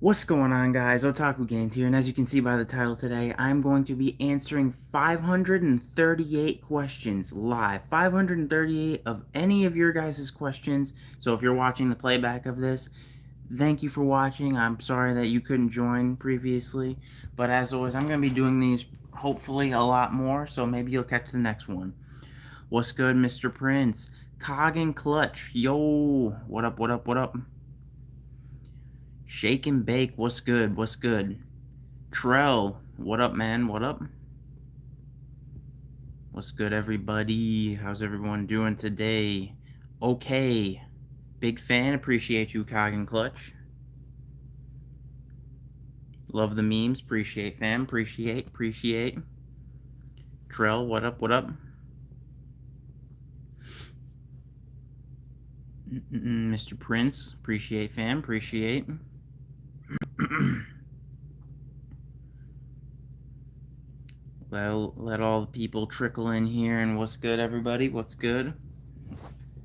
What's going on, guys? Otaku Gains here, and as you can see by the title today, I'm going to be answering 538 questions live. 538 of any of your guys' questions. So if you're watching the playback of this, thank you for watching. I'm sorry that you couldn't join previously, but as always, I'm going to be doing these hopefully a lot more, so maybe you'll catch the next one. What's good, Mr. Prince? Cog and Clutch. Yo, what up, what up, what up? Shake and Bake, what's good? What's good? Trell, what up, man? What up? What's good, everybody? How's everyone doing today? Okay. Big fan. Appreciate you, Cog and Clutch. Love the memes. Appreciate, fam. Appreciate. Trell, what up? What up? Mr. Prince, appreciate, fam. Appreciate. Let all the people trickle in here. And what's good, everybody? What's good?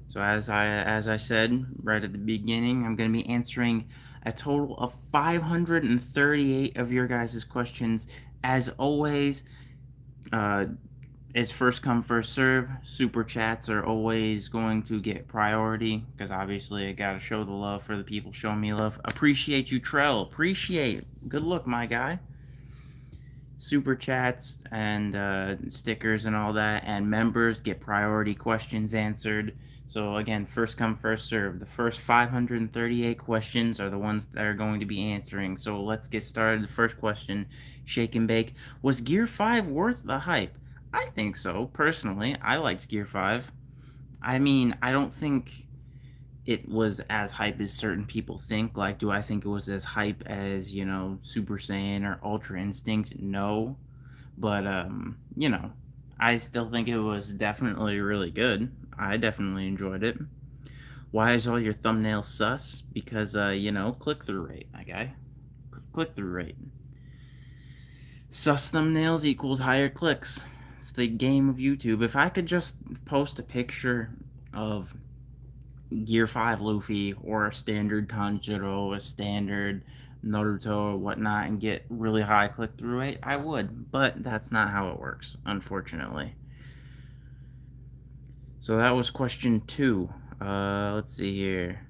So as I said right at the beginning, I'm going to be answering a total of 538 of your guys' questions. As always, it's first come, first serve. Super chats are always going to get priority because obviously I got to show the love for the people showing me love. Appreciate you, Trell. Appreciate. Good look, my guy. Super chats and stickers and all that, and members get priority questions answered. So again, first come, first serve. The first 538 questions are the ones that are going to be answering. So let's get started. The first question, Shake and Bake. Was Gear 5 worth the hype? I think so, personally. I liked Gear 5. I mean, I don't think it was as hype as certain people think. Like, do I think it was as hype as, Super Saiyan or Ultra Instinct? No. But, I still think it was definitely really good. I definitely enjoyed it. Why is all your thumbnails sus? Because, click through rate, my guy. Click through rate. Sus thumbnails equals higher clicks. It's the game of YouTube. If I could just post a picture of Gear 5 Luffy or a standard Tanjiro, a standard Naruto or whatnot and get really high click-through rate, I would. But that's not how it works, unfortunately. So that was question 2. Let's see here.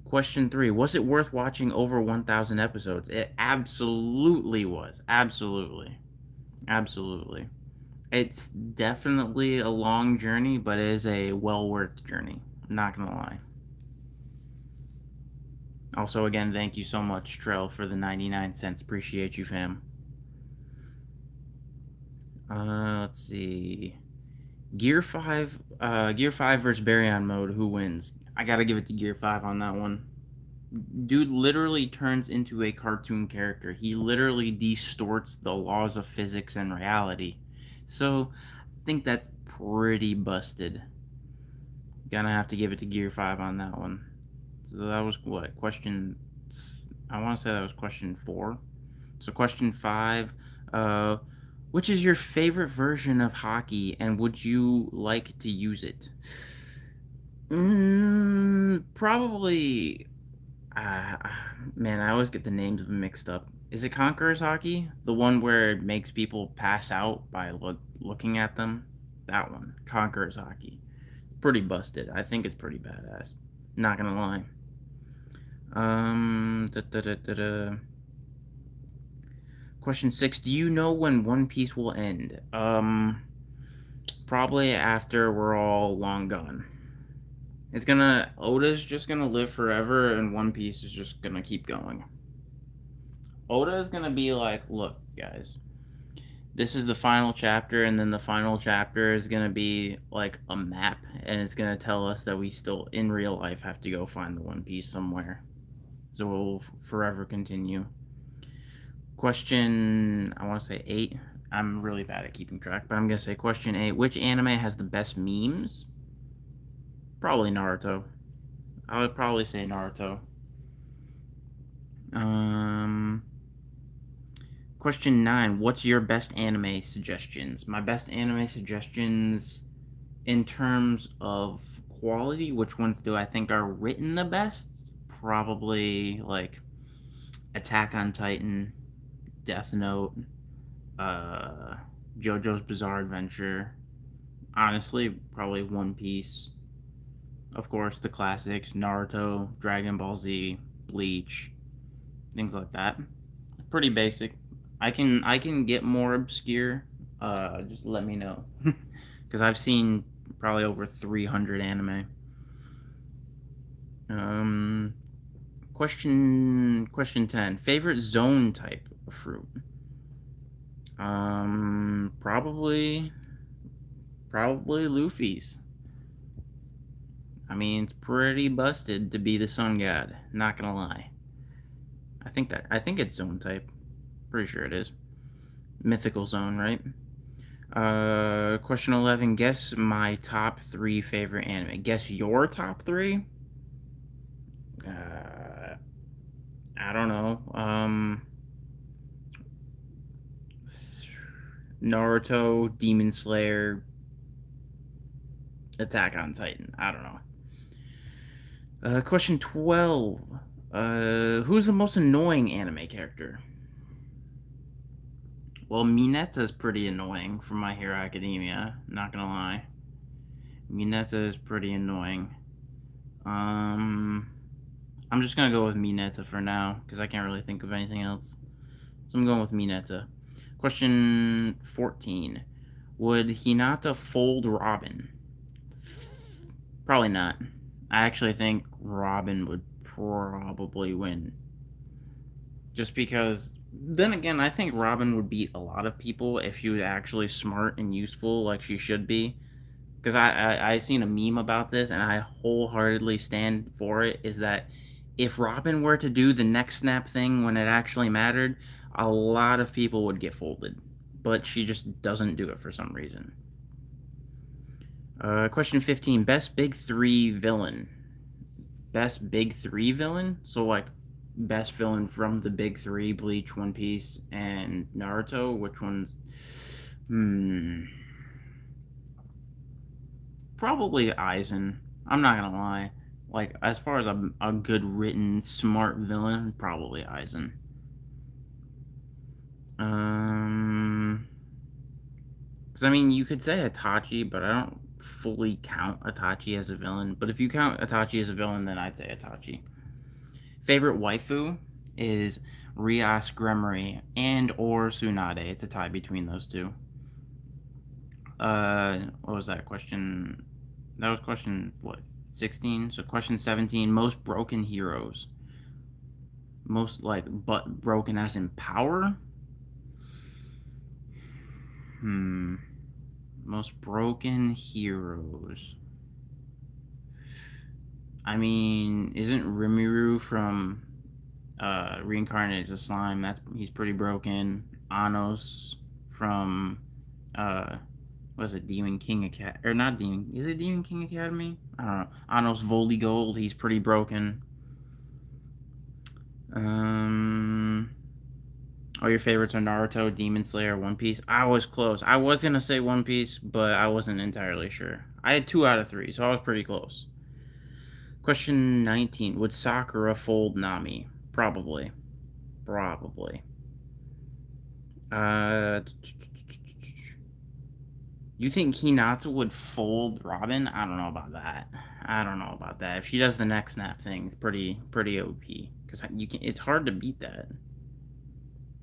Question 3. Was it worth watching over 1,000 episodes? It absolutely was. Absolutely. It's definitely a long journey, but it is a well-worth journey. I'm not gonna lie. Also, again, thank you so much, Trell, for the 99 cents. Appreciate you, fam. Let's see. Gear 5 versus Baryon mode, who wins? I gotta give it to Gear 5 on that one. Dude literally turns into a cartoon character. He literally distorts the laws of physics and reality. So, I think that's pretty busted. Gonna have to give it to Gear 5 on that one. So that was what? Question... I want to say that was question 4. So question 5, which is your favorite version of hockey, and would you like to use it? Probably. Man, I always get the names of them mixed up. Is it Conqueror's hockey? The one where it makes people pass out by looking at them? That one. Conqueror's hockey. Pretty busted. I think it's pretty badass. Not gonna lie. Question 6. Do you know when One Piece will end? Probably after we're all long gone. Oda's just gonna live forever, and One Piece is just gonna keep going. Oda is gonna be like, look, guys, this is the final chapter, and then the final chapter is gonna be like a map, and it's gonna tell us that we still, in real life, have to go find the One Piece somewhere. So we'll forever continue. Question, I want to say 8. I'm really bad at keeping track, but I'm going to say question 8. Which anime has the best memes? Probably Naruto. I would probably say Naruto. Question 9. What's your best anime suggestions? My best anime suggestions in terms of quality, which ones do I think are written the best? Probably, like, Attack on Titan, Death Note, uh, JoJo's Bizarre Adventure. Honestly, probably One Piece. Of course, the classics: Naruto, Dragon Ball Z, Bleach, things like that. Pretty basic. I can get more obscure. Just let me know, because I've seen probably over 300 anime. Um, question 10. Favorite zone type of fruit? Probably Luffy's. I mean, it's pretty busted to be the sun god. Not gonna lie. I think it's zone type. Pretty sure it is. Mythical zone, right? Question 11. Guess my top 3 favorite anime. Guess your top 3? I don't know. Naruto, Demon Slayer, Attack on Titan. I don't know. Question 12. Who's the most annoying anime character? Well, Mineta's pretty annoying from My Hero Academia. Not gonna lie. Mineta is pretty annoying. I'm just gonna go with Mineta for now because I can't really think of anything else. So I'm going with Mineta. Question 14. Would Hinata fold Robin? Probably not. I actually think Robin would probably win. Just because, then again, I think Robin would beat a lot of people if she was actually smart and useful like she should be. Because I seen a meme about this and I wholeheartedly stand for it, is that if Robin were to do the neck snap thing when it actually mattered, a lot of people would get folded. But she just doesn't do it for some reason. Question 15. Best Big 3 villain. Best Big 3 villain? So, like, best villain from the Big 3, Bleach, One Piece, and Naruto? Which one's... Probably Aizen. I'm not gonna lie. Like, as far as a good written, smart villain, probably Aizen. Because, I mean, you could say Itachi, but I don't fully count Itachi as a villain. But if you count Itachi as a villain, then I'd say Itachi. Favorite waifu is Rias Gremory and or Tsunade. It's a tie between those two. What was that question? That was question, what, 16? So question 17, most broken heroes. Most, like, but broken as in power? Most broken heroes. I mean, isn't Rimuru from Reincarnated as a Slime? He's pretty broken. Anos from what is it, Demon King Academy? Or not Demon, is it Demon King Academy? I don't know. Anos Voldigold, he's pretty broken. All your favorites are Naruto, Demon Slayer, One Piece. I was close. I was gonna say One Piece, but I wasn't entirely sure. I had 2 out of 3, so I was pretty close. Question 19. Would Sakura fold Nami? Probably. You think Hinata would fold Robin? I don't know about that. If she does the neck snap thing, it's pretty OP. Because it's hard to beat that.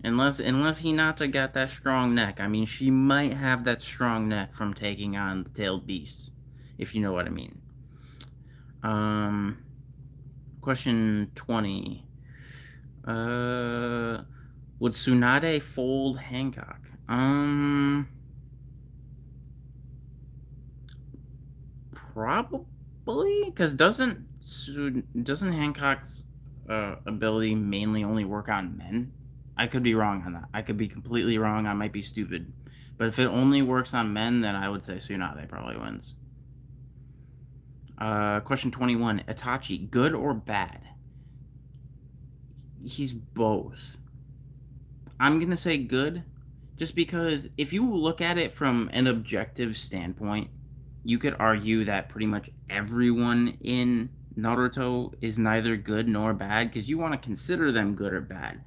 Unless Hinata got that strong neck. I mean, she might have that strong neck from taking on the tailed beasts, if you know what I mean. Question 20. Would Tsunade fold Hancock? Probably, because doesn't Hancock's ability mainly only work on men? I could be wrong on that. I could be completely wrong. I might be stupid. But if it only works on men, then I would say Tsunade probably wins. Question 21. Itachi, good or bad? He's both. I'm going to say good, just because if you look at it from an objective standpoint, you could argue that pretty much everyone in Naruto is neither good nor bad because you want to consider them good or bad.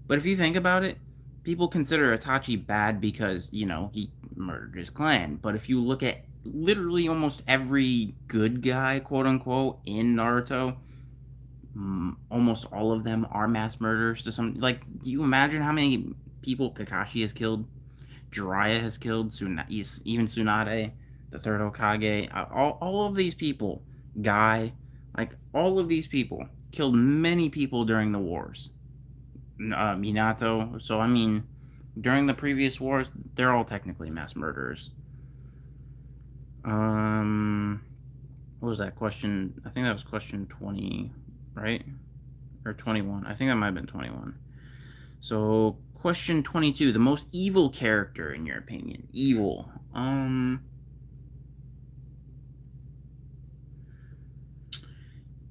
But if you think about it, people consider Itachi bad because, he murdered his clan. But if you look at literally almost every good guy, quote unquote, in Naruto, almost all of them are mass murderers to some. Like, do you imagine how many people Kakashi has killed? Jiraiya has killed, even Tsunade, the third Hokage, all of these people, Guy, like all of these people killed many people during the wars. Minato, so I mean, during the previous wars, they're all technically mass murderers. What was that question? I think that was question 20, right? Or 21. I think that might have been 21. So, question 22, the most evil character in your opinion. Evil.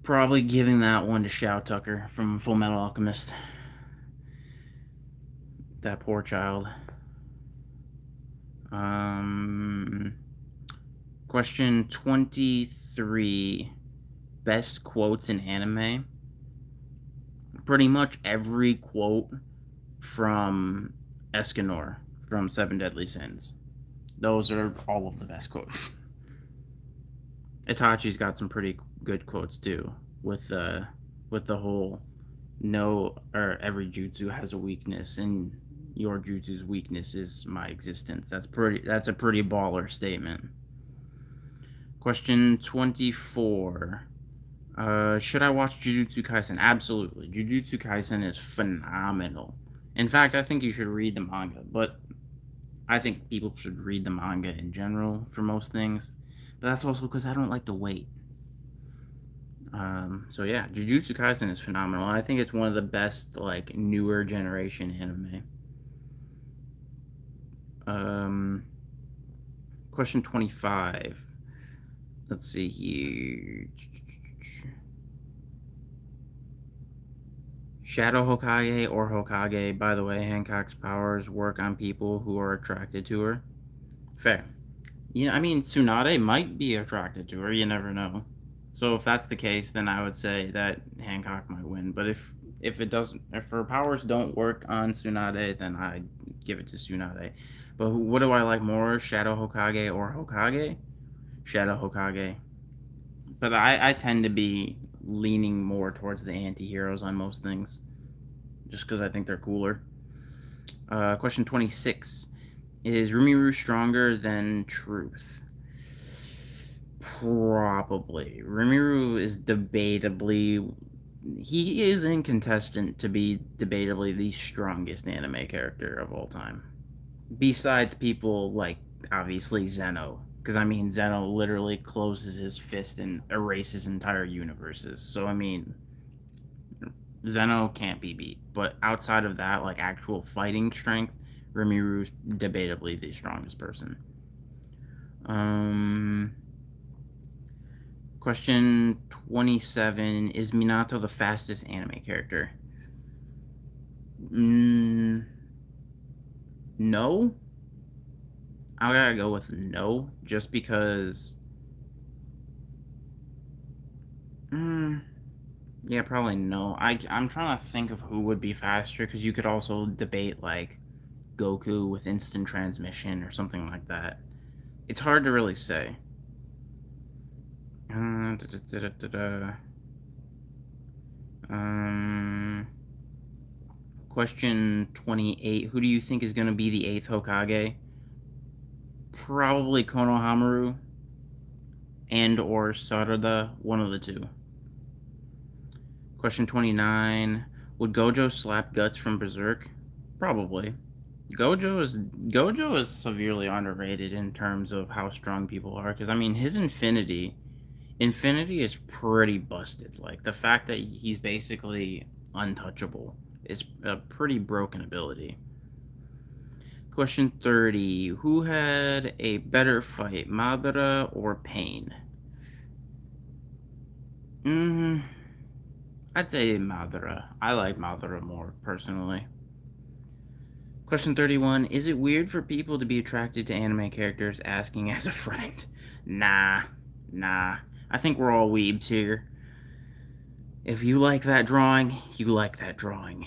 Probably giving that one to Shao Tucker from Full Metal Alchemist. That poor child. Question 23, best quotes in anime. Pretty much every quote from Escanor from Seven Deadly Sins. Those are all of the best quotes. Itachi's got some pretty good quotes too, with the whole no or every jutsu has a weakness and your jutsu's weakness is my existence. That's a pretty baller statement. Question 24. Should I watch Jujutsu Kaisen? Absolutely. Jujutsu Kaisen is phenomenal. In fact, I think you should read the manga, but I think people should read the manga in general for most things. But that's also because I don't like to wait. So yeah, Jujutsu Kaisen is phenomenal. I think it's one of the best, like, newer generation anime. Question 25. Let's see here. Shadow Hokage or Hokage. By the way, Hancock's powers work on people who are attracted to her. Fair. I mean, Tsunade might be attracted to her. You never know. So if that's the case, then I would say that Hancock might win. But if it doesn't, if her powers don't work on Tsunade, then I give it to Tsunade. But what do I like more, Shadow Hokage or Hokage? Shadow Hokage. But I tend to be leaning more towards the anti-heroes on most things, just because I think they're cooler. Question 26. Is Rumiru stronger than Truth? Probably. Rumiru is debatably... He is incontestant to be debatably the strongest anime character of all time. Besides people like, obviously, Zeno. Because, I mean, Zeno literally closes his fist and erases entire universes. So, I mean, Zeno can't be beat. But outside of that, like, actual fighting strength, Rumiru's debatably the strongest person. Question 27. Is Minato the fastest anime character? No. I gotta go with no, just because... yeah, probably no. I'm trying to think of who would be faster, because you could also debate, like, Goku with instant transmission or something like that. It's hard to really say. Question 28. Who do you think is going to be the 8th Hokage? Probably Konohamaru and or Sarada, one of the two. Question 29. Would Gojo slap Guts from Berserk? Probably. Gojo is severely underrated in terms of how strong people are, because I mean his Infinity is pretty busted. Like, the fact that he's basically untouchable is a pretty broken ability. Question 30. Who had a better fight, Madara or Pain? I'd say Madara. I like Madara more, personally. Question 31. Is it weird for people to be attracted to anime characters? Asking as a friend. Nah. I think we're all weebs here. If you like that drawing, you like that drawing.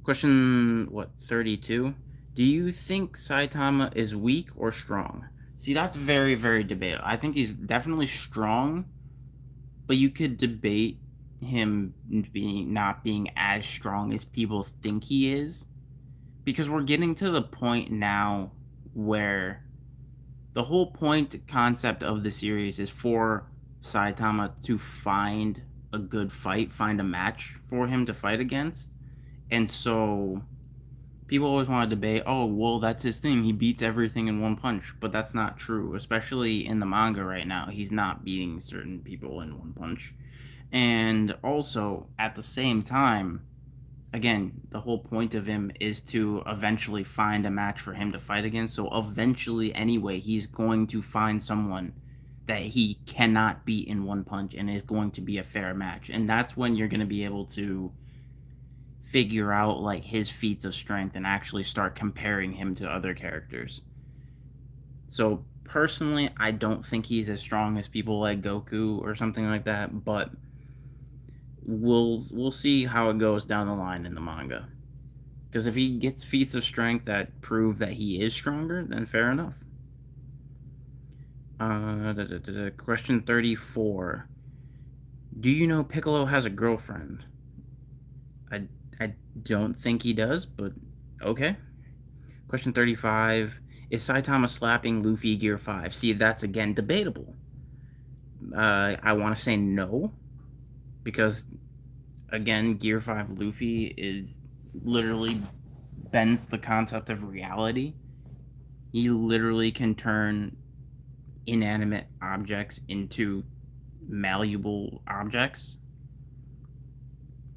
Question, 32? Do you think Saitama is weak or strong? See, that's very, very debatable. I think he's definitely strong, but you could debate him not being as strong as people think he is. Because we're getting to the point now where the whole concept of the series is for Saitama to find a good fight, find a match for him to fight against. And so people always want to debate, oh, well, that's his thing. He beats everything in one punch. But that's not true, especially in the manga right now. He's not beating certain people in one punch. And also, at the same time, again, the whole point of him is to eventually find a match for him to fight against. So eventually, anyway, he's going to find someone that he cannot beat in one punch and is going to be a fair match. And that's when you're going to be able to figure out like his feats of strength and actually start comparing him to other characters. So personally, I don't think he's as strong as people like Goku or something like that, but we'll see how it goes down the line in the manga. Because if he gets feats of strength that prove that he is stronger, then fair enough. Question 34. Do you know Piccolo has a girlfriend? I don't think he does, but okay. Question 35. Is Saitama slapping Luffy Gear 5? See, that's again debatable. I want to say no, because again, Gear 5 Luffy is literally bends the concept of reality. He literally can turn inanimate objects into malleable objects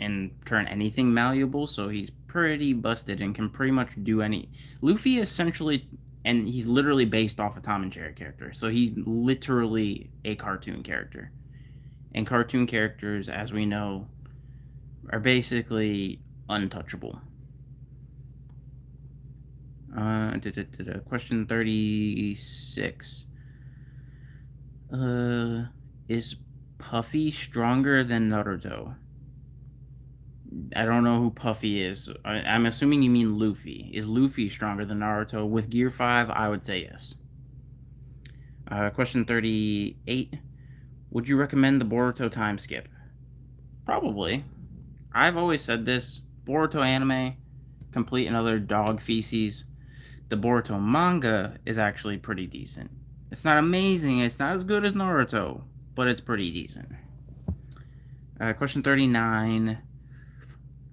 and turn anything malleable, so he's pretty busted and can pretty much do any. Luffy essentially, and he's literally based off a Tom and Jerry character, so he's literally a cartoon character. And cartoon characters, as we know, are basically untouchable. Question 36. Is Puffy stronger than Naruto? I don't know who Puffy is. I'm assuming you mean Luffy. Is Luffy stronger than Naruto? With Gear 5, I would say yes. Question 38. Would you recommend the Boruto time skip? Probably. I've always said this. Boruto anime, complete another dog feces. The Boruto manga is actually pretty decent. It's not amazing. It's not as good as Naruto, but it's pretty decent. Question 39.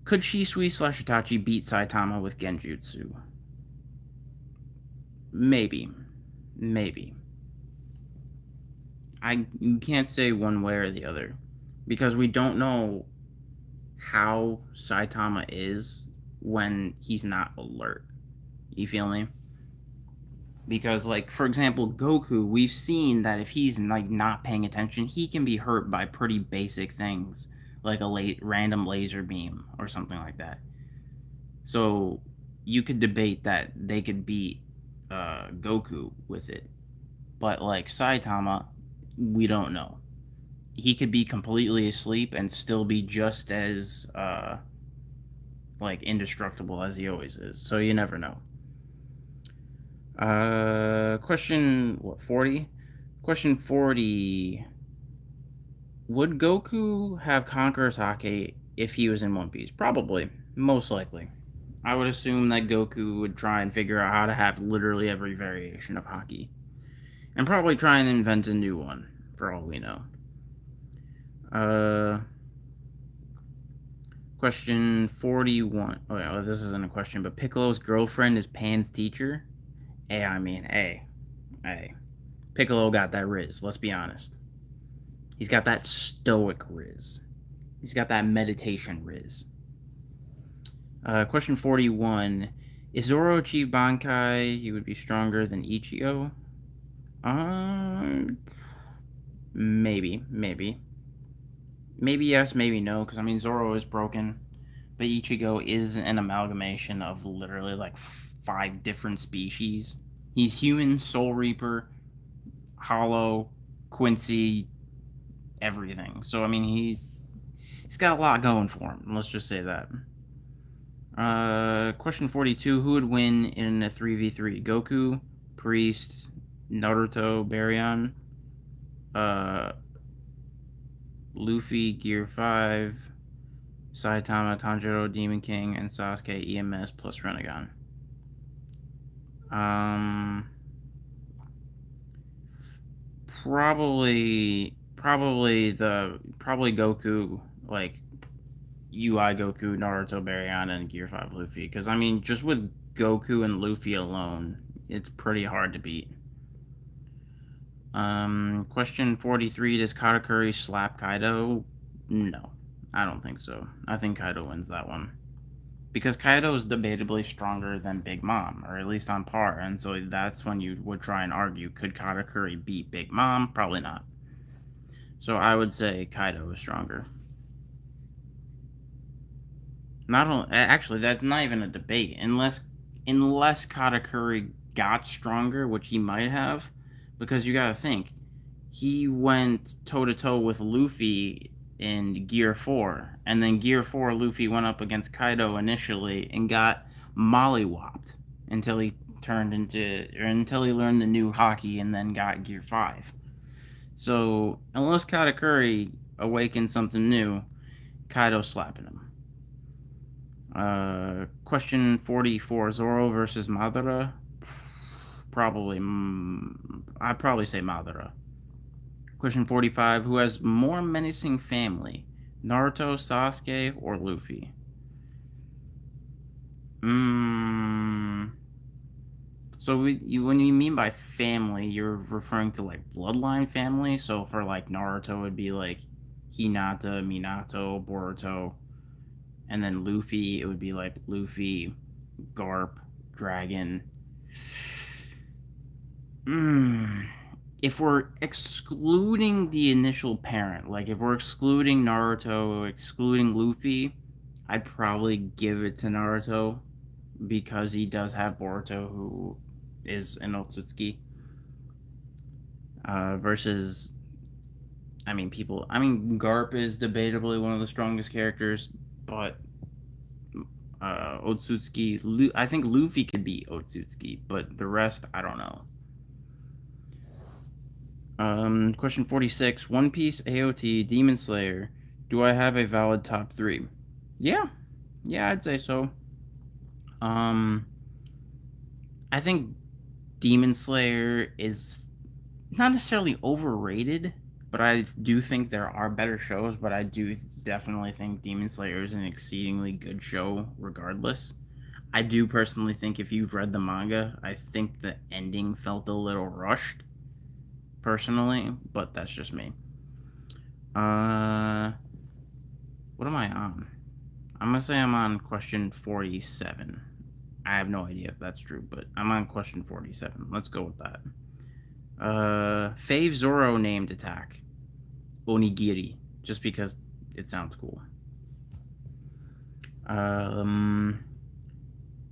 Could Shisui/Itachi beat Saitama with Genjutsu? Maybe. You can't say one way or the other, because we don't know how Saitama is when he's not alert. You feel me? Because, like, for example, Goku, we've seen that if he's like not paying attention, he can be hurt by pretty basic things like a random laser beam or something like that. So you could debate that they could beat Goku with it, but like Saitama, we don't know. He could be completely asleep and still be just as like indestructible as he always is. So you never know. Question 40? Question 40. Would Goku have conquered Sake if he was in One Piece? Probably. Most likely. I would assume that Goku would try and figure out how to have literally every variation of Haki. And probably try and invent a new one, for all we know. Question 41. Oh, yeah, this isn't a question, but Piccolo's girlfriend is Pan's teacher? Hey. Piccolo got that Riz, let's be honest. He's got that stoic Riz. He's got that meditation Riz. Question 41. If Zoro achieved Bankai, he would be stronger than Ichigo? Maybe. Maybe yes, maybe no, because I mean, Zoro is broken, but Ichigo is an amalgamation of literally like 5 different species. He's human, Soul Reaper, Hollow, Quincy, everything. So I mean, he's got a lot going for him. Let's just say that. Question 42: Who would win in a 3v3? Goku, Priest, Naruto, Baryon, Luffy, Gear 5, Saitama, Tanjiro, Demon King, and Sasuke, EMS plus Renegon. Probably Goku, like UI Goku, Naruto, Baryon, and Gear 5 Luffy. Because, I mean, just with Goku and Luffy alone, it's pretty hard to beat. Question 43: Does Katakuri slap Kaido? No, I don't think so. I think Kaido wins that one. Because Kaido is debatably stronger than Big Mom, or at least on par, and so that's when you would try and argue, could Katakuri beat Big Mom? Probably not. So I would say Kaido is stronger. Not only, actually, that's not even a debate. Unless Katakuri got stronger, which he might have, because you gotta think, he went toe to toe with Luffy in Gear 4, and then Gear 4 Luffy went up against Kaido initially and got mollywopped until he learned the new hockey and then got Gear 5. So unless Katakuri awakens something new, Kaido's slapping him. Question 44: Zoro versus Madara? Probably, I'd probably say Madara. Question 45: Who has more menacing family? Naruto, Sasuke, or Luffy? So when you mean by family, you're referring to like bloodline family. So for like Naruto, it would be like Hinata, Minato, Boruto, and then Luffy, it would be like Luffy, Garp, Dragon. If we're excluding the initial parent, like if we're excluding Naruto, excluding Luffy, I'd probably give it to Naruto because he does have Boruto, who is an Otsutsuki. Versus, Garp is debatably one of the strongest characters, but Otsutsuki, I think Luffy could beat Otsutsuki, but the rest, I don't know. Question 46: One Piece, AOT, Demon Slayer. Do I have a valid top 3? Yeah, I'd say so. I think Demon Slayer is not necessarily overrated, but I do think there are better shows, but I do definitely think Demon Slayer is an exceedingly good show regardless. I do personally think if you've read the manga, I think the ending felt a little rushed, personally, but that's just me. What am I on? I'm gonna say I'm on question 47. I have no idea if that's true, but I'm on question 47. Let's go with that. Fave Zoro named attack. Onigiri, just because it sounds cool.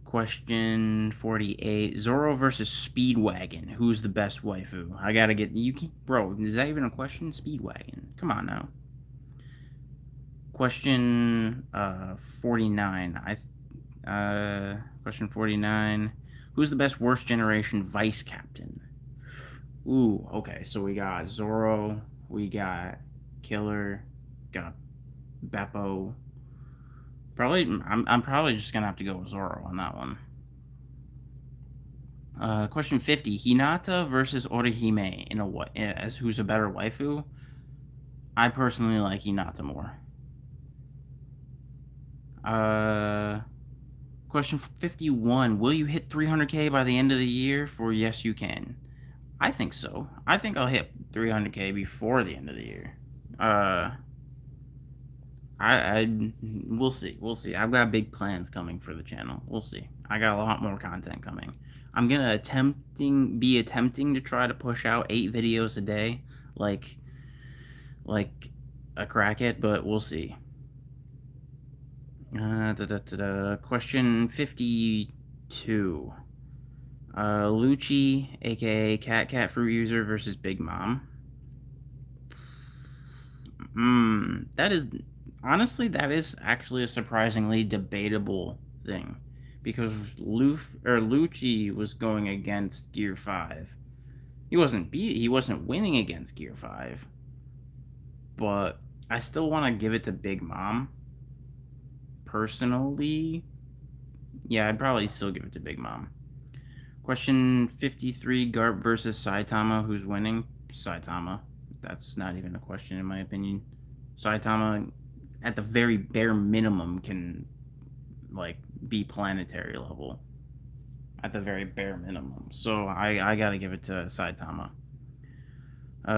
Question 48: Zoro versus Speedwagon. Who's the best waifu? I gotta get you. Bro, is that even a question? Speedwagon. Come on now. Question 49. Question 49. Who's the best worst generation vice captain? Ooh, okay. So we got Zoro, we got Killer, got Beppo. I'm probably just gonna have to go with Zoro on that one. Question 50: Hinata versus Orihime in a what? As who's a better waifu? I personally like Hinata more. Question 51: Will you hit 300k by the end of the year? For yes, you can. I think so. I think I'll hit 300k before the end of the year. We'll see. We'll see. I've got big plans coming for the channel. We'll see. I got a lot more content coming. I'm gonna be attempting to try to push out 8 videos a day, like a crackhead, but we'll see. Question 52. Lucci, aka Cat Fruit User versus Big Mom. That is honestly that is actually a surprisingly debatable thing, because Lucci was going against Gear 5. He wasn't winning against Gear 5, but I still want to give it to Big Mom personally. Yeah, I'd probably still give it to Big Mom. Question 53, Garp versus Saitama. Who's winning? Saitama. That's not even a question, in my opinion. Saitama, at the very bare minimum, can, like, be planetary level. At the very bare minimum. So I gotta give it to Saitama.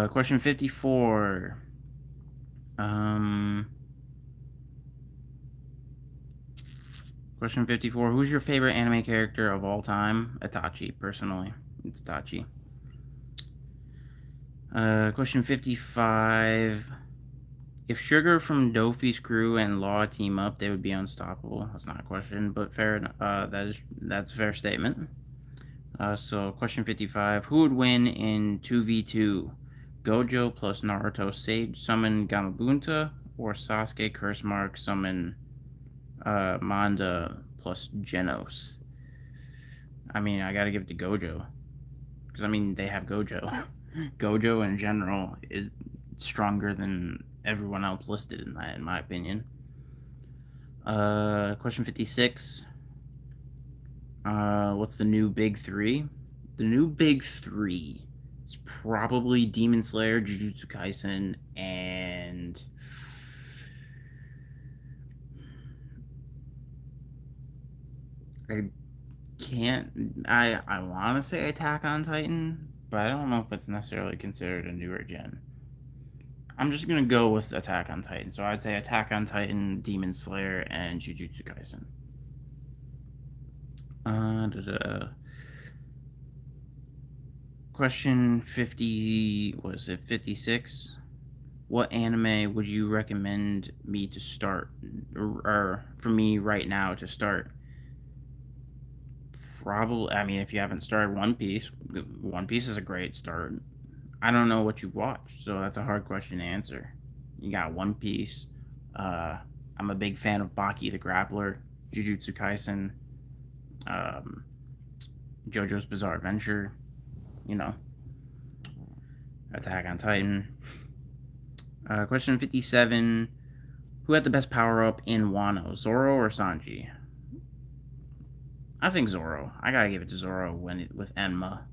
Question 54. Um, Question 54. Who's your favorite anime character of all time? Itachi, personally. It's Itachi. Question 55. If Sugar from Dofi's crew and Law team up, they would be unstoppable. That's not a question, but fair. That's a fair statement. So question 55. Who would win in 2v2? Gojo plus Naruto Sage summon Gamabunta, or Sasuke Curse Mark summon Manda plus Genos? I mean, I gotta give it to Gojo. Because, I mean, they have Gojo. Gojo in general is stronger than everyone else listed in that, in my opinion. Question 56. What's the new big three? The new big three is probably Demon Slayer, Jujutsu Kaisen, and I I want to say Attack on Titan, but I don't know if it's necessarily considered a newer gen. I'm just gonna go with Attack on Titan. So I'd say Attack on Titan, Demon Slayer, and Jujutsu Kaisen. Question 50, was it 56? What anime would you recommend me to start, or for me right now to start? Probably, I mean, if you haven't started One Piece is a great start. I don't know what you've watched, so that's a hard question to answer. You got One Piece. Uh, I'm a big fan of Baki the Grappler, Jujutsu Kaisen, um, JoJo's Bizarre Adventure, you know, Attack on Titan. Question 57. Who had the best power up in Wano, Zoro or Sanji? I think Zoro. I gotta give it to Zoro with Enma.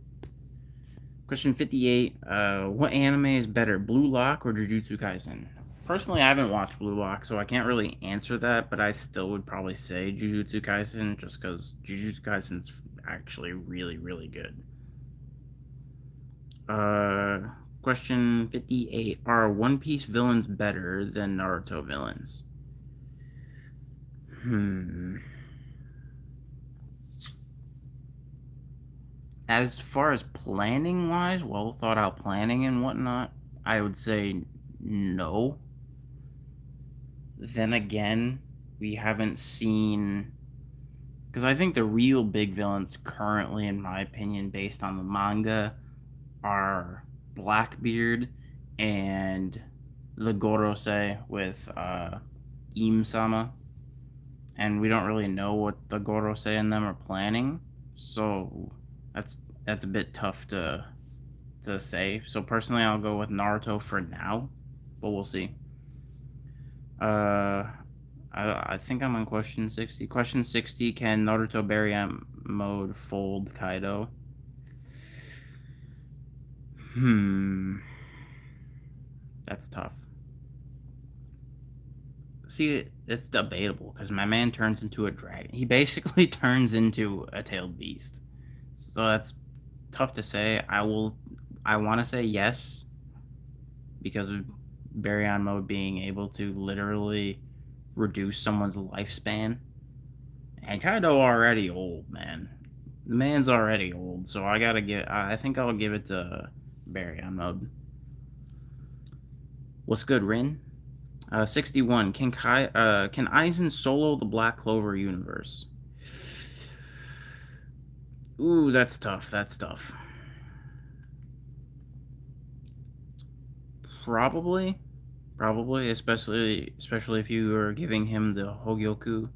Question 58. What anime is better, Blue Lock or Jujutsu Kaisen? Personally, I haven't watched Blue Lock, so I can't really answer that, but I still would probably say Jujutsu Kaisen, just because Jujutsu Kaisen's actually really, really good. Question 58. Are One Piece villains better than Naruto villains? As far as planning wise, well thought out planning and whatnot, I would say no. Then again, we haven't seen, because I think the real big villains currently, in my opinion, based on the manga, are Blackbeard and the Gorosei with Im-sama, and we don't really know what the Gorosei and them are planning, so that's a bit tough to say. So personally, I'll go with Naruto for now, but we'll see. Uh, I think I'm on question 60. Question 60: Can Naruto Baryon mode fold Kaido? That's tough. See, it's debatable because my man turns into a dragon. He basically turns into a tailed beast. So that's tough to say. I want to say yes because of Baryon mode being able to literally reduce someone's lifespan. And Kaido already old, man. The man's already old, so I think I'll give it to Baryon mode. What's good, Rin? 61. Can Aizen solo the Black Clover universe? Ooh, that's tough. That's tough. Probably, Probably, especially if you are giving him the Hogyoku.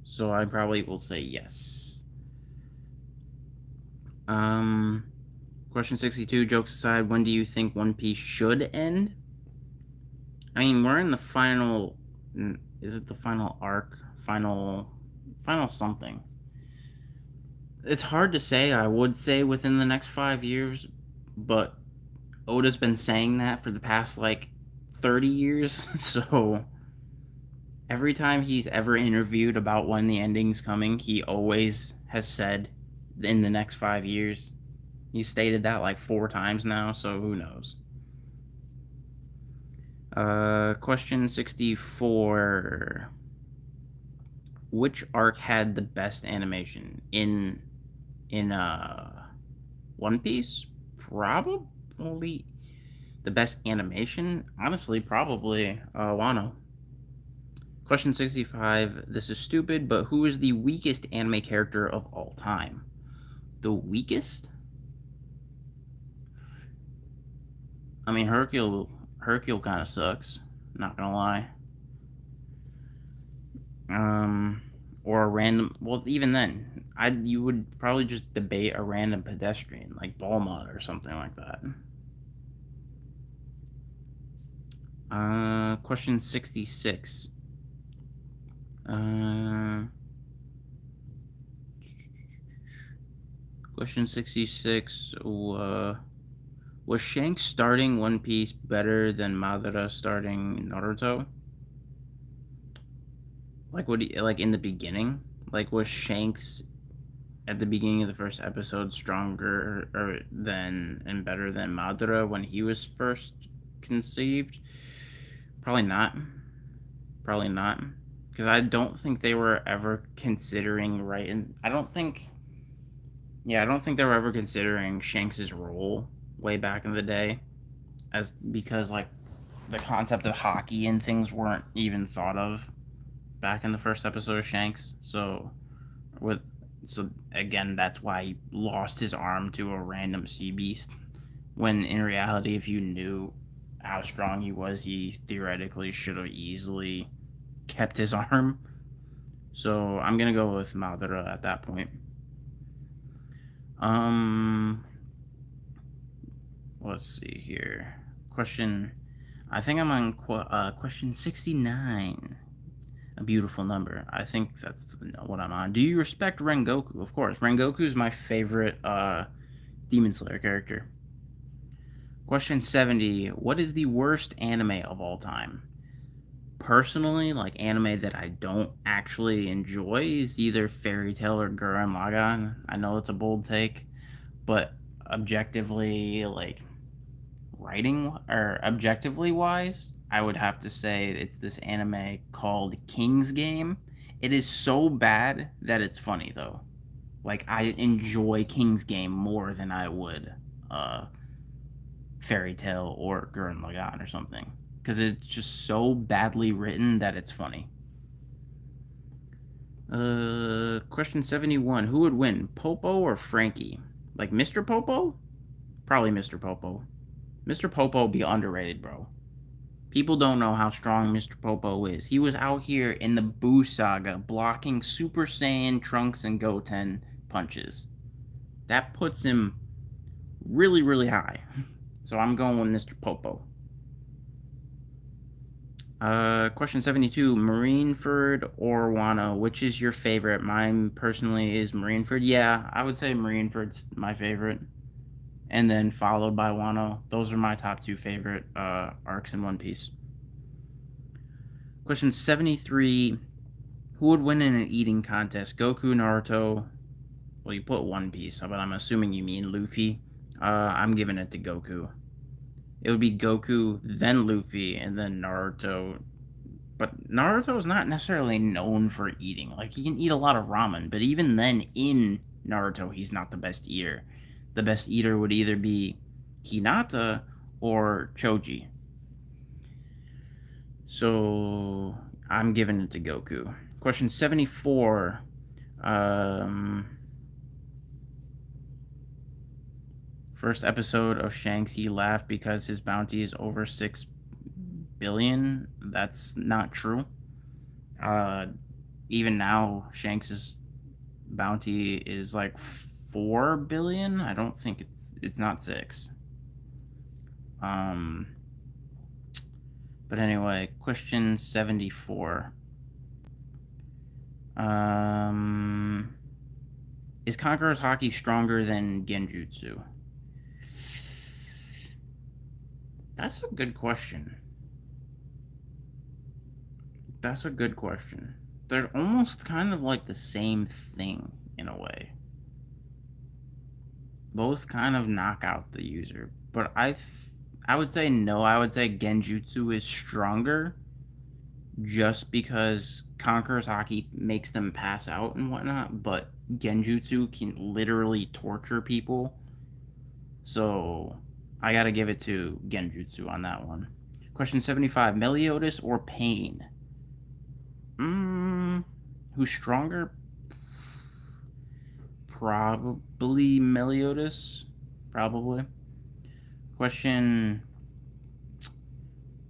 So I probably will say yes. Um, Question 62. Jokes aside, when do you think One Piece should end? I mean, we're in the final. Is it the final arc? Final something. It's hard to say. I would say within the next 5 years, but Oda's been saying that for the past like 30 years. So every time he's ever interviewed about when the ending's coming, he always has said in the next 5 years. He's stated that like 4 times now, so who knows? Question 64. Which arc had the best animation in One Piece? Probably the best animation. Honestly, probably Wano. Question 65. This is stupid, but who is the weakest anime character of all time? The weakest? I mean, Hercule kind of sucks. Not gonna lie. Or a random. Well, even then, you would probably just debate a random pedestrian like Bulma or something like that. Question 66. Question 66. Was Shanks starting One Piece better than Madara starting Naruto? Like, like in the beginning? Like, was Shanks at the beginning of the first episode stronger or than and better than Madara when he was first conceived? Probably not. Probably not. Because I don't think they were ever considering right, and I don't think they were ever considering Shanks's role way back in the day, as because like the concept of hockey and things weren't even thought of back in the first episode of Shanks. So again, that's why he lost his arm to a random sea beast. When in reality, if you knew how strong he was, he theoretically should have easily kept his arm. So I'm gonna go with Madara at that point. Let's see here. I think I'm on question 69. A beautiful number. I think that's what I'm on. Do you respect Rengoku? Of course. Rengoku is my favorite Demon Slayer character. Question 70. What is the worst anime of all time? Personally, like anime that I don't actually enjoy is either Fairy Tail or Gurren Lagann. I know it's a bold take, but objectively, like objectively wise, I would have to say it's this anime called King's Game. It is so bad that it's funny though. Like I enjoy King's Game more than I would Fairy Tail or Gurren Lagann or something, because it's just so badly written that it's funny. Question 71. Who would win, Popo or Frankie? Like Mr. Popo? Probably Mr. Popo. Mr. Popo be underrated, bro. People don't know how strong Mr. Popo is. He was out here in the Boo Saga blocking Super Saiyan, Trunks, and Goten punches. That puts him really, really high. So I'm going with Mr. Popo. Question 72. Marineford or Wano? Which is your favorite? Mine personally is Marineford. Yeah, I would say Marineford's my favorite. And then followed by Wano. Those are my top 2 favorite arcs in One Piece. Question 73. Who would win in an eating contest? Goku, Naruto? Well, you put One Piece, but I'm assuming you mean Luffy. I'm giving it to Goku. It would be Goku, then Luffy, and then Naruto. But Naruto is not necessarily known for eating. Like, he can eat a lot of ramen, but even then, in Naruto, he's not the best eater. The best eater would either be Hinata or Choji. So, I'm giving it to Goku. Question 74. First episode of Shanks, he laughed because his bounty is over 6 billion. That's not true. Uh, Even now, Shanks's bounty is like 4 billion. I don't think it's not 6. Um, but anyway, question 74. Um, is Conqueror's Haki stronger than Genjutsu? That's a good question. That's a good question. They're almost kind of like the same thing in a way. Both kind of knock out the user, but I would say no. I would say Genjutsu is stronger just because Conqueror's Haki makes them pass out and whatnot, but Genjutsu can literally torture people. So I gotta give it to Genjutsu on that one. Question 75. Meliodas or Pain? Who's stronger? Probably Meliodas. Probably. Question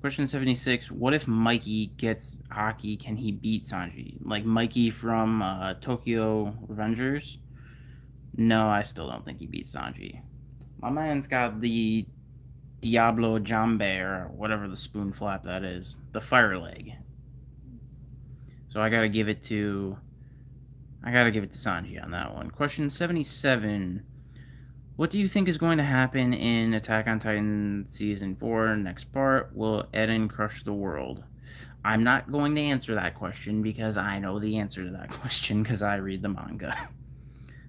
76. What if Mikey gets Haki? Can he beat Sanji? Like Mikey from Tokyo Revengers? No, I still don't think he beats Sanji. My man's got the Diablo Jambe or whatever the spoon flap that is. The fire leg. So I gotta give it to Sanji on that one. Question 77. What do you think is going to happen in Attack on Titan Season 4, next part? Will Eren crush the world? I'm not going to answer that question because I know the answer to that question because I read the manga.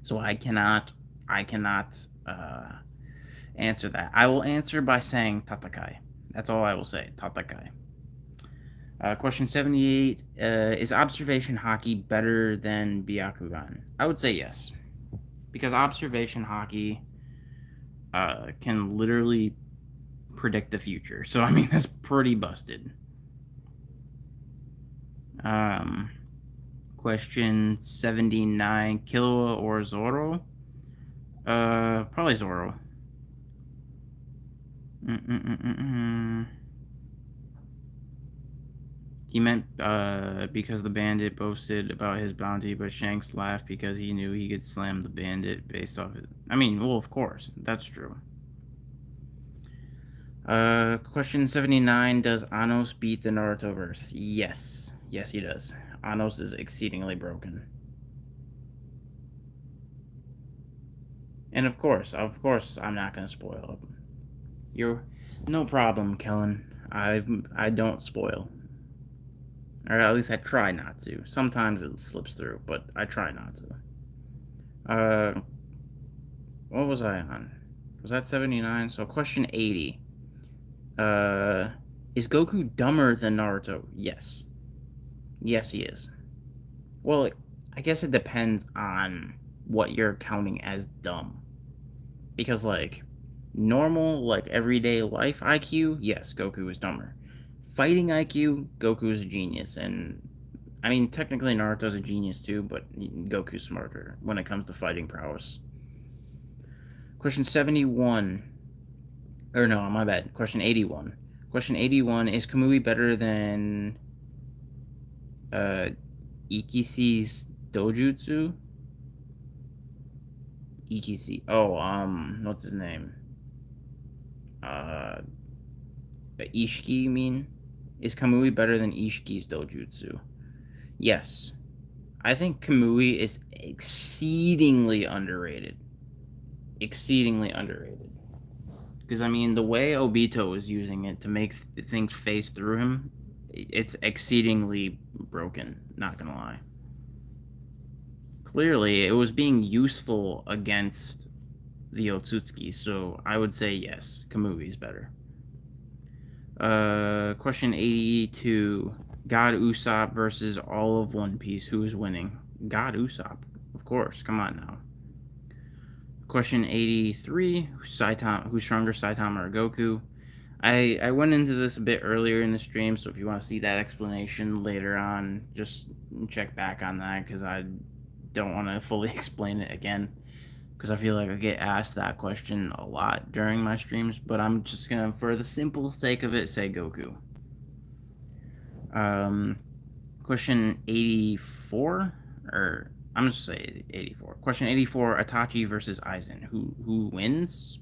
So I cannot answer that. I will answer by saying Tatakai. That's all I will say. Tatakai. Question 78. Is observation Haki better than Byakugan? I would say yes. Because observation Haki can literally predict the future. So, I mean, that's pretty busted. Question 79. Killua or Zoro? Probably Zoro. He meant because the bandit boasted about his bounty, but Shanks laughed because he knew he could slam the bandit based off his... I mean, well, of course, that's true. Question 79. Does Anos beat the Narutoverse? Yes. Yes, he does. Anos is exceedingly broken. And of course, I'm not going to spoil it. You're... No problem, Kellen. I don't spoil. Or at least I try not to. Sometimes it slips through, but I try not to. What was I on? Was that 79? So question 80. Is Goku dumber than Naruto? Yes. Yes, he is. Well, I guess it depends on what you're counting as dumb. Because, like, normal, like, everyday life IQ, yes, Goku is dumber. Fighting IQ, Goku is a genius, and I mean, technically Naruto's a genius too, but Goku's smarter when it comes to fighting prowess. Question 71. Or no, my bad. Question 81. Question 81. Is Kamui better than Ikisi's Dojutsu? Ikisi. Oh, what's his name? Ishiki, you mean? Is Kamui better than Ishiki's Dojutsu? Yes. I think Kamui is exceedingly underrated. Exceedingly underrated. Because, I mean, the way Obito is using it to make things phase through him, it's exceedingly broken, not gonna lie. Clearly, it was being useful against the Otsutsuki, so I would say yes, Kamui is better. Question 82. God Usopp versus all of One Piece. Who is winning? God Usopp. Of course. Come on now. Question 83. Who's stronger, Saitama or Goku? I went into this a bit earlier in the stream, so if you want to see that explanation later on, just check back on that, because I don't want to fully explain it again, because I feel like I get asked that question a lot during my streams, but I'm just going to, for the simple sake of it, say Goku. Um, question 84, or I'm just say 84. Question 84: Itachi versus Aizen. Who wins?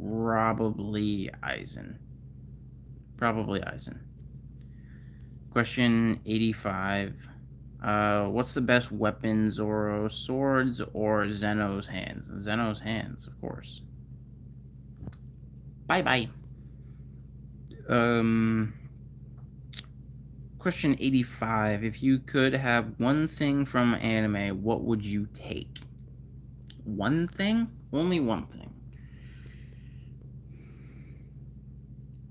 Probably Aizen. Probably Aizen. Question 85. What's the best weapon, Zoro? Swords or Zeno's hands? Zeno's hands, of course. Bye-bye. Question 85. If you could have one thing from anime, what would you take? One thing? Only one thing.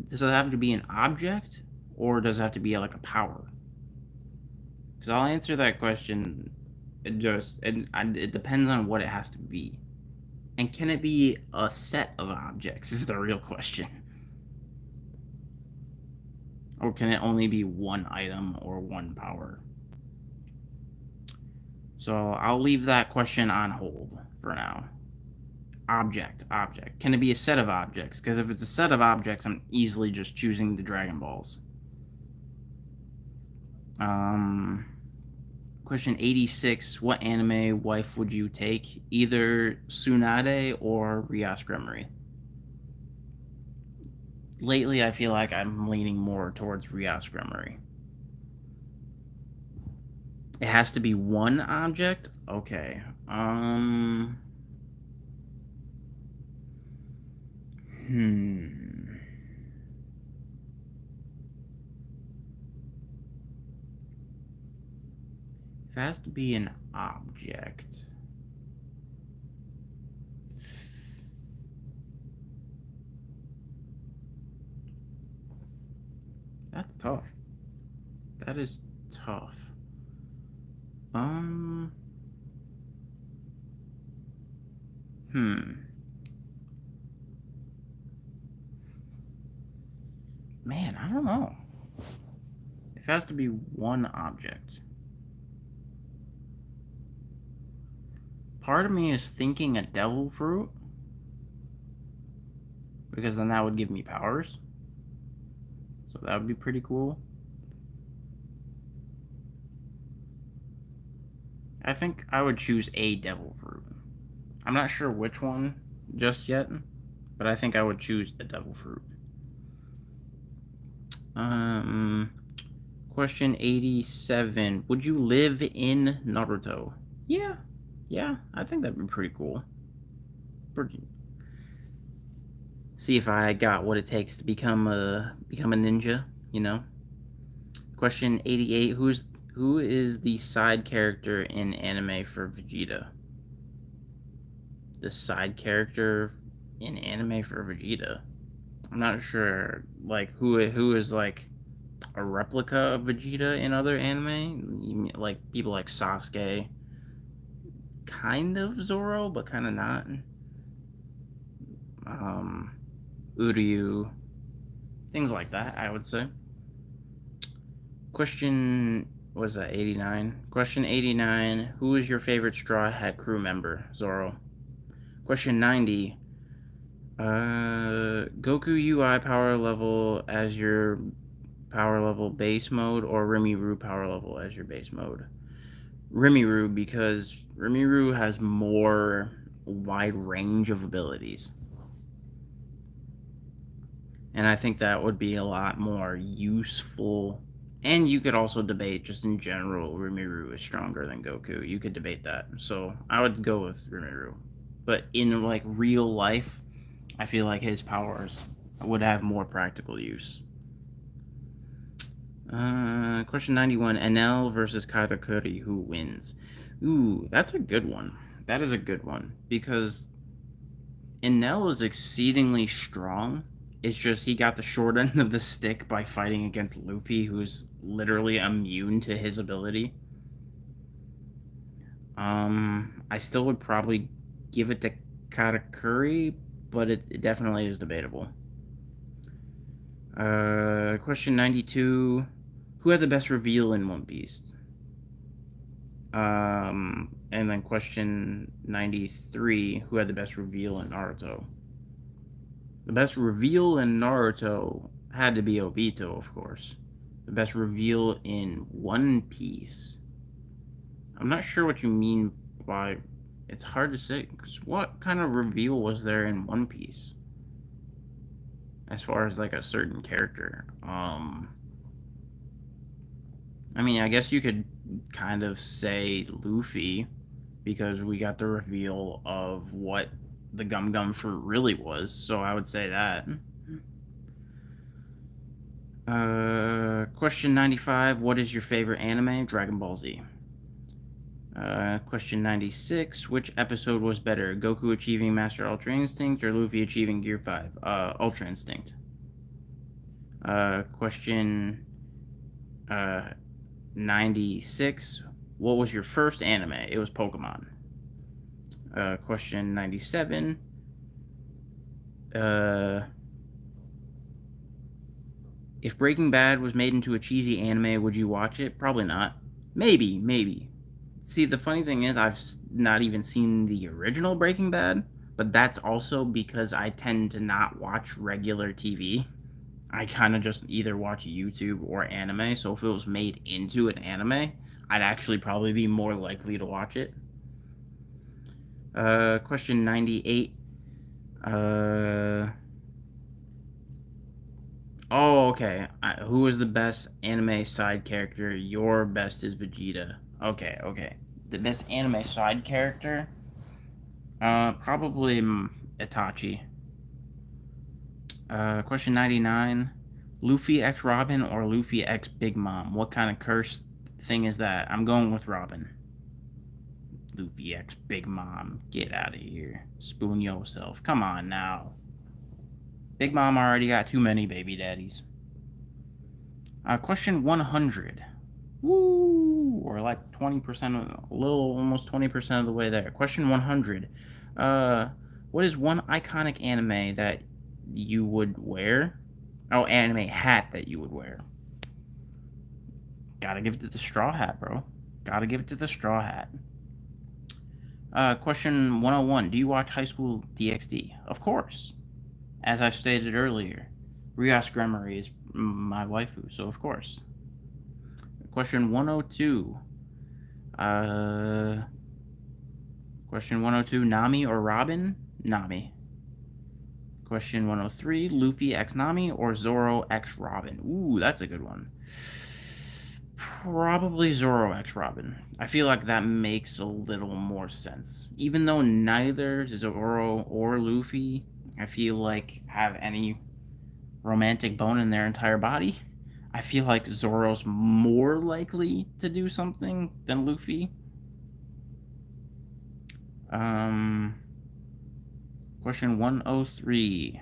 Does it have to be an object, or does it have to be like a power? Because I'll answer that question. It depends on what it has to be, and can it be a set of objects? Is the real question, or can it only be one item or one power? So I'll leave that question on hold for now. Object. Can it be a set of objects? Because if it's a set of objects, I'm easily just choosing the Dragon Balls. Question 86. What anime wife would you take? Either Tsunade or Rias Gremory. Lately, I feel like I'm leaning more towards Rias Gremory. It has to be one object? Okay. If it has to be an object. That's tough. That is tough. Man, I don't know. It has to be one object. Part of me is thinking a devil fruit, because then that would give me powers. So that would be pretty cool. I think I would choose a devil fruit. I'm not sure which one just yet, but I think I would choose a devil fruit. Question 87. Would you live in Naruto? Yeah, I think that'd be pretty cool. See if I got what it takes to become a ninja, you know? Question 88. Who is the side character in anime for Vegeta? The side character in anime for Vegeta? I'm not sure, like, who is, like, a replica of Vegeta in other anime? Like, people like Sasuke. Kind of Zoro, but kind of not. Uryu. Things like that, I would say. Question, what is that, 89? Question 89. Who is your favorite Straw Hat crew member? Zoro. Question 90. Goku UI power level as your power level base mode, or Rimuru power level as your base mode? Rimuru, because Rimuru has more wide range of abilities. And I think that would be a lot more useful. And you could also debate, just in general, Rimuru is stronger than Goku. You could debate that. So I would go with Rimuru. But in, like, real life, I feel like his powers would have more practical use. Question 91. Enel versus Katakuri. Who wins? Ooh, that's a good one. That is a good one. Because Enel is exceedingly strong. It's just he got the short end of the stick by fighting against Luffy, who's literally immune to his ability. I still would probably give it to Katakuri, but it definitely is debatable. Question 92. Who had the best reveal in One Piece? And then question 93. Who had the best reveal in Naruto? The best reveal in Naruto had to be Obito, of course. The best reveal in One Piece. I'm not sure what you mean by. It's hard to say, because what kind of reveal was there in One Piece? As far as like a certain character. I mean, I guess you could kind of say Luffy, because we got the reveal of what the Gum Gum fruit really was. So I would say that. Question 95. What is your favorite anime? Dragon Ball Z. Question 96. Which episode was better? Goku achieving Master Ultra Instinct or Luffy achieving Gear 5? Ultra Instinct. Question 96. What was your first anime? It was Pokemon. Question 97. If Breaking Bad was made into a cheesy anime, would you watch it? Probably not. Maybe. See, the funny thing is, I've not even seen the original Breaking Bad, but that's also because I tend to not watch regular TV. I kind of just either watch YouTube or anime, so if it was made into an anime, I'd actually probably be more likely to watch it. Question 98. Oh, okay. Who is the best anime side character? Your best is Vegeta. Okay. The best anime side character? Probably Itachi. Question 99. Luffy X Robin or Luffy X Big Mom? What kind of cursed thing is that? I'm going with Robin. Luffy X Big Mom. Get out of here. Spoon yourself. Come on now. Big Mom already got too many baby daddies. Question 100. Woo! Or like 20%, almost 20% of the way there. Question 100. What is one iconic anime that you would wear? Oh, anime hat that you would wear. Gotta give it to the straw hat, bro. Gotta give it to the straw hat. Question 101. Do you watch High School DxD? Of course. As I've stated earlier, Rias Gremory is my waifu, so of course. Question 102. Question 102. Nami or Robin? Nami. Question 103. Luffy x Nami or Zoro x Robin? Ooh, that's a good one. Probably Zoro x Robin. I feel like that makes a little more sense. Even though neither Zoro or Luffy, I feel like, have any romantic bone in their entire body, I feel like Zoro's more likely to do something than Luffy. Question 103.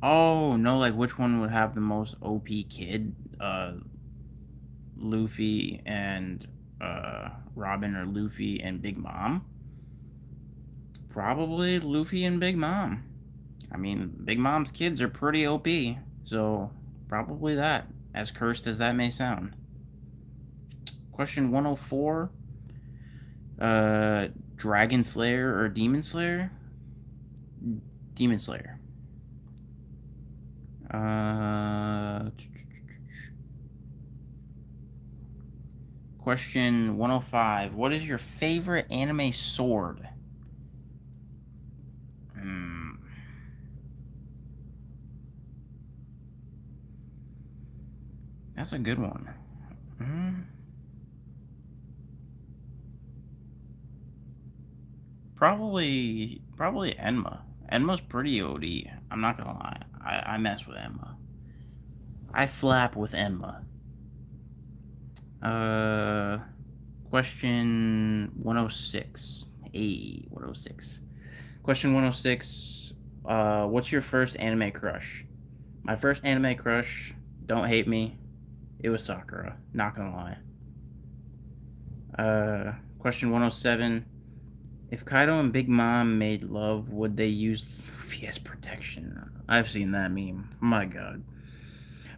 Oh, no, like which one would have the most OP kid? Luffy and Robin, or Luffy and Big Mom? Probably Luffy and Big Mom. I mean, Big Mom's kids are pretty OP, so probably that, as cursed as that may sound. Question 104. Dragon Slayer or Demon Slayer? Demon Slayer. Question 105. What is your favorite anime sword? That's a good one. Probably Enma. Enma's pretty OD. I'm not gonna lie. I mess with Enma. I flap with Enma. Question 106. Hey, 106. Question 106. What's your first anime crush? My first anime crush, don't hate me, it was Sakura. Not gonna lie. Question 107. If Kaido and Big Mom made love, would they use Luffy as protection? I've seen that meme. My god.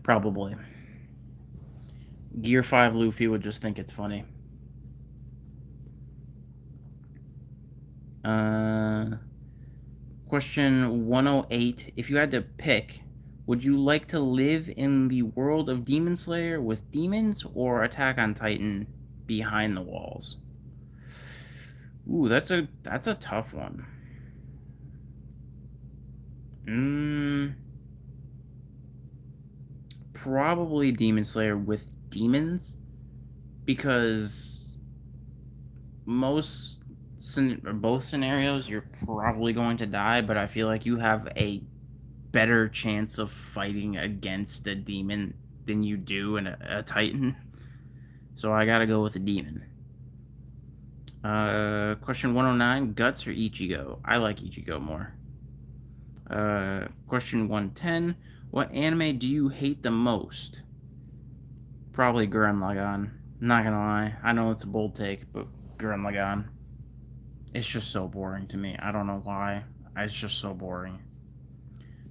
Probably. Gear 5 Luffy would just think it's funny. Uh, Question 108. If you had to pick, would you like to live in the world of Demon Slayer with demons or Attack on Titan behind the walls? Ooh, that's a tough one. Mm, Probably Demon Slayer with demons because most or both scenarios you're probably going to die, but I feel like you have a better chance of fighting against a demon than you do in a Titan. So I gotta go with a demon. Question 109, Guts or Ichigo? I like Ichigo more. Question 110, what anime do you hate the most? Probably Gurren Lagann. Not gonna lie. I know it's a bold take, but Gurren Lagann. It's just so boring to me. I don't know why. It's just so boring.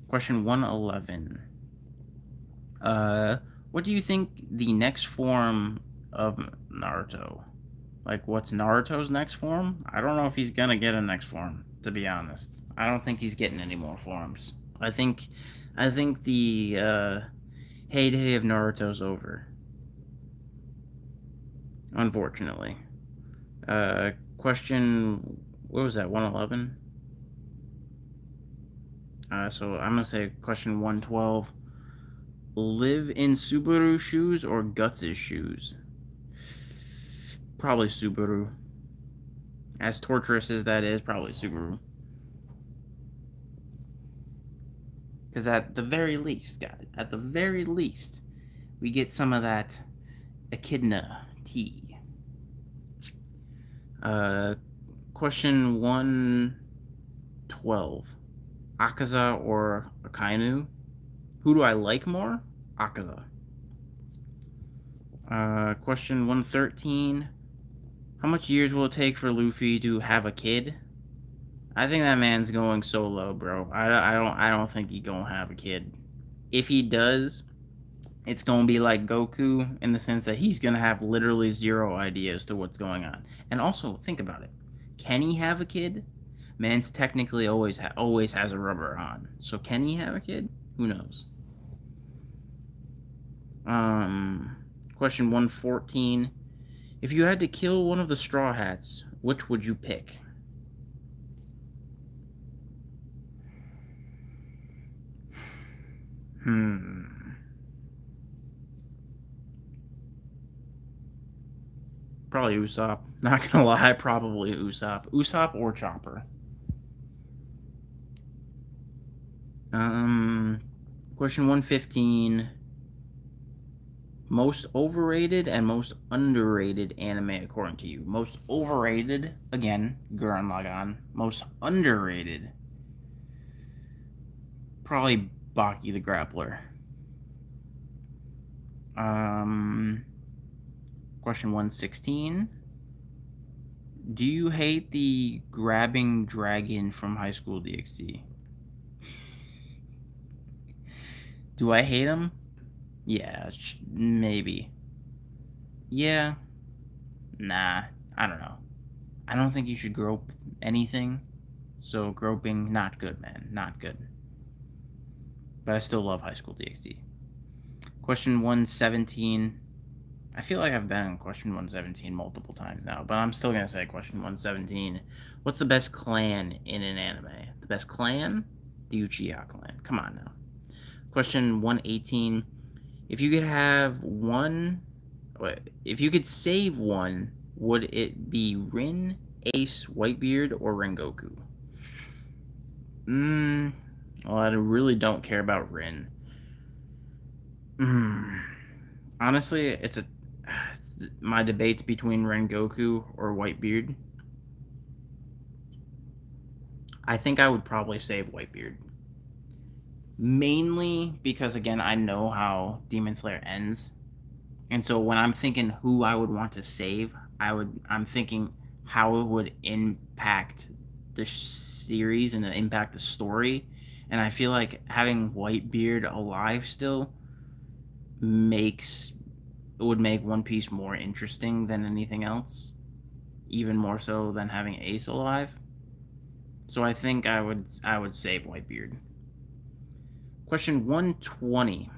Question 111. Uh, what do you think the next form of Naruto? Like, what's Naruto's next form? I don't know if he's gonna get a next form, to be honest. I don't think he's getting any more forms. I think the heyday of Naruto's over. Unfortunately. Question, what was that? 111. So I'm gonna say question 112. Live in Subaru's shoes or Guts' shoes? Probably Subaru. As torturous as that is, probably Subaru. Because at the very least, guys, at the very least, we get some of that echidna tea. Question 112. Akaza or Akainu? Who do I like more? Akaza. Question 113. How much years will it take for Luffy to have a kid? I think that man's going solo, bro. I don't think he gonna have a kid. If he does, it's gonna be like Goku in the sense that he's gonna have literally zero idea as to what's going on. And also, think about it. Can he have a kid? Man's technically always has a rubber on. So can he have a kid? Who knows? Question 114. If you had to kill one of the Straw Hats, which would you pick? Probably Usopp. Not gonna lie, probably Usopp. Usopp or Chopper. Question 115. Most overrated and most underrated anime according to you. Most overrated, again, Gurren Lagann. Most underrated, probably Baki the Grappler. Question 116. Do you hate the grabbing dragon from High School DxD? Do I hate him? Yeah, maybe. Yeah. Nah, I don't know. I don't think you should grope anything. So groping, not good, man. Not good. But I still love High School DxD. Question 117. I feel like I've been in question 117 multiple times now, but I'm still going to say question 117. What's the best clan in an anime? The best clan? The Uchiha clan. Come on now. Question 118. If you could have one... If you could save one, would it be Rin, Ace, Whitebeard, or Rengoku? Well, I really don't care about Rin. Honestly, it's my debates between Rengoku or Whitebeard. I think I would probably save Whitebeard. Mainly because, again, I know how Demon Slayer ends. And so when I'm thinking who I would want to save, I'm thinking how it would impact the series and impact the story. And I feel like having Whitebeard alive still would make One Piece more interesting than anything else, even more so than having Ace alive. So I think I would save Whitebeard. Question 120.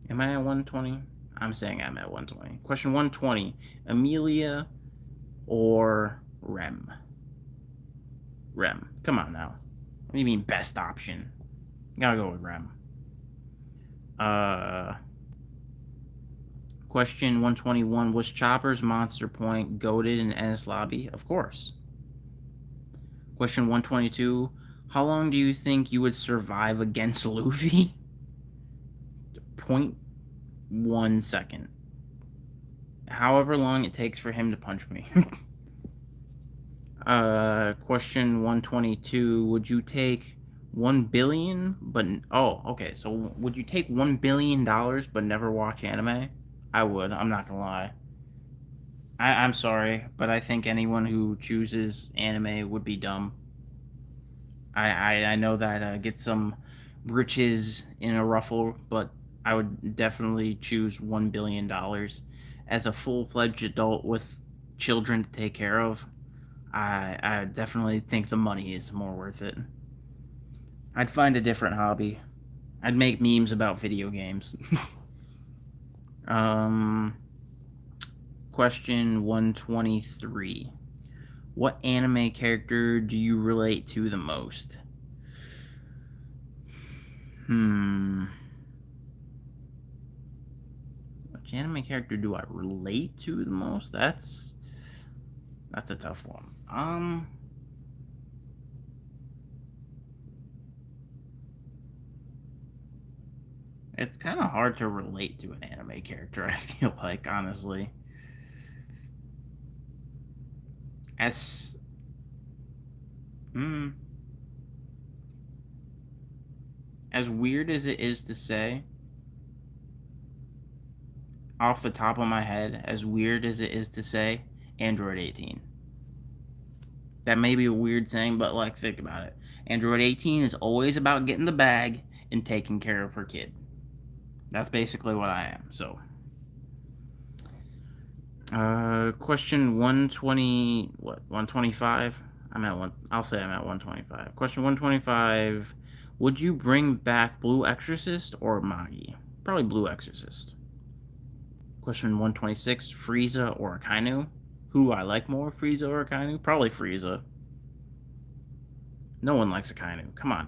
Am I at 120? I'm saying I'm at 120. Question 120. Amelia or Rem? Rem. Come on now. What do you mean best option? Gotta go with Rem. Question 121. Was Chopper's Monster Point goated in Ennis Lobby? Of course. Question 122. How long do you think you would survive against Luffy? 0.1 second. However long it takes for him to punch me. Question 122. Would you take 1 billion but okay, so would you take $1 billion but never watch anime? I would. I'm not gonna lie. I'm sorry, but I think anyone who chooses anime would be dumb. I know that gets some riches in a ruffle, but I would definitely choose $1 billion as a full-fledged adult with children to take care of. I definitely think the money is more worth it. I'd find a different hobby. I'd make memes about video games. Question 123. What anime character do you relate to the most? Which anime character do I relate to the most? That's a tough one. It's kind of hard to relate to an anime character, I feel like, honestly. As as weird as it is to say, off the top of my head, as weird as it is to say, Android 18. That may be a weird thing, but like, think about it. Android 18 is always about getting the bag and taking care of her kid. That's basically what I am. So, question 120. What? 125. I'm at one. I'll say I'm at 125. Question 125. Would you bring back Blue Exorcist or Magi? Probably Blue Exorcist. Question 126. Frieza or Akainu? Who I like more, Frieza or Akainu? Probably Frieza. No one likes Akainu. Come on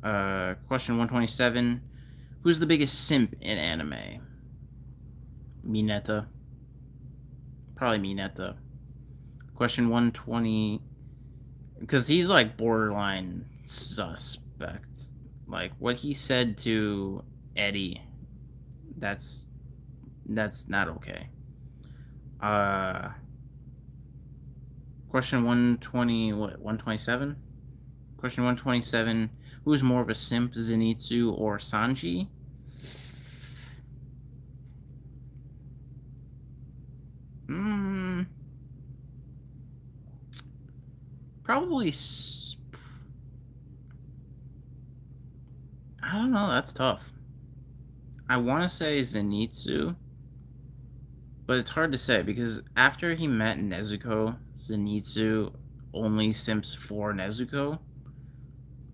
now. Question 127. Who's the biggest simp in anime? Mineta. Probably Mineta. Question 120. Because he's like borderline suspect. Like what he said to Eddie. That's not okay. Question 120. What? 127? Question 127. Who's more of a simp, Zenitsu or Sanji? Probably. I don't know. That's tough. I want to say Zenitsu, but it's hard to say because after he met Nezuko, Zenitsu only simps for Nezuko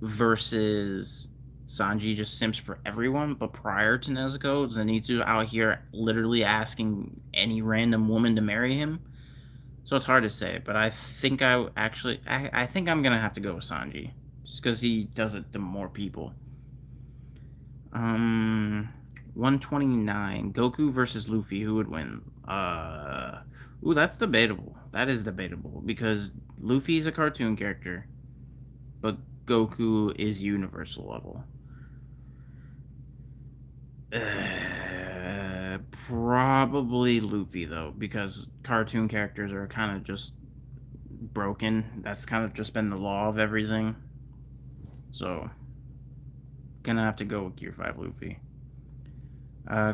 versus Sanji just simps for everyone. But prior to Nezuko, Zenitsu out here literally asking any random woman to marry him. So it's hard to say, but I think I think I'm gonna have to go with Sanji just because he does it to more people. 129. Goku versus Luffy. Who would win? Ooh, that's debatable. That is debatable because Luffy is a cartoon character, but Goku is universal level. Probably Luffy though, because cartoon characters are kind of just broken. That's kind of just been the law of everything. So, gonna have to go with Gear 5 Luffy.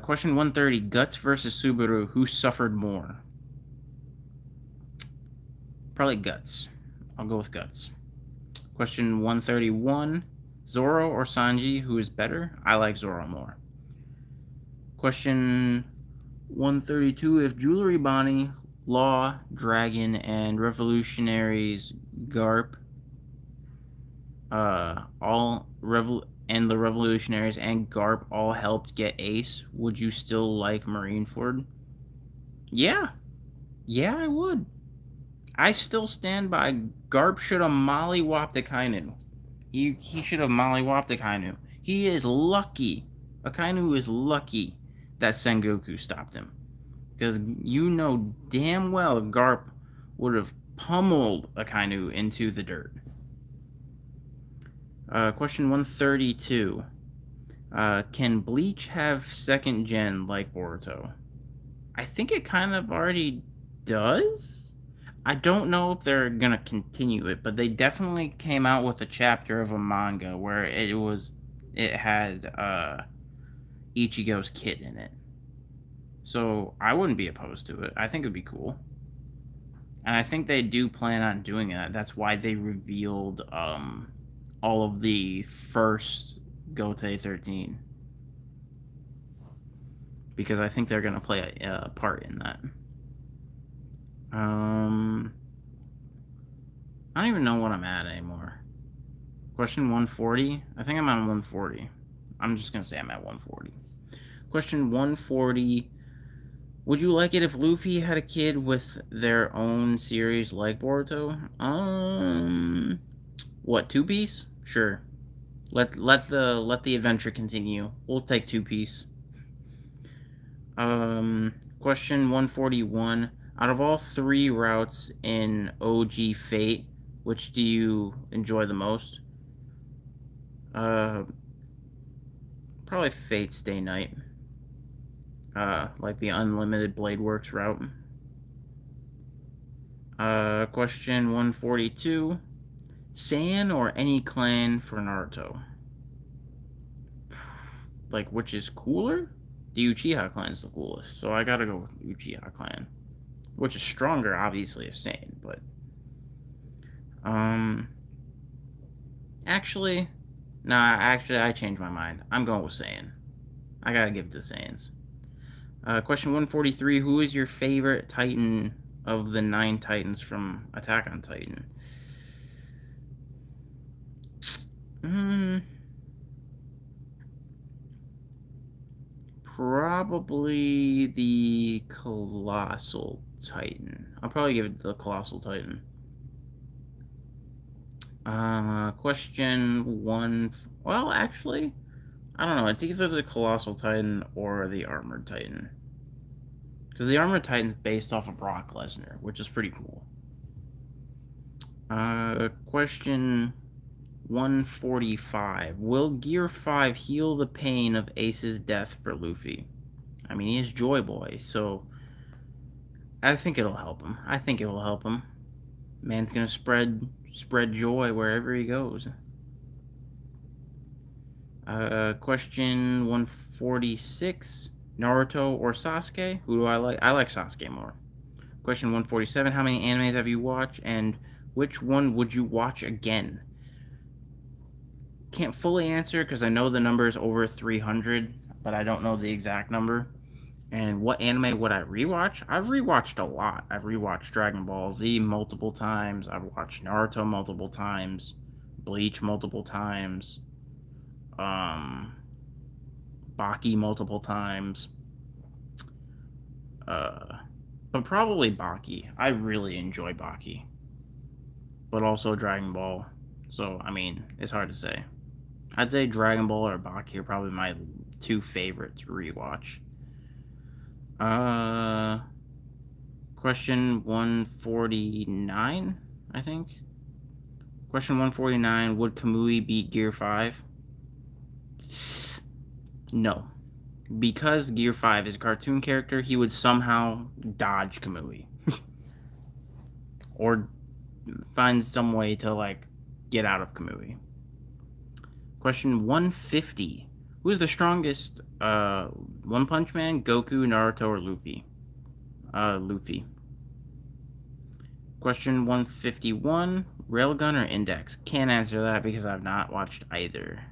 Question 130. Guts versus Subaru. Who suffered more? Probably Guts. I'll go with Guts. Question 131. Zoro or Sanji? Who is better? I like Zoro more. Question 132. If Jewelry Bonnie, Law, Dragon, and Revolutionaries Garp and the revolutionaries and Garp all helped get Ace, would you still like Marineford? Yeah. Yeah, I would. I still stand by Garp should have mollywopped Akainu. He should have mollywopped Akainu. He is lucky. Akainu is lucky that Sengoku stopped him. Because you know damn well Garp would have pummeled Akainu into the dirt. Question 132. Can Bleach have second gen like Boruto? I think it kind of already does. I don't know if they're gonna continue it, but they definitely came out with a chapter of a manga where it had Ichigo's kid in it. So I wouldn't be opposed to it. I think it'd be cool. And I think they do plan on doing that. That's why they revealed all of the first Gote 13. Because I think they're going to play a part in that. I don't even know what I'm at anymore. Question 140? I think I'm on 140. I'm just going to say I'm at 140. Question 140. Would you like it if Luffy had a kid with their own series like Boruto? What, Two Piece? Sure. Let the adventure continue. We'll take Two Piece. Question 141. Out of all 3 routes in OG Fate, which do you enjoy the most? Probably Fate Stay Night. Like the Unlimited Blade Works route. Question 142. Saiyan or any clan for Naruto? Like, which is cooler? The Uchiha clan is the coolest, so I gotta go with Uchiha clan. Which is stronger, obviously, as Saiyan, but... Actually, I changed my mind. I'm going with Saiyan. I gotta give it to Saiyans. Question 143. Who is your favorite Titan of the 9 Titans from Attack on Titan? Probably the Colossal Titan. I'll probably give it the Colossal Titan. Question 1. Well, actually, I don't know. It's either the Colossal Titan or the Armored Titan. Because the Armored Titan's based off of Brock Lesnar, which is pretty cool. Question 145. Will Gear 5 heal the pain of Ace's death for Luffy? I mean, he is Joy Boy, so I think it'll help him. I think it will help him. Man's gonna spread joy wherever he goes. Question 146. Naruto or Sasuke? Who do I like? I like Sasuke more. Question 147. How many animes have you watched, and which one would you watch again? Can't fully answer because I know the number is over 300, but I don't know the exact number. And what anime would I rewatch? I've rewatched a lot. I've rewatched Dragon Ball Z multiple times. I've watched Naruto multiple times. Bleach multiple times. Baki multiple times. But probably Baki. I really enjoy Baki. But also Dragon Ball. So, I mean, it's hard to say. I'd say Dragon Ball or Baki are probably my 2 favorites to rewatch. Question 149, I think. Question 149, would Kamui beat Gear 5? No. Because Gear 5 is a cartoon character, he would somehow dodge Kamui. Or find some way to, like, get out of Kamui. Question 150. Who's the strongest? One Punch Man, Goku, Naruto, or Luffy? Luffy. Question 151. Railgun or Index? Can't answer that because I've not watched either.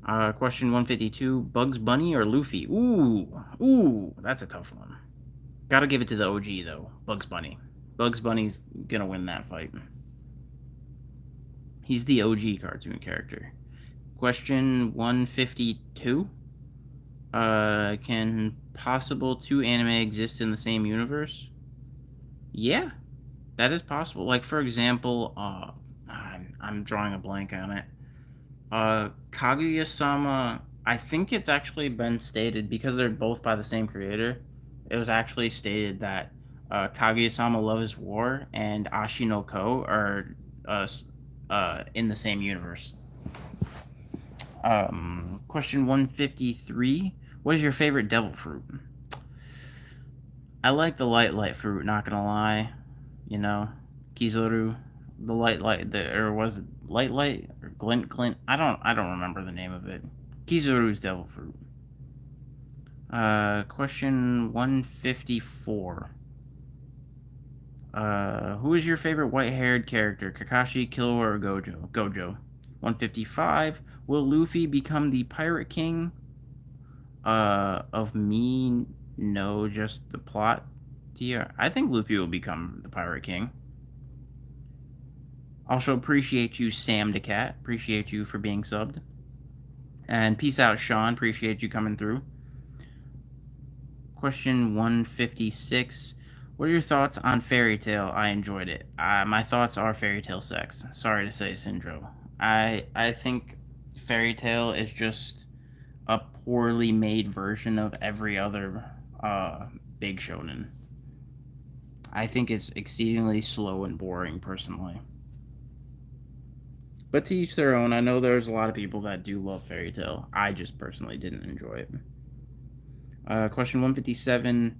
Question 152. Bugs Bunny or Luffy? Ooh, that's a tough one. Gotta give it to the OG, though. Bugs Bunny. Bugs Bunny's gonna win that fight. He's the OG cartoon character. Question 152. Can possible two anime exist in the same universe? Yeah, that is possible. Like, for example, I'm drawing a blank on it. Kaguya-sama, I think it's actually been stated, because they're both by the same creator, it was actually stated that Kaguya-sama Love is War and Ashi no Ko are uh, in the same universe. Question 153. What is your favorite devil fruit? I like the light fruit, not gonna lie. You know, Kizoru, the or was it light, or glint? I don't remember the name of it. Kizoru's devil fruit. Question 154. Who is your favorite white-haired character? Kakashi, Killua, or Gojo? Gojo. 155. Will Luffy become the Pirate King? Of me, no, just the plot. Yeah, I think Luffy will become the Pirate King. Also appreciate you, Sam the Cat. Appreciate you for being subbed. And peace out, Sean. Appreciate you coming through. Question 156. What are your thoughts on Fairy Tail? I enjoyed it. My thoughts are Fairy Tail sex. Sorry to say, Syndro. I think Fairy Tail is just a poorly made version of every other big shonen. I think it's exceedingly slow and boring, personally. But to each their own. I know there's a lot of people that do love Fairy Tail. I just personally didn't enjoy it. Question 157.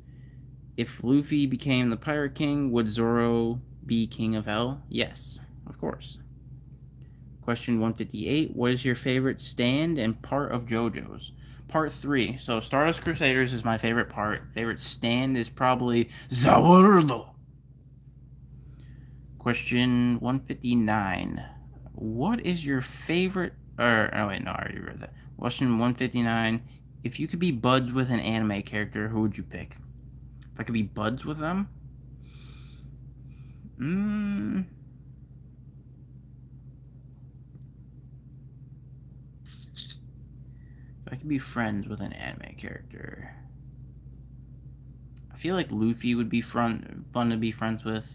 If Luffy became the Pirate King, would Zoro be King of Hell? Yes, of course. Question 158. What is your favorite stand and part of JoJo's? Part 3. So Stardust Crusaders is my favorite part. Favorite stand is probably Zawardo. Question 159. What is your favorite... oh, wait, no, I already read that. Question 159. If you could be buds with an anime character, who would you pick? If I could be buds with them? If I could be friends with an anime character... I feel like Luffy would be fun to be friends with.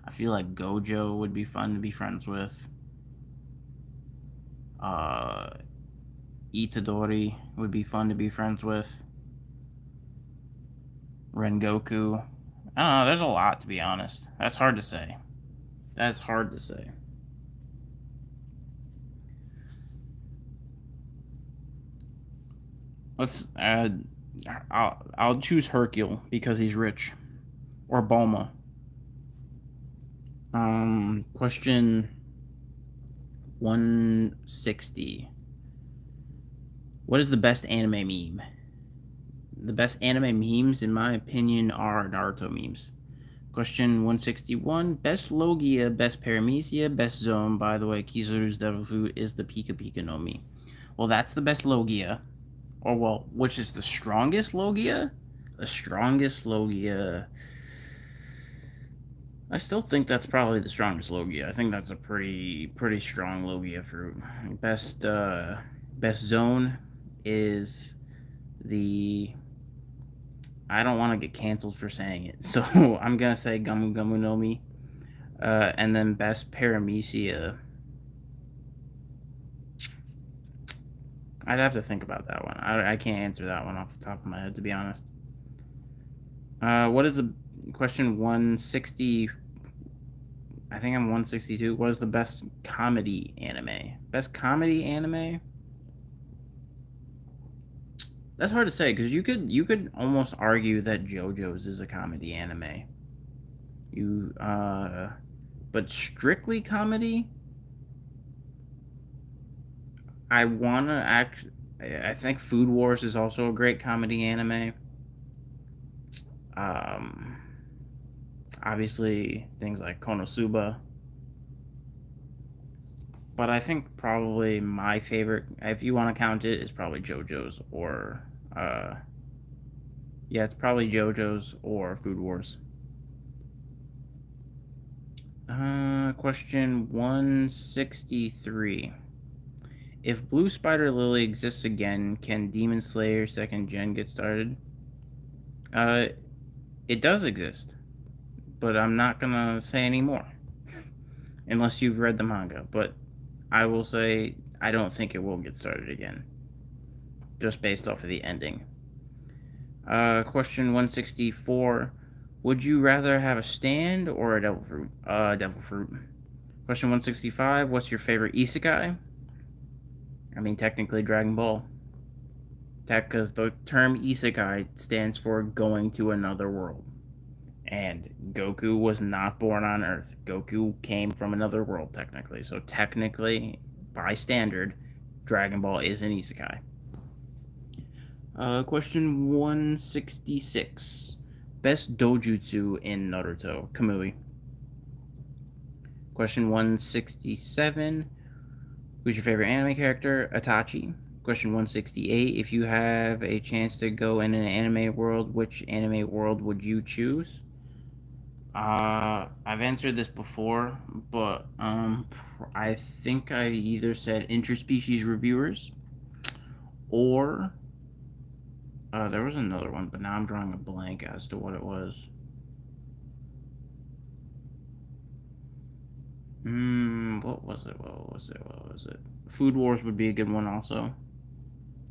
I feel like Gojo would be fun to be friends with. Itadori would be fun to be friends with. Rengoku. I don't know, there's a lot, to be honest. That's hard to say. That's hard to say. Let's I'll choose Hercule because he's rich. Or Bulma. Question 160. What is the best anime meme? The best anime memes, in my opinion, are Naruto memes. Question 161. Best Logia, best Paramecia, best Zone. By the way, Kizaru's Devil Fruit is the Pika Pika no Mi. Well, that's the best Logia. Or, well, which is the strongest Logia? The strongest Logia... I still think that's probably the strongest Logia. I think that's a pretty strong Logia fruit. Best Zone is the... I don't want to get canceled for saying it, so I'm gonna say Gamu Gamu no Mi. And then best Paramecia. I'd have to think about that one. I can't answer that one off the top of my head, to be honest. What is the question 160? I think I'm 162. What is the best comedy anime? Best comedy anime? That's hard to say, because you could almost argue that JoJo's is a comedy anime. But strictly comedy, I think Food Wars is also a great comedy anime. Obviously things like Konosuba. But I think probably my favorite, if you want to count it, is probably JoJo's or yeah, it's probably JoJo's or Food Wars. Question 163. If Blue Spider Lily exists again, can Demon Slayer 2nd Gen get started? It does exist, but I'm not gonna say any more. Unless you've read the manga, but I will say I don't think it will get started again. Just based off of the ending. Question 164. Would you rather have a stand or a devil fruit? Devil fruit. Question 165. What's your favorite isekai? I mean, technically Dragon Ball. Because the term isekai stands for going to another world. And Goku was not born on Earth. Goku came from another world, technically. So technically, by standard, Dragon Ball is an isekai. Question 166. Best dojutsu in Naruto. Kamui. Question 167. Who's your favorite anime character? Itachi. Question 168. If you have a chance to go in an anime world, which anime world would you choose? I've answered this before, but I think I either said interspecies reviewers or there was another one, but now I'm drawing a blank as to what it was. What was it? Food Wars would be a good one also.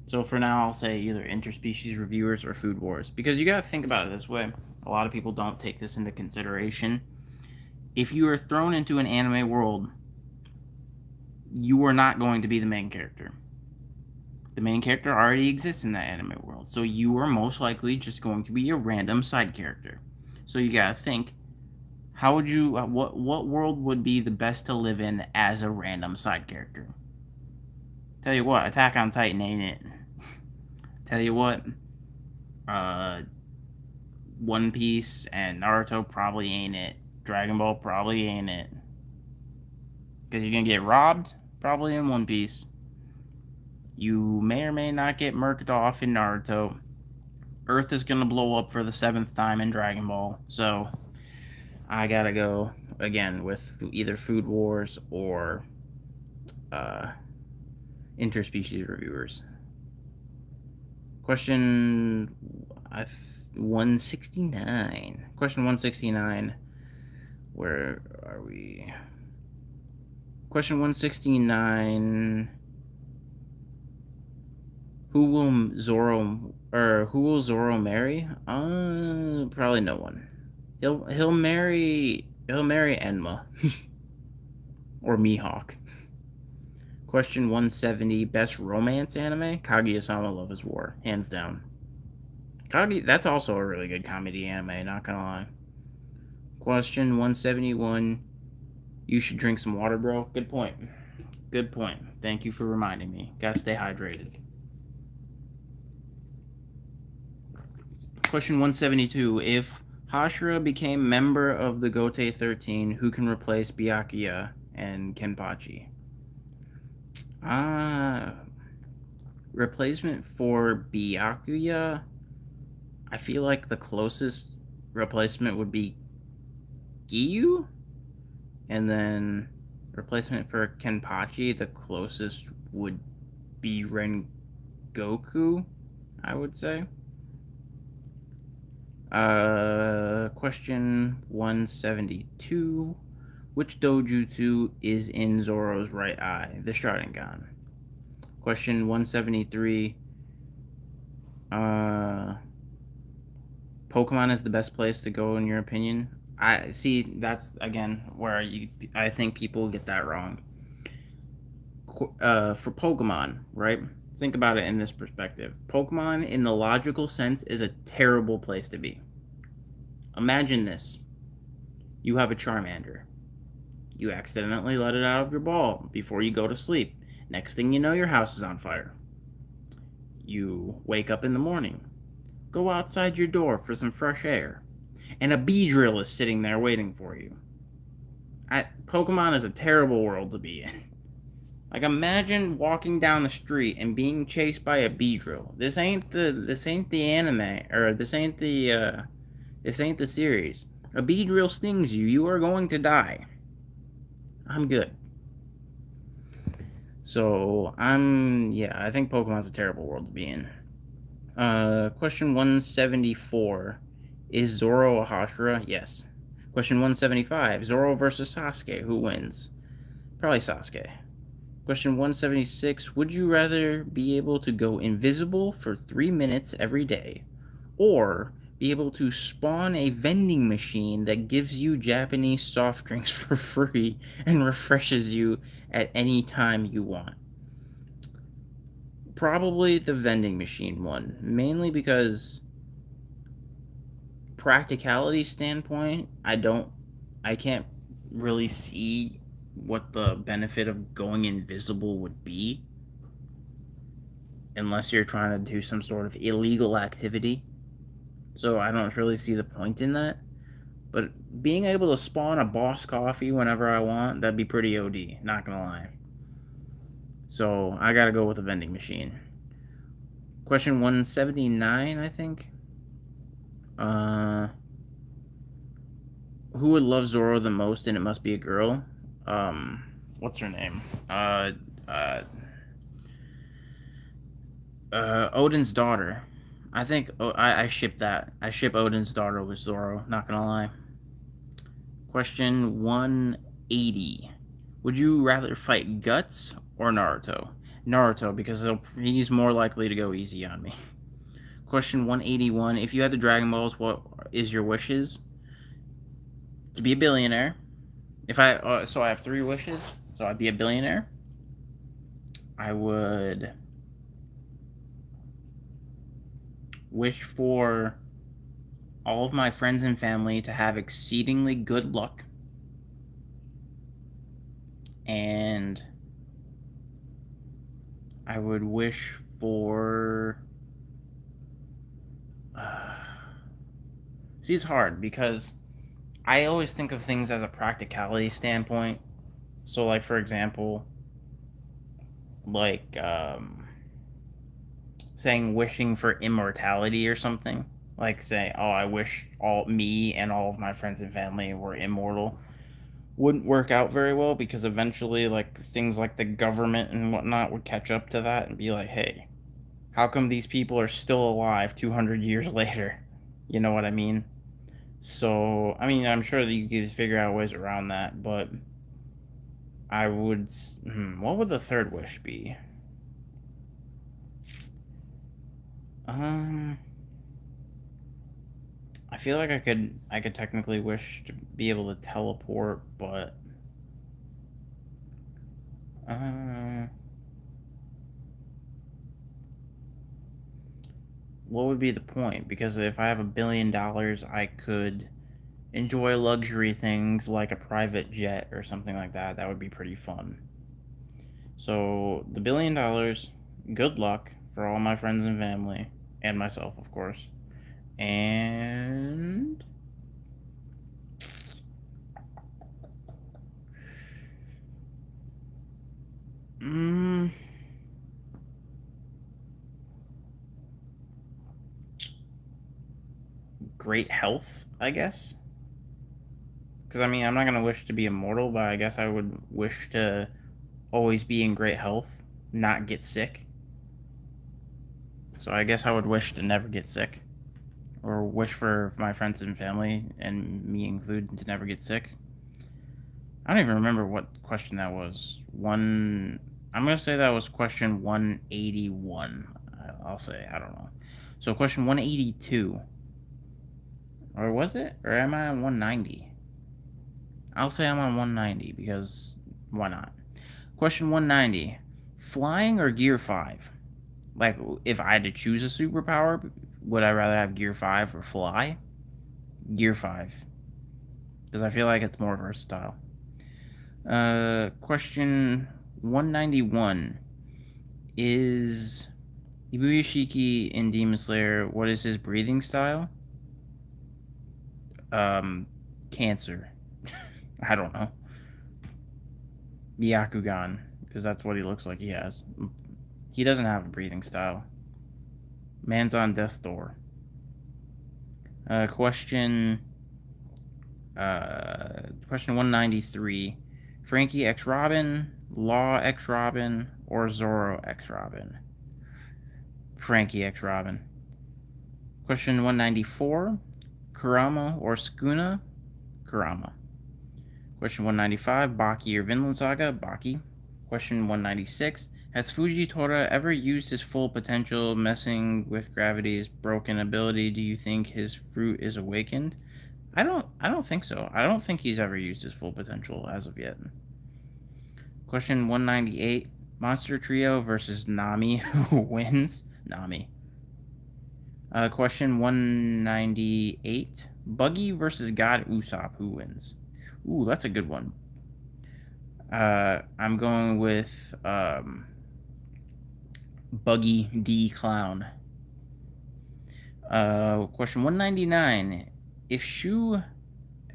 So for now, I'll say either interspecies reviewers or Food Wars, because you gotta think about it this way. A lot of people don't take this into consideration. If you are thrown into an anime world, you are not going to be the main character. The main character already exists in that anime world, so you are most likely just going to be a random side character. So you gotta think, how would you, what world would be the best to live in as a random side character? Tell you what, Attack on Titan ain't it. Tell you what, One Piece and Naruto probably ain't it. Dragon Ball probably ain't it. Because you're gonna get robbed, probably in One Piece. You may or may not get murked off in Naruto. Earth is gonna blow up for the 7th time in Dragon Ball. So, I gotta go, again, with either Food Wars or interspecies reviewers. Question 169. Question 169. Where are we? Question 169. Who will Zoro marry? Probably no one. He'll marry Enma or Mihawk. Question 170. Best romance anime? Kaguya-sama Love is War, hands down. That's also a really good comedy anime, not gonna lie. Question 171. You should drink some water, bro. Good point. Good point. Thank you for reminding me. Gotta stay hydrated. Question 172. If Hashira became member of the Gote 13, who can replace Byakuya and Kenpachi? Replacement for Byakuya, I feel like the closest replacement would be Giyu, and then replacement for Kenpachi, the closest would be Rengoku, I would say. Question 172. Which dojutsu is in Zoro's right eye? The Sharingan. Question 173. Pokemon is the best place to go in your opinion? I see, that's again where I think people get that wrong. For Pokemon, right? Think about it in this perspective. Pokemon, in the logical sense, is a terrible place to be. Imagine this. You have a Charmander. You accidentally let it out of your ball before you go to sleep. Next thing you know, your house is on fire. You wake up in the morning. Go outside your door for some fresh air. And a Beedrill is sitting there waiting for you. Pokemon is a terrible world to be in. Like, imagine walking down the street and being chased by a Beedrill. This ain't the anime, or this ain't the series. A Beedrill stings you, you are going to die. I'm good. So I think Pokemon's a terrible world to be in. Question 174. Is Zoro a Hashira? Yes. Question 175. Zoro versus Sasuke. Who wins? Probably Sasuke. Question 176. Would you rather be able to go invisible for 3 minutes every day, or be able to spawn a vending machine that gives you Japanese soft drinks for free and refreshes you at any time you want? Probably the vending machine one, mainly because practicality standpoint, I can't really see what the benefit of going invisible would be unless you're trying to do some sort of illegal activity. So I don't really see the point in that. But being able to spawn a boss coffee whenever I want, that'd be pretty OD, not gonna lie. So I gotta go with a vending machine. Question 179, I think. Uh, who would love Zoro the most, and it must be a girl? What's her name? Uh, Odin's daughter. I think I ship that. I ship Odin's daughter with Zoro. Not gonna lie. Question 180. Would you rather fight Guts or Naruto? Naruto, because he's more likely to go easy on me. Question 181. If you had the Dragon Balls, what is your wishes? To be a billionaire. If I so I have 3 wishes. So I'd be a billionaire. I would wish for all of my friends and family to have exceedingly good luck. And I would wish for. See, it's hard because I always think of things as a practicality standpoint. So, like, for example, like, saying wishing for immortality or something. Like, say, oh, I wish me and all of my friends and family were immortal. Wouldn't work out very well because eventually, like, things like the government and whatnot would catch up to that and be like, hey, how come these people are still alive 200 years later? You know what I mean? So, I mean, I'm sure that you could figure out ways around that, but I would. What would the third wish be? Um, I feel like I could technically wish to be able to teleport, but what would be the point? Because if I have $1 billion, I could enjoy luxury things like a private jet or something like that. That would be pretty fun. So the $1 billion, good luck for all my friends and family and myself, of course. And great health, I guess. Because I mean, I'm not gonna wish to be immortal, but I guess I would wish to always be in great health, not get sick. So I guess I would wish to never get sick, or wish for my friends and family, and me included, to never get sick. I don't even remember what question that was. I'm gonna say that was question 181. I'll say I don't know. So question 182, or was it? Or am I on 190? I'll say I'm on 190 because why not? Question 190: flying or Gear 5? Like, if I had to choose a superpower, would I rather have Gear 5 or fly? Gear 5, because I feel like it's more versatile. Question 191 is Ibuyashiki in Demon Slayer. What is his breathing style? Cancer. I don't know. Byakugan, because that's what he looks like he has. He doesn't have a breathing style. Man's on death's door. Question 193. Frankie X Robin, Law X Robin, or Zoro X Robin? Frankie X Robin. Question 194. Kurama or Sukuna? Kurama. Question 195. Baki or Vinland Saga? Baki. Question 196. Has Fujitora ever used his full potential? Messing with gravity's broken ability, do you think his fruit is awakened? I don't think so. I don't think he's ever used his full potential as of yet. Question 198. Monster Trio versus Nami. Who wins? Nami. Question 198. Buggy versus God Usopp. Who wins? Ooh, that's a good one. I'm going with Buggy D Clown. Question 199. If Shu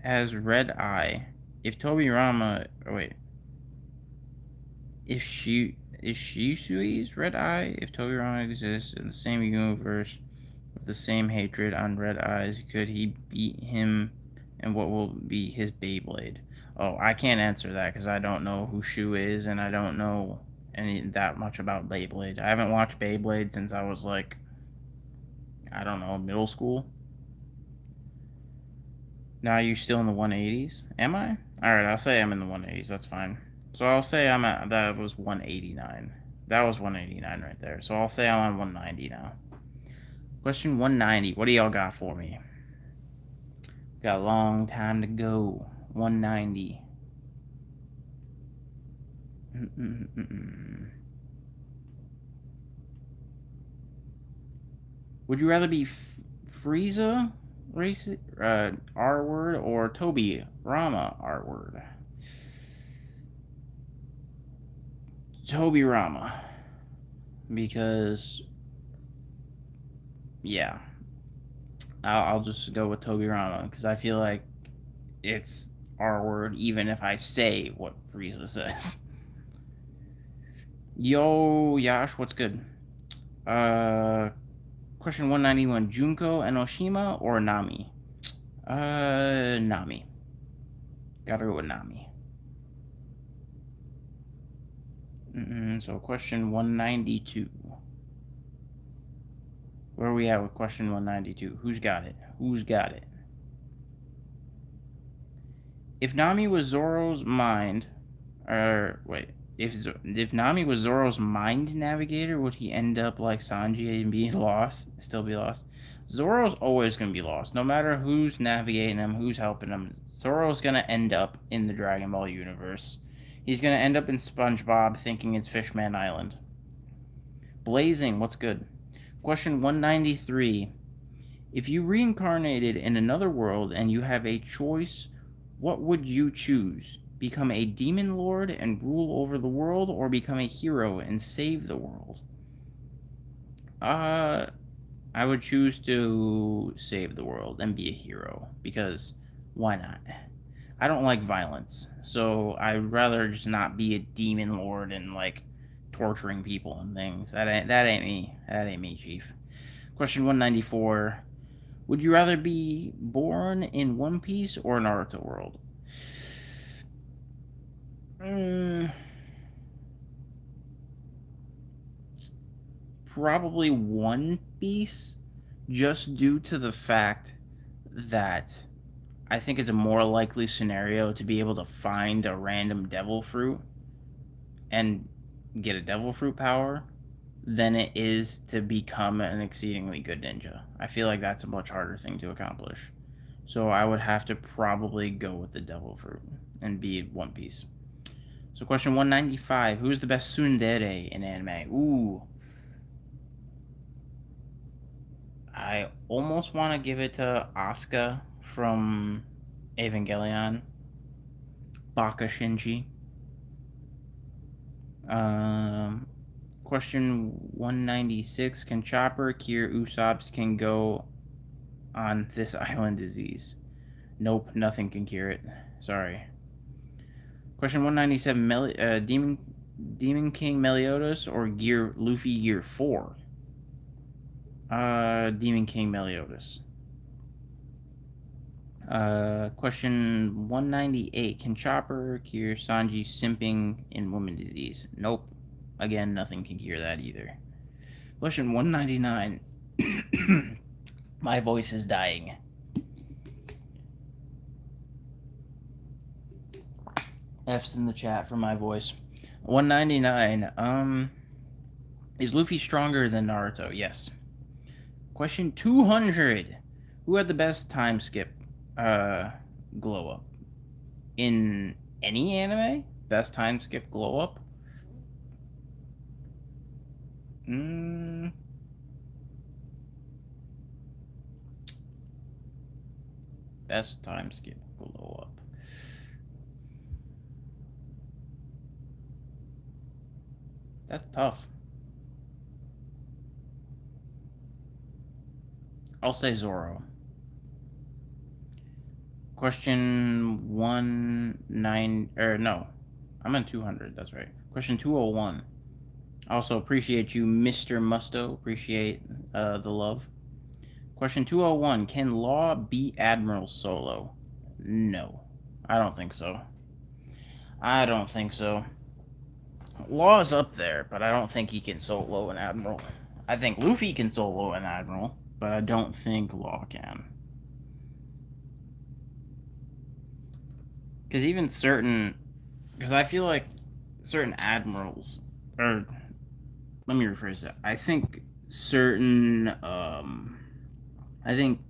has red eye, if Tobirama, if Shisui's red eye, if Tobirama exists in the same universe with the same hatred on red eyes, could he beat him? And what will be his Beyblade? Oh, I can't answer that because I don't know who Shu is, and I don't know that much about Beyblade. I haven't watched Beyblade since I was like, I don't know, middle school. Now you still in the 180s? Am I? Alright, I'll say I'm in the 180s. That's fine. So I'll say I'm at, that was 189. That was 189 right there. So I'll say I'm on 190 now. Question 190. What do y'all got for me? Got a long time to go. 190. Would you rather be Frieza R word or Toby Rama R word? Toby Rama. Because, yeah. I'll just go with Toby Rama because I feel like it's R word even if I say what Frieza says. Yo, Yash, what's good? Question 191. Junko Enoshima or Nami? Nami. Gotta go with Nami. So question 192. Where are we at with question 192? Who's got it? Who's got it? If Nami was Zoro's mind, if Nami was Zoro's mind navigator, would he end up like Sanji and be lost? Still be lost? Zoro's always gonna be lost, no matter who's navigating him, who's helping him. Zoro's gonna end up in the Dragon Ball universe. He's gonna end up in SpongeBob thinking it's Fishman Island. Blazing, what's good? Question 193. If you reincarnated in another world and you have a choice, what would you choose? Become a demon lord and rule over the world, or become a hero and save the world? I would choose to save the world and be a hero, because why not? I don't like violence, so I'd rather just not be a demon lord and like torturing people and things. That ain't me. That ain't me, Chief. Question 194. Would you rather be born in One Piece or Naruto world? Probably One Piece, just due to the fact that I think it's a more likely scenario to be able to find a random devil fruit and get a devil fruit power than it is to become an exceedingly good ninja. I feel like that's a much harder thing to accomplish. So I would have to probably go with the devil fruit and be One Piece. So question 195. Who's the best tsundere in anime? Ooh. I almost want to give it to Asuka from Evangelion. Baka Shinji. Question 196. Can Chopper cure Usopp's can go on this island disease? Nope, nothing can cure it. Sorry. Question 197. Demon King Meliodas or Luffy Gear 4? Demon King Meliodas. Question 198. Can Chopper cure Sanji simping in woman disease? Nope. Again, nothing can cure that either. Question 199. My voice is dying. F's in the chat for my voice. 199. Is Luffy stronger than Naruto? Yes. Question 200. Who had the best time skip glow up? In any anime? Best time skip glow up? Best time skip glow up. That's tough. I'll say Zoro. Question 19 I'm in 200. That's right. Question 201. Also appreciate you, Mr. Musto. Appreciate the love. Question 201. Can Law beat Admiral solo? No, I don't think so. I don't think so. Law's up there, but I don't think he can solo an Admiral. I think Luffy can solo an Admiral, but I don't think Law can. Because even certain... Because I feel like certain Admirals... Or, let me rephrase that. I think certain... I think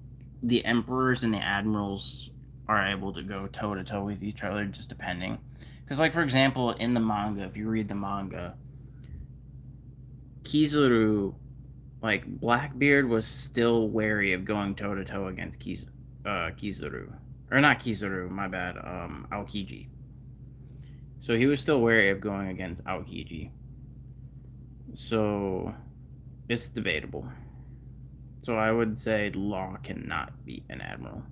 the Emperors and the Admirals are able to go toe-to-toe with each other, just depending. Because, like, for example, in the manga, if you read the manga, Kizaru, like, Blackbeard was still wary of going toe-to-toe against Kizaru. Or not Kizaru, my bad, Aokiji. So he was still wary of going against Aokiji. So, it's debatable. So I would say Law cannot beat an Admiral.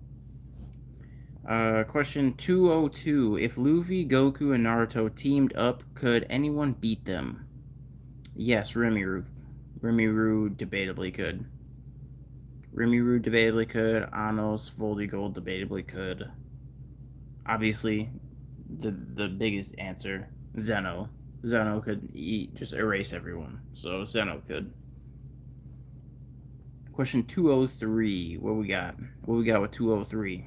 Question 202. If Luffy, Goku, and Naruto teamed up, could anyone beat them? Yes, Rimuru. Rimuru debatably could. Rimuru debatably could. Anos, Voldigold debatably could. Obviously, the biggest answer, Zeno. Zeno could just erase everyone. So Zeno could. Question 203. What we got? What we got with 203?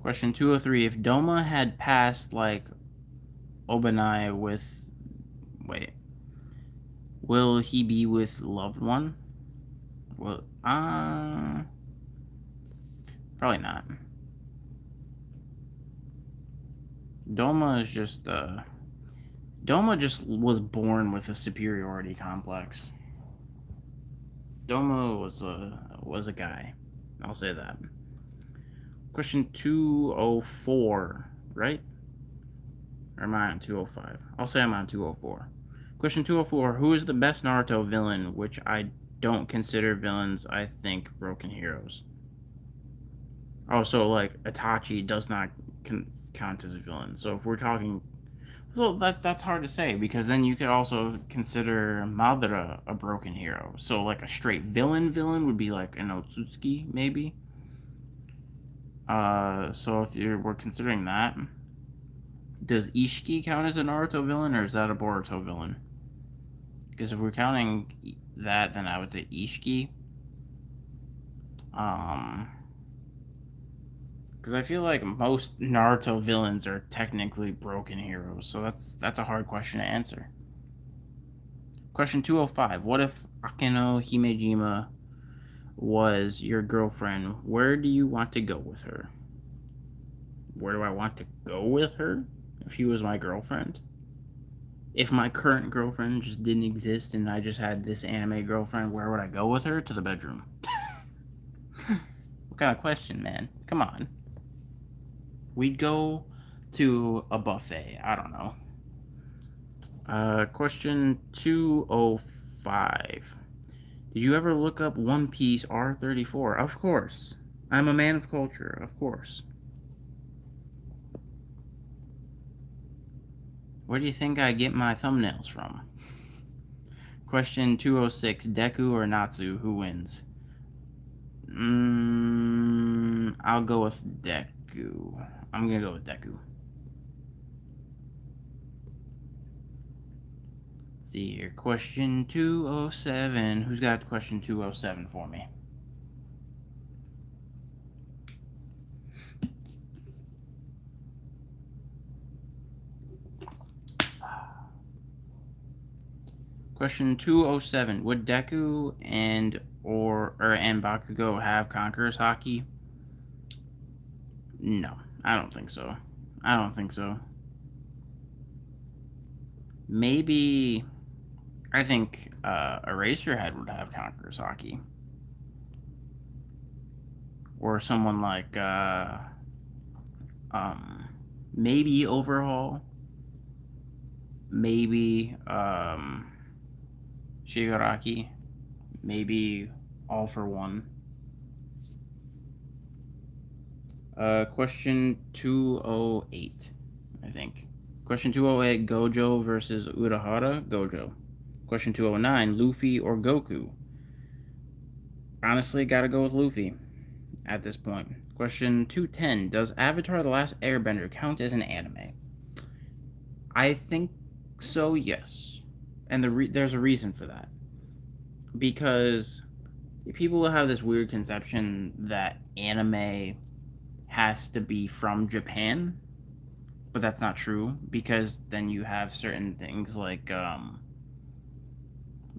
Question 203. If Doma had passed like Obanai with... Wait. Will he be with loved one? Well, probably not. Doma is just, Doma just was born with a superiority complex. Doma was a guy. I'll say that. Question 204, right? Or am I on 205? I'll say I'm on 204. Question 204. Who is the best Naruto villain, which I don't consider villains, I think broken heroes? Oh, so like Itachi does not count as a villain. So if we're talking... So that's hard to say, because then you could also consider Madara a broken hero. So like a straight villain would be like an Otsutsuki, maybe. So if we're considering that, does Ishiki count as a Naruto villain, or is that a Boruto villain? Because if we're counting that, then I would say Ishiki. Because I feel like most Naruto villains are technically broken heroes, so that's a hard question to answer. Question 205. What if Akeno Himejima was your girlfriend? Where do you want to go with her? Where do I want to go with her? If she was my girlfriend? If my current girlfriend just didn't exist and I just had this anime girlfriend, where would I go with her? To the bedroom. What kind of question, man? Come on. We'd go to a buffet. I don't know. Question 205. Did you ever look up One Piece R34? Of course. I'm a man of culture. Of course. Where do you think I get my thumbnails from? Question 206, Deku or Natsu, who wins? I'll go with Deku. I'm gonna go with Deku. Let's see here. Question 207. Who's got question 207 for me? Question 207. Would Deku and Bakugo have Conqueror's Haki? No, I don't think so. I don't think so. Maybe I think Eraserhead would have Conqueror's Haki. Or someone like maybe Overhaul. Maybe Shigaraki. Maybe All for One. Question 208, I think. Question 208, Gojo versus Urahara. Gojo. Question 209, Luffy or Goku? Honestly, gotta go with Luffy at this point. Question 210, does Avatar The Last Airbender count as an anime? I think so, yes. And there's a reason for that. Because people have this weird conception that anime has to be from Japan, but that's not true, because then you have certain things like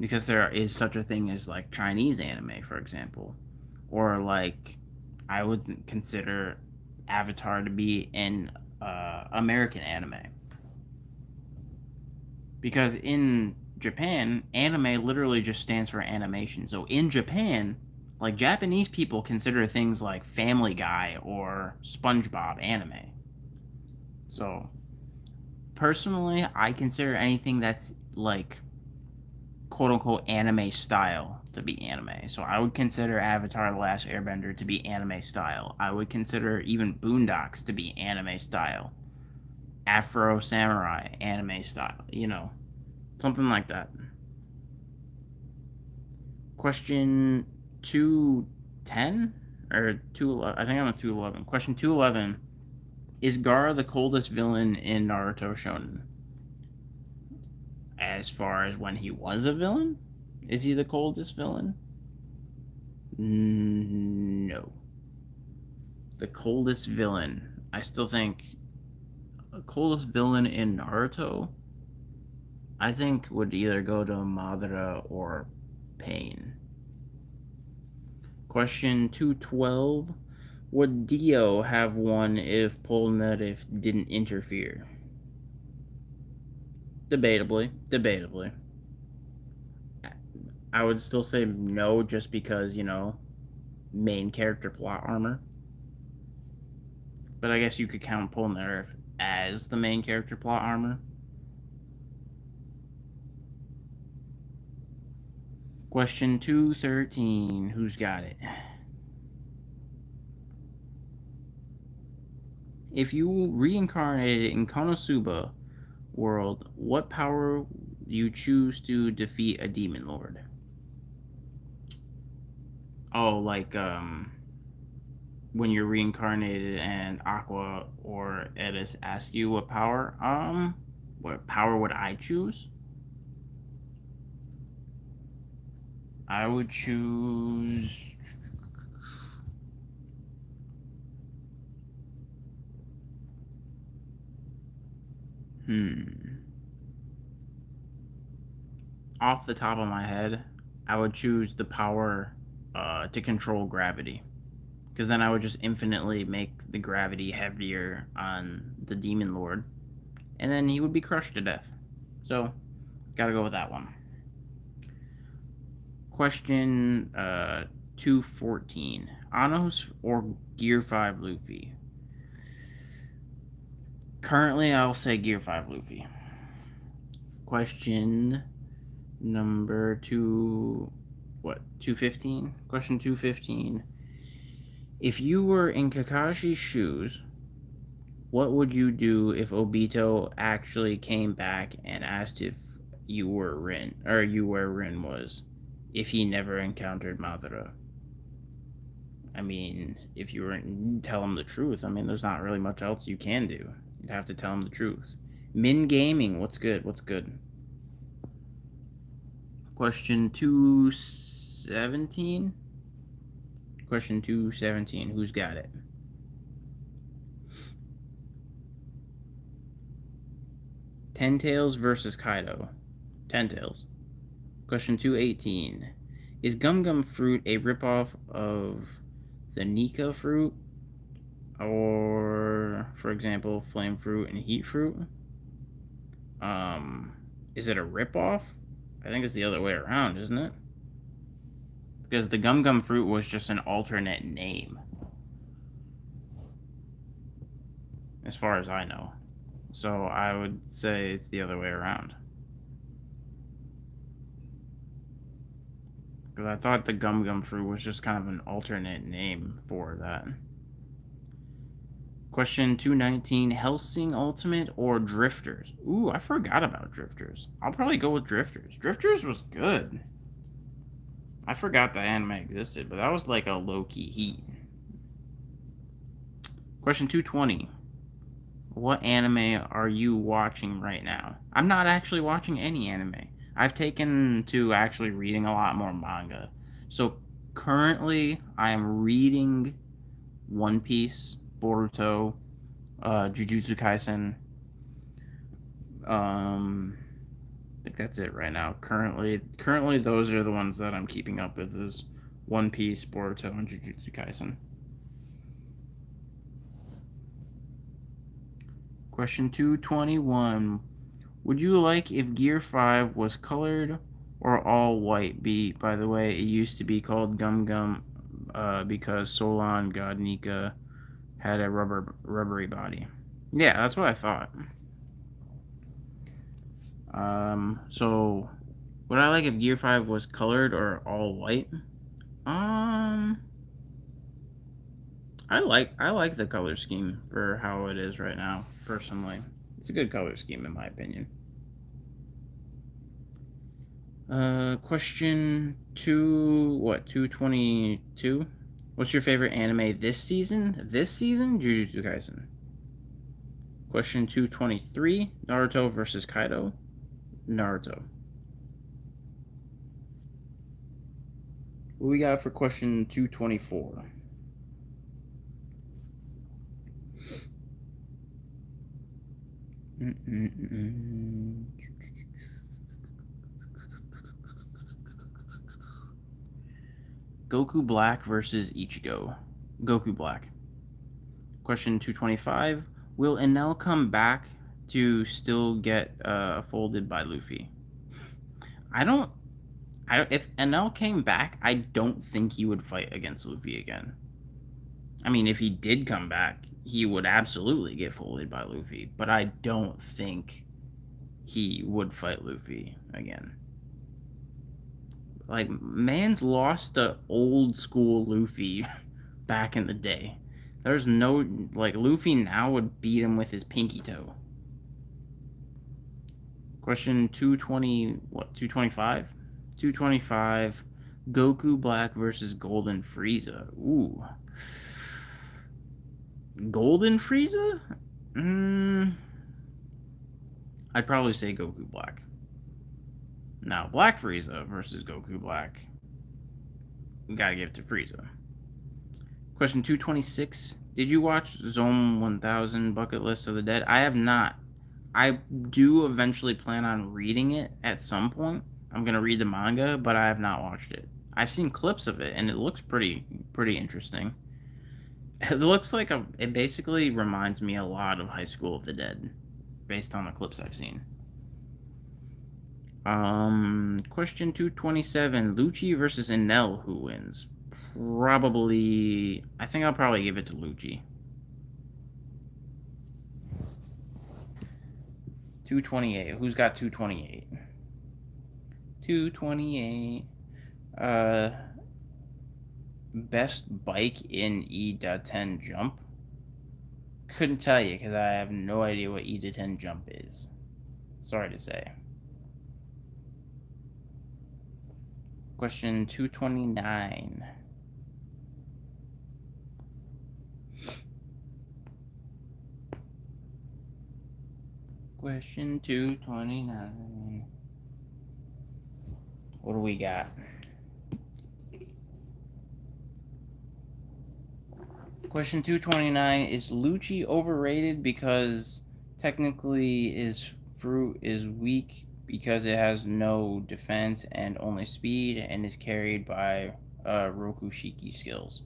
because there is such a thing as like Chinese anime, for example, or like I would consider Avatar to be an American anime, because in Japan, anime literally just stands for animation. So in Japan, like Japanese people consider things like Family Guy or SpongeBob anime. So personally, I consider anything that's like quote unquote anime style to be anime. So I would consider Avatar The Last Airbender to be anime style. I would consider even Boondocks to be anime style. Afro Samurai anime style, something like that. Question 210 or 211? I think I'm at 211. Question 211, is Gaara the coldest villain in Naruto Shonen? As far as when he was a villain? Is he the coldest villain? No. The coldest villain. I still think the coldest villain in Naruto, I think, would either go to Madara or Pain. Question 212. Would Dio have won if Polnareff didn't interfere? Debatably. I would still say no, just because, main character plot armor. But I guess you could count Polnareff as the main character plot armor. Question 213. Who's got it? If you reincarnated in Konosuba world, what power you choose to defeat a demon lord? Oh, like when you're reincarnated and Aqua or Edis ask you what power would I choose? I would choose off the top of my head, I would choose the power to control gravity, because then I would just infinitely make the gravity heavier on the demon lord, and then he would be crushed to death. So, gotta go with that one. Question 214. Anos or Gear 5 Luffy? Currently, I'll say Gear 5 Luffy. Question number 215? Question 215. If you were in Kakashi's shoes, what would you do if Obito actually came back and asked if you were Rin, or you where Rin was, if he never encountered Madara. I mean, if you were tell him the truth, I mean, there's not really much else you can do. You'd have to tell him the truth. Min Gaming, what's good? What's good? Question 217. Question 217. Who's got it? Ten Tails versus Kaido. Ten Tails. Question 218. Is Gum Gum Fruit a ripoff of the Nika fruit? Or, for example, Flame Fruit and Heat Fruit? Is it a ripoff? I think it's the other way around, isn't it? Because the Gum Gum Fruit was just an alternate name, as far as I know. So I would say it's the other way around. Because I thought the Gum Gum Fruit was just kind of an alternate name for that. Question 219, Hellsing Ultimate or Drifters? Ooh, I forgot about Drifters. I'll probably go with Drifters. Drifters was good. I forgot the anime existed, but that was like a low-key heat. Question 220. What anime are you watching right now? I'm not actually watching any anime. I've taken to actually reading a lot more manga. So currently, I am reading One Piece, Boruto, Jujutsu Kaisen. I think that's it right now. Currently, those are the ones that I'm keeping up with: is One Piece, Boruto, and Jujutsu Kaisen. Question 221. Would you like if Gear 5 was colored or all white? By the way, it used to be called Gum Gum because Solon God Nika had a rubbery body. Yeah, that's what I thought. So would I like if Gear 5 was colored or all white? I like the color scheme for how it is right now, personally. It's a good color scheme in my opinion. Question 222? What's your favorite anime this season? This season? Jujutsu Kaisen. Question 223, Naruto versus Kaido. Naruto. What we got for question 224? Goku Black versus Ichigo. Goku Black. Question 225. Will Enel come back to still get folded by Luffy? If Enel came back, I don't think he would fight against Luffy again. I mean, if he did come back, he would absolutely get folded by Luffy, but I don't think he would fight Luffy again. Like, man's lost the old school Luffy back in the day. There's no, like, Luffy now would beat him with his pinky toe. Question 220, what, 225? 225, Goku Black versus Golden Frieza. Ooh. Golden Frieza? I'd probably say Goku Black. Now, Black Frieza versus Goku Black. We gotta give it to Frieza. Question 226. Did you watch Zone 1000 Bucket List of the Dead? I have not. I do eventually plan on reading it at some point. I'm gonna read the manga, but I have not watched it. I've seen clips of it, and it looks pretty interesting. It looks like it basically reminds me a lot of High School of the Dead, based on the clips I've seen. Question 227. Lucci versus Enel, who wins? Probably, I think I'll probably give it to Lucci. 228. Who's got 228? 228. Best bike in E-10 jump? Couldn't tell you because I have no idea what E-10 jump is. Sorry to say. Question 229. Question 229. What do we got? Question 229. Is Lucci overrated because technically his fruit is weak because it has no defense and only speed and is carried by Rokushiki skills?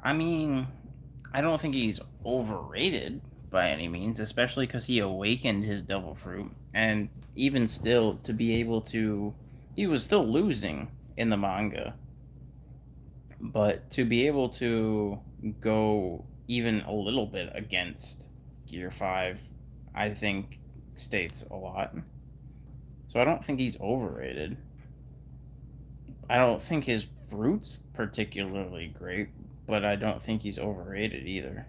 I mean, I don't think he's overrated by any means, especially because he awakened his devil fruit. And even still, to be able to. He was still losing in the manga, but to be able to go even a little bit against Gear 5, I think states a lot. So I don't think he's overrated. I don't think his fruit's particularly great, but I don't think he's overrated either.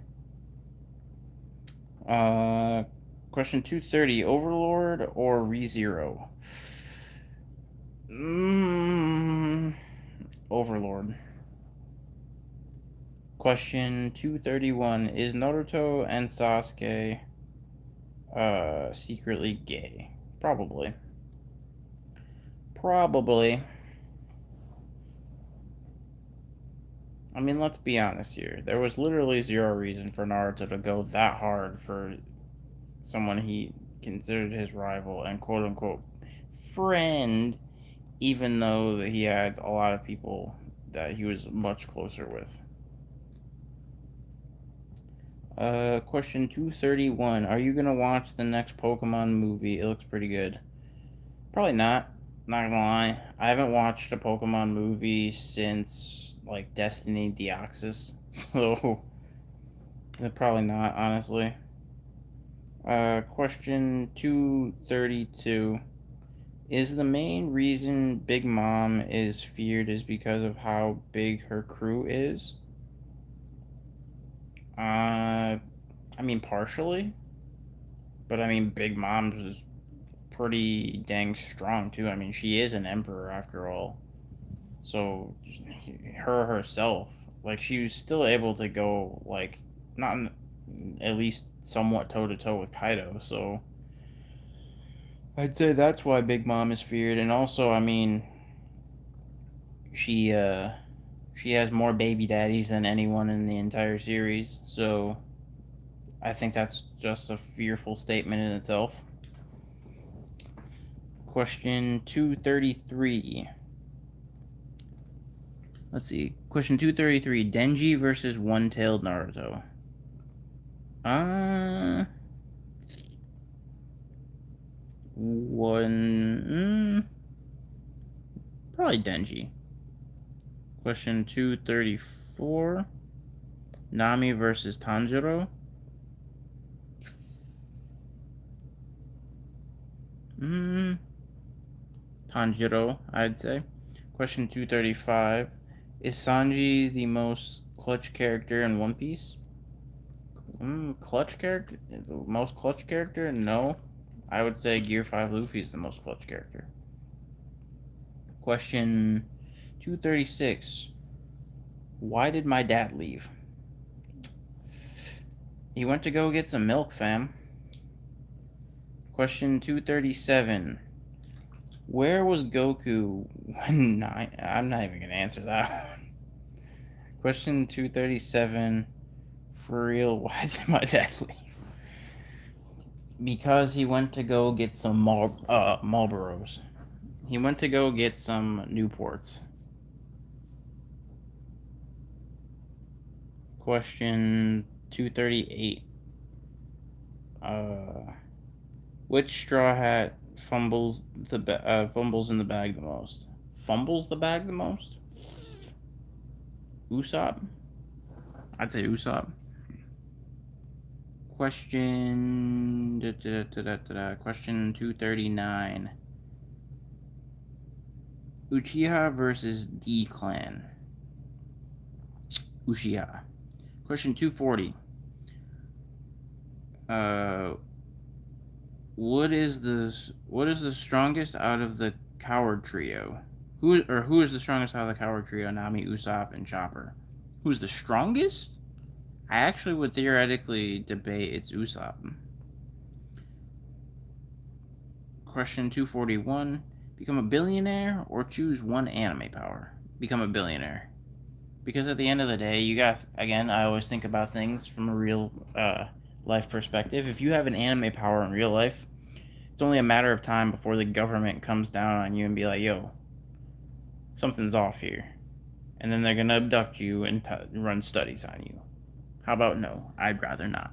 Question 230, Overlord or ReZero? Overlord. Question 231, is Naruto and Sasuke secretly gay? Probably. I mean, let's be honest here. There was literally zero reason for Naruto to go that hard for someone he considered his rival and quote unquote friend, even though he had a lot of people that he was much closer with. Question 231. Are you gonna watch the next Pokemon movie? It looks pretty good. Probably not. Not gonna lie. I haven't watched a Pokemon movie since, like, Destiny Deoxys. So, probably not, honestly. Question 232. Is the main reason Big Mom is feared is because of how big her crew is? I mean, partially. But I mean, Big Mom is pretty dang strong, too. I mean, she is an emperor, after all. So, her herself, like, she was still able to go, like, not at least somewhat toe-to-toe with Kaido, so I'd say that's why Big Mom is feared. And also, I mean, she has more baby daddies than anyone in the entire series, so I think that's just a fearful statement in itself. Question 233. Let's see. Question 233. Denji versus One-Tailed Naruto. Probably Denji. Question 234. Nami versus Tanjiro. Tanjiro, I'd say. Question 235. Is Sanji the most clutch character in One Piece? Clutch character? The most clutch character? No. I would say Gear 5 Luffy is the most clutch character. Question 236. Why did my dad leave? He went to go get some milk, fam. Question 237. Where was Goku when I'm not even going to answer that one. Question 237. For real, why did my dad leave? Because he went to go get some Marlboros. He went to go get some Newports. Question 238. Which Straw Hat fumbles in the bag the most? Fumbles the bag the most? Usopp? I'd say Usopp. Question 239. Uchiha versus D-Clan. Uchiha. Question 240. What is the strongest out of the Coward Trio. Who is the strongest out of the Coward Trio? Nami, Usopp, and Chopper. Who's the strongest? I actually would theoretically debate it's Usopp. Question 241. Become a billionaire or choose one anime power? Become a billionaire. Because at the end of the day, you got, again, I always think about things from a real life perspective. If you have an anime power in real life, it's only a matter of time before the government comes down on you and be like, yo, something's off here. And then they're going to abduct you and run studies on you. How about no? I'd rather not.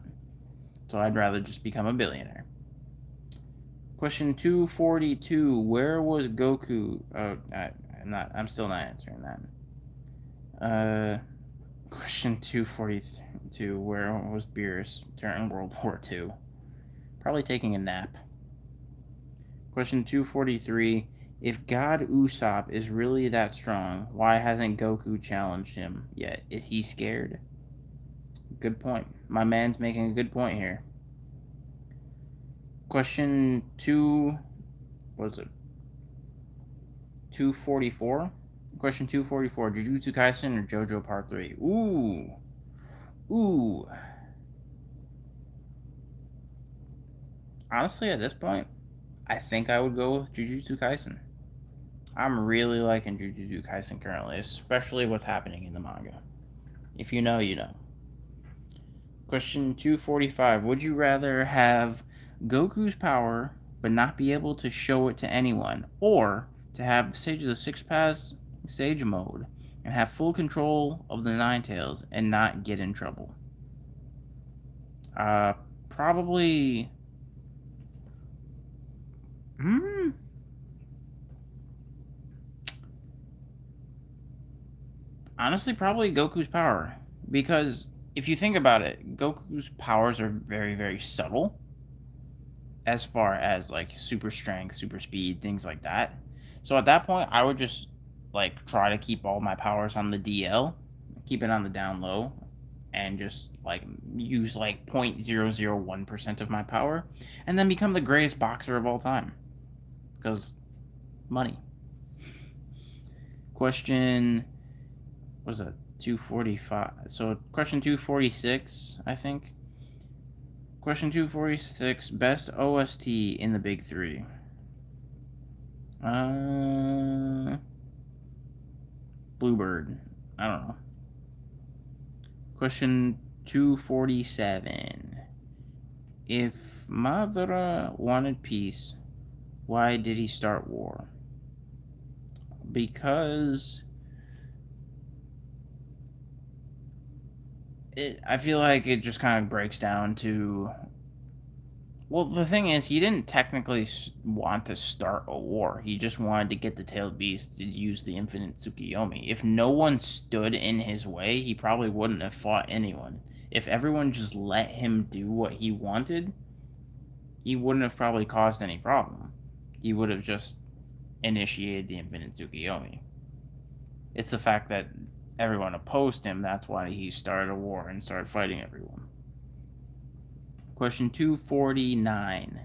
So I'd rather just become a billionaire. Question 242. Where was Goku? Oh, I'm still not answering that. Question 242. Where was Beerus during World War II? Probably taking a nap. Question 243. If God Usopp is really that strong, why hasn't Goku challenged him yet? Is he scared? Good point. My man's making a good point here. Question 244? Question 244. Jujutsu Kaisen or JoJo Part 3? Ooh. Honestly, at this point, I think I would go with Jujutsu Kaisen. I'm really liking Jujutsu Kaisen currently, especially what's happening in the manga. If you know, you know. Question 245. Would you rather have Goku's power but not be able to show it to anyone, or to have Sage of the Six Paths Sage mode and have full control of the Nine Tails and not get in trouble? Probably. Honestly, probably Goku's power. Because if you think about it, Goku's powers are very, very subtle as far as like super strength, super speed, things like that. So at that point, I would just like try to keep all my powers on the DL, keep it on the down low, and just like use like 0.001% of my power, and then become the greatest boxer of all time. Because money. Question, what was that? 245. So question 246, I think. Question 246. Best OST in the big three. Bluebird. I don't know. Question 247. If Madara wanted peace, why did he start war? Because I feel like it just kind of breaks down to, well, the thing is, he didn't technically want to start a war. He just wanted to get the tailed beast to use the infinite Tsukuyomi. If no one stood in his way, he probably wouldn't have fought anyone. If everyone just let him do what he wanted, he wouldn't have probably caused any problem. He would have just initiated the infinite Tsukuyomi. It's the fact that everyone opposed him, that's why he started a war and started fighting everyone. Question 249.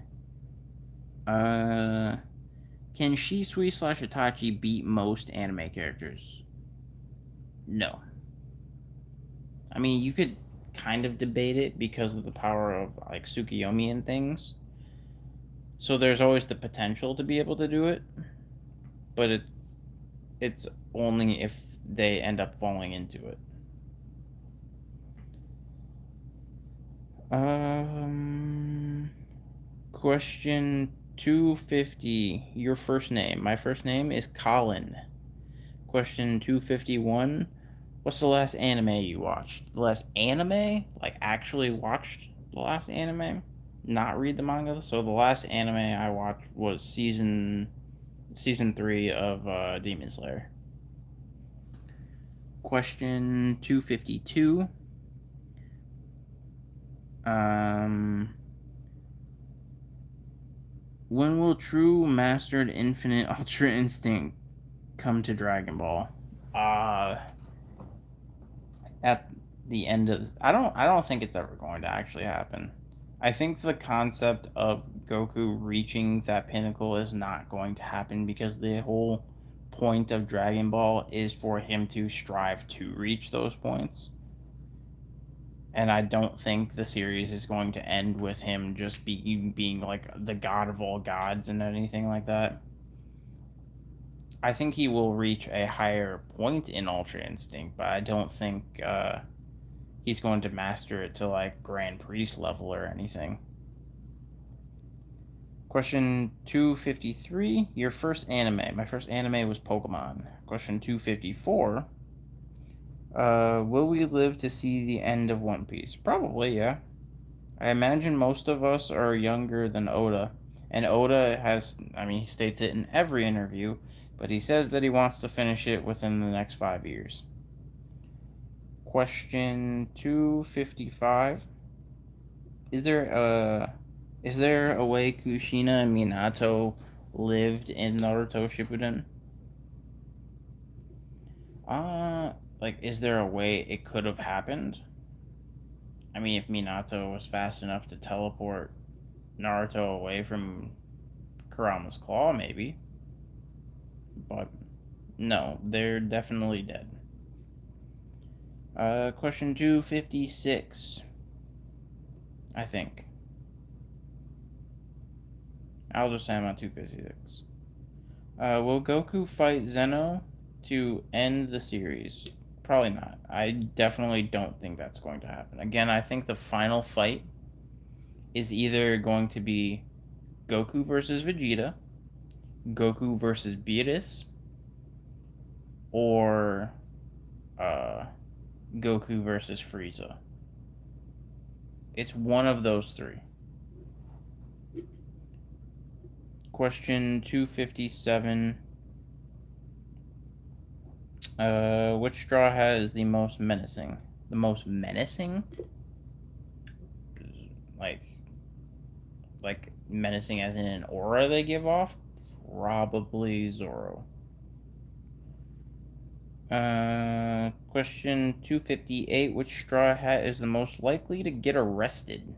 Can Shisui / Itachi beat most anime characters? No. I mean, you could kind of debate it because of the power of like Tsukuyomi and things. So there's always the potential to be able to do it, but it's only if they end up falling into it. Question 250. Your first name. My first name is Colin. Question 251. What's the last anime you watched? The last anime? Like actually watched the last anime? Not read the manga? So the last anime I watched was season 3 of Demon Slayer. Question 252. When will true mastered infinite ultra instinct come to Dragon Ball? At the end of I don't think it's ever going to actually happen. I think the concept of Goku reaching that pinnacle is not going to happen because the whole point of Dragon Ball is for him to strive to reach those points. And I don't think the series is going to end with him just being like the god of all gods and anything like that. I think he will reach a higher point in Ultra Instinct, but I don't think he's going to master it to like Grand Priest level or anything. Question 253. Your first anime. My first anime was Pokemon. Question 254. Will we live to see the end of One Piece? Probably, yeah. I imagine most of us are younger than Oda. And Oda he states it in every interview, but he says that he wants to finish it within the next 5 years. Question 255. Is there a way Kushina and Minato lived in Naruto Shippuden? Is there a way it could have happened? I mean, if Minato was fast enough to teleport Naruto away from Kurama's claw, maybe. But no, they're definitely dead. Question 256. I think. I'll just say I'm on 256. Will Goku fight Zeno to end the series? Probably not. I definitely don't think that's going to happen. Again, I think the final fight is either going to be Goku versus Vegeta, Goku versus Beerus, or Goku versus Frieza. It's one of those three. Question 257. Which Straw Hat is the most menacing? The most menacing? Like menacing as in an aura they give off? Probably Zoro. Question 258. Which Straw Hat is the most likely to get arrested?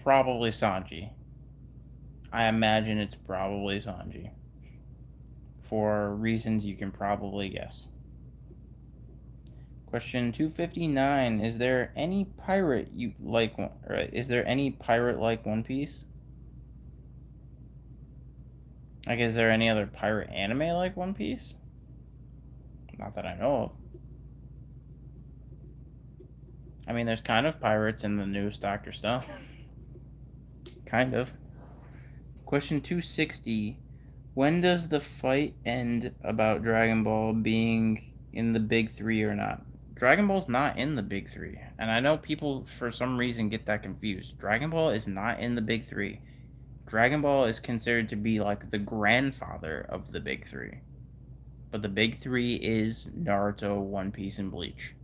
Probably Sanji. I imagine it's probably Sanji. For reasons you can probably guess. Question 259. Is there any pirate you like? Is there any pirate like One Piece? Like, is there any other pirate anime like One Piece? Not that I know of. I mean, there's kind of pirates in the newest Dr. Stone. Kind of. Question 260. When does the fight end about Dragon Ball being in the big three or not? Dragon Ball's not in the big three. And I know people, for some reason, get that confused. Dragon Ball is not in the big three. Dragon Ball is considered to be like the grandfather of the big three. But the big three is Naruto, One Piece, and Bleach.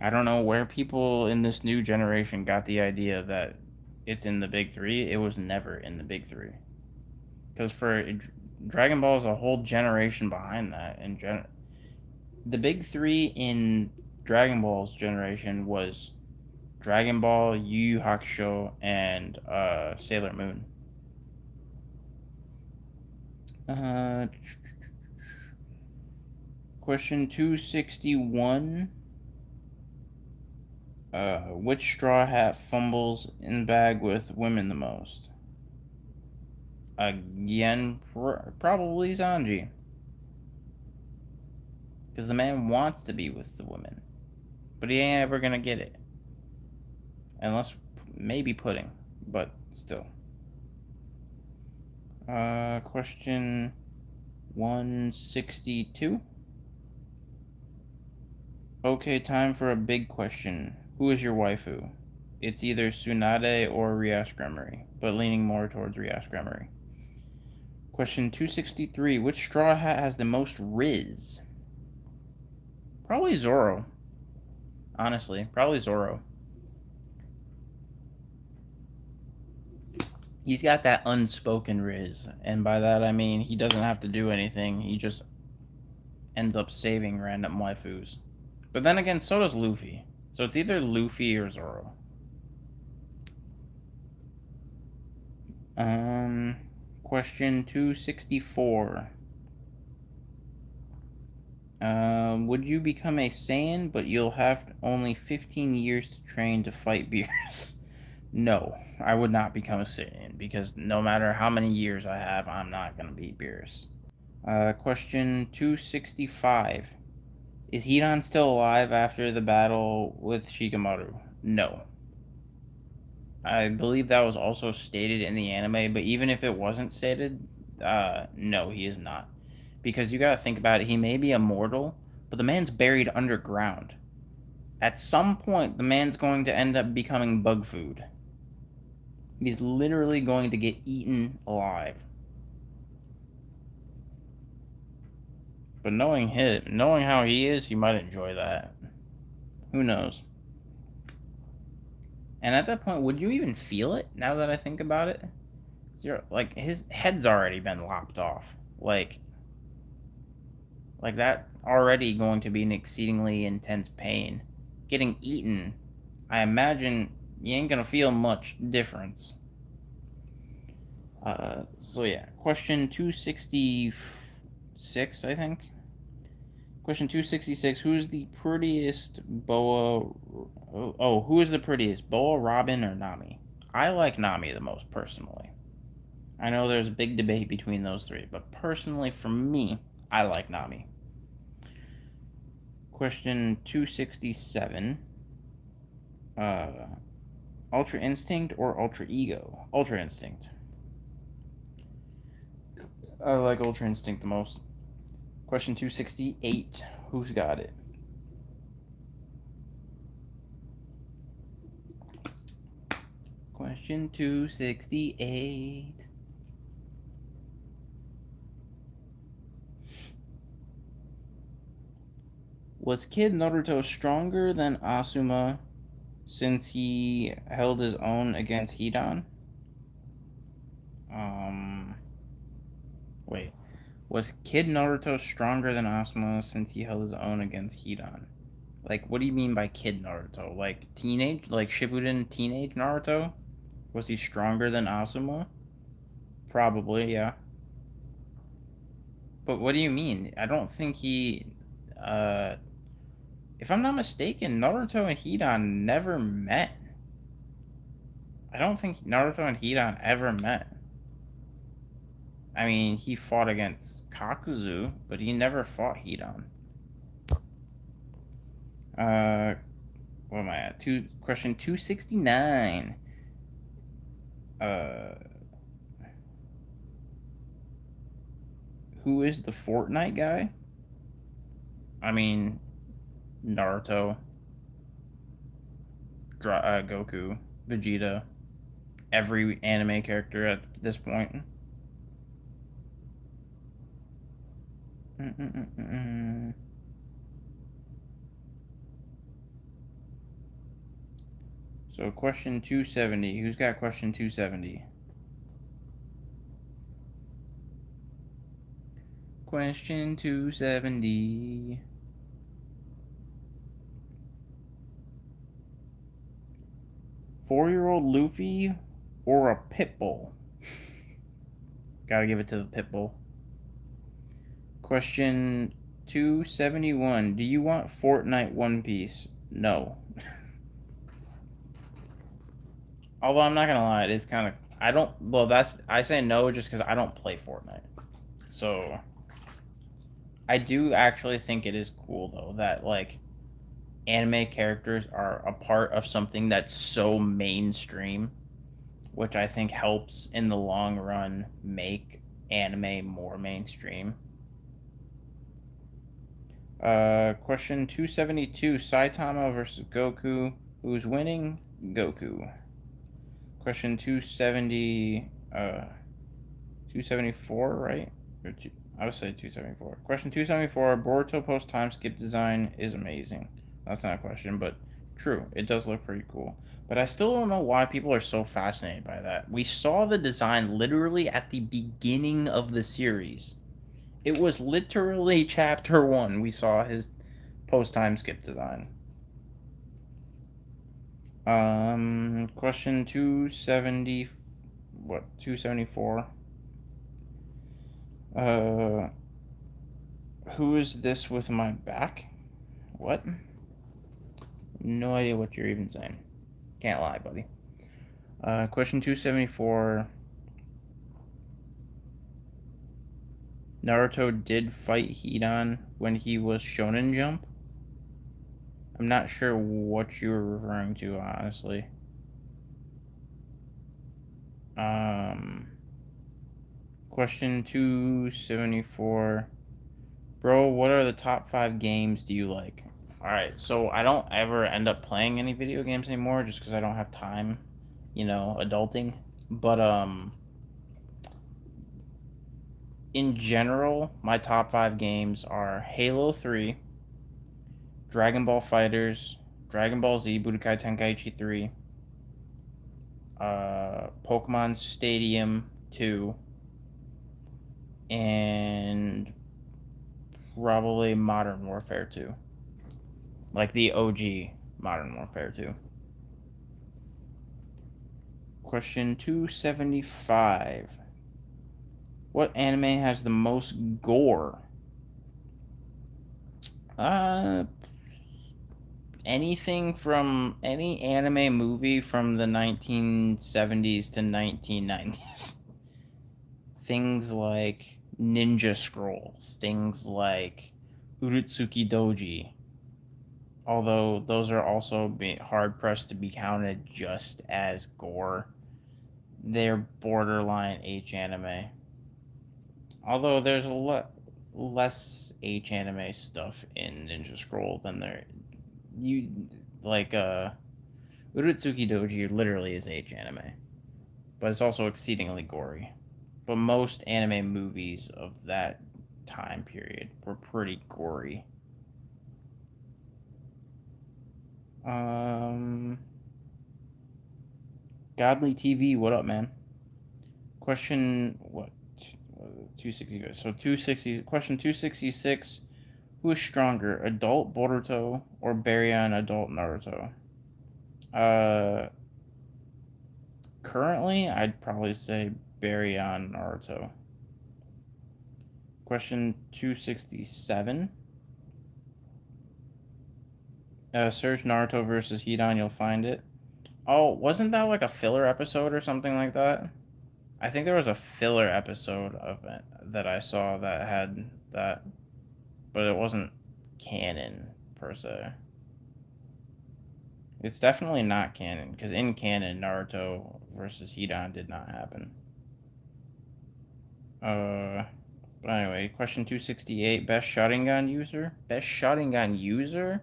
I don't know where people in this new generation got the idea that it's in the big three. It was never in the big three. Because for Dragon Ball is a whole generation behind that. And the big three in Dragon Ball's generation was Dragon Ball, Yu Yu Hakusho, and Sailor Moon. Question 261. Which Straw Hat fumbles in bag with women the most? Again, probably Sanji. Because the man wants to be with the woman. But he ain't ever gonna get it. Unless, maybe Pudding. But still. Question 162. Okay, time for a big question. Who is your waifu? It's either Tsunade or Rias Gremory, but leaning more towards Rias Gremory. Question 263. Which Straw Hat has the most Riz? Probably Zoro. Honestly, probably Zoro. He's got that unspoken Riz, and by that I mean he doesn't have to do anything. He just ends up saving random waifus. But then again, so does Luffy. So it's either Luffy or Zoro. Question 264. Would you become a Saiyan, but you'll have only 15 years to train to fight Beerus? No, I would not become a Saiyan, because no matter how many years I have, I'm not going to beat Beerus. Question 265. Is Hidan still alive after the battle with Shikamaru? No. I believe that was also stated in the anime, but even if it wasn't stated, no, he is not. Because you gotta think about it, he may be immortal, but the man's buried underground. At some point, the man's going to end up becoming bug food. He's literally going to get eaten alive. But knowing how he is, you might enjoy that. Who knows? And at that point, would you even feel it? Now that I think about it, like his head's already been lopped off. Like that's already going to be an exceedingly intense pain. Getting eaten, I imagine you ain't gonna feel much difference. So yeah, question 266, I think. Question 266, who's the prettiest boa... Oh, who is the prettiest, Boa, Robin, or Nami? I like Nami the most, personally. I know there's a big debate between those three, but personally, for me, I like Nami. Question 267. Ultra Instinct or Ultra Ego? Ultra Instinct. I like Ultra Instinct the most. Question 268. Who's got it? Question 268. Was Kid Naruto stronger than Asuma since he held his own against Hidan? Wait. Was Kid Naruto stronger than Asuma since he held his own against Hidan? Like, what do you mean by Kid Naruto? Like, teenage? Like, Shippuden teenage Naruto? Was he stronger than Asuma? Probably, yeah. But what do you mean? I don't think he... Uh... If I'm not mistaken, Naruto and Hidan never met. I don't think Naruto and Hidan ever met. I mean, he fought against Kakuzu, but he never fought Hidan. What am I at? Question 269. Who is the Fortnite guy? I mean, Naruto, Goku, Vegeta, every anime character at this point. So question 270. Who's got question 270? Question 270. Four-year-old Luffy or a pit bull? Gotta give it to the pit bull. Question 271. Do you want Fortnite One Piece? No. Although I'm not gonna lie, it is kind of... I say no just because I don't play Fortnite. So... I do actually think it is cool, though, that, like, anime characters are a part of something that's so mainstream, which I think helps in the long run make anime more mainstream. Question 272. Saitama versus Goku. Who's winning? Goku. Question 274, right? I would say 274. Question 274. Boruto post time skip design is amazing. That's not a question, but true. It does look pretty cool. But I still don't know why people are so fascinated by that. We saw the design literally at the beginning of the series. It was literally chapter 1. We saw his post time skip design. Question 270. what, 274? Uh, who is this with my back? What? No idea what you're even saying. Can't lie, buddy. Question 274. Naruto did fight Hidan when he was Shonen Jump? I'm not sure what you were referring to, honestly. Question 274. Bro, what are the top 5 games do you like? Alright, so I don't ever end up playing any video games anymore just because I don't have time, adulting. But, in general, my top 5 games are Halo 3, Dragon Ball Fighters, Dragon Ball Z Budokai Tenkaichi 3, Pokemon Stadium 2, and probably Modern Warfare 2. Like the OG Modern Warfare 2. Question 275. What anime has the most gore? Anything from any anime movie from the 1970s to 1990s. Things like Ninja Scroll, things like Urutsuki Doji. Although those are also hard pressed to be counted just as gore. They're borderline H anime. Although there's a lot less H anime stuff in Ninja Scroll than there. Urutsuki Doji literally is H anime, but it's also exceedingly gory. But most anime movies of that time period were pretty gory. Godly TV, what up, man? Question what? 260. So 260. Question 266. Who is stronger, adult Boruto or Baryon adult Naruto? Currently, I'd probably say Baryon Naruto. Question 267. Search Naruto versus Hidan, you'll find it. Oh, wasn't that like a filler episode or something like that? I think there was a filler episode of it that I saw that had that, but it wasn't canon per se. It's definitely not canon, because in canon, Naruto versus Hidan did not happen. But anyway, question 268, best Sharingan user? Best Sharingan user?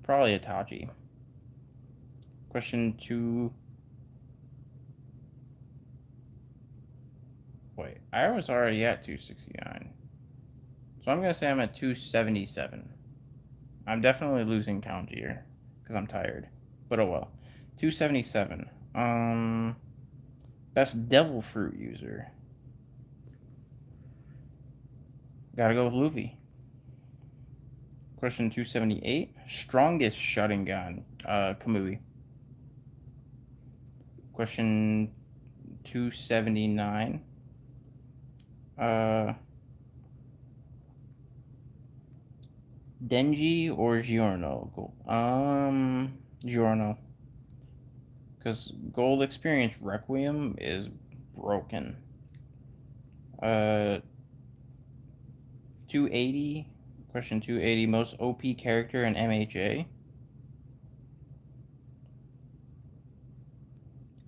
Probably Itachi. Question 2... Wait, I was already at 269. So I'm going to say I'm at 277. I'm definitely losing count here, because I'm tired. But oh well. 277. Best Devil Fruit user. Gotta go with Luffy. Question 278. Strongest Sharingan. Kamui. Question 279. Denji or Giorno? Giorno. Because Gold Experience Requiem is broken. 280. Question 280. Most OP character in MHA?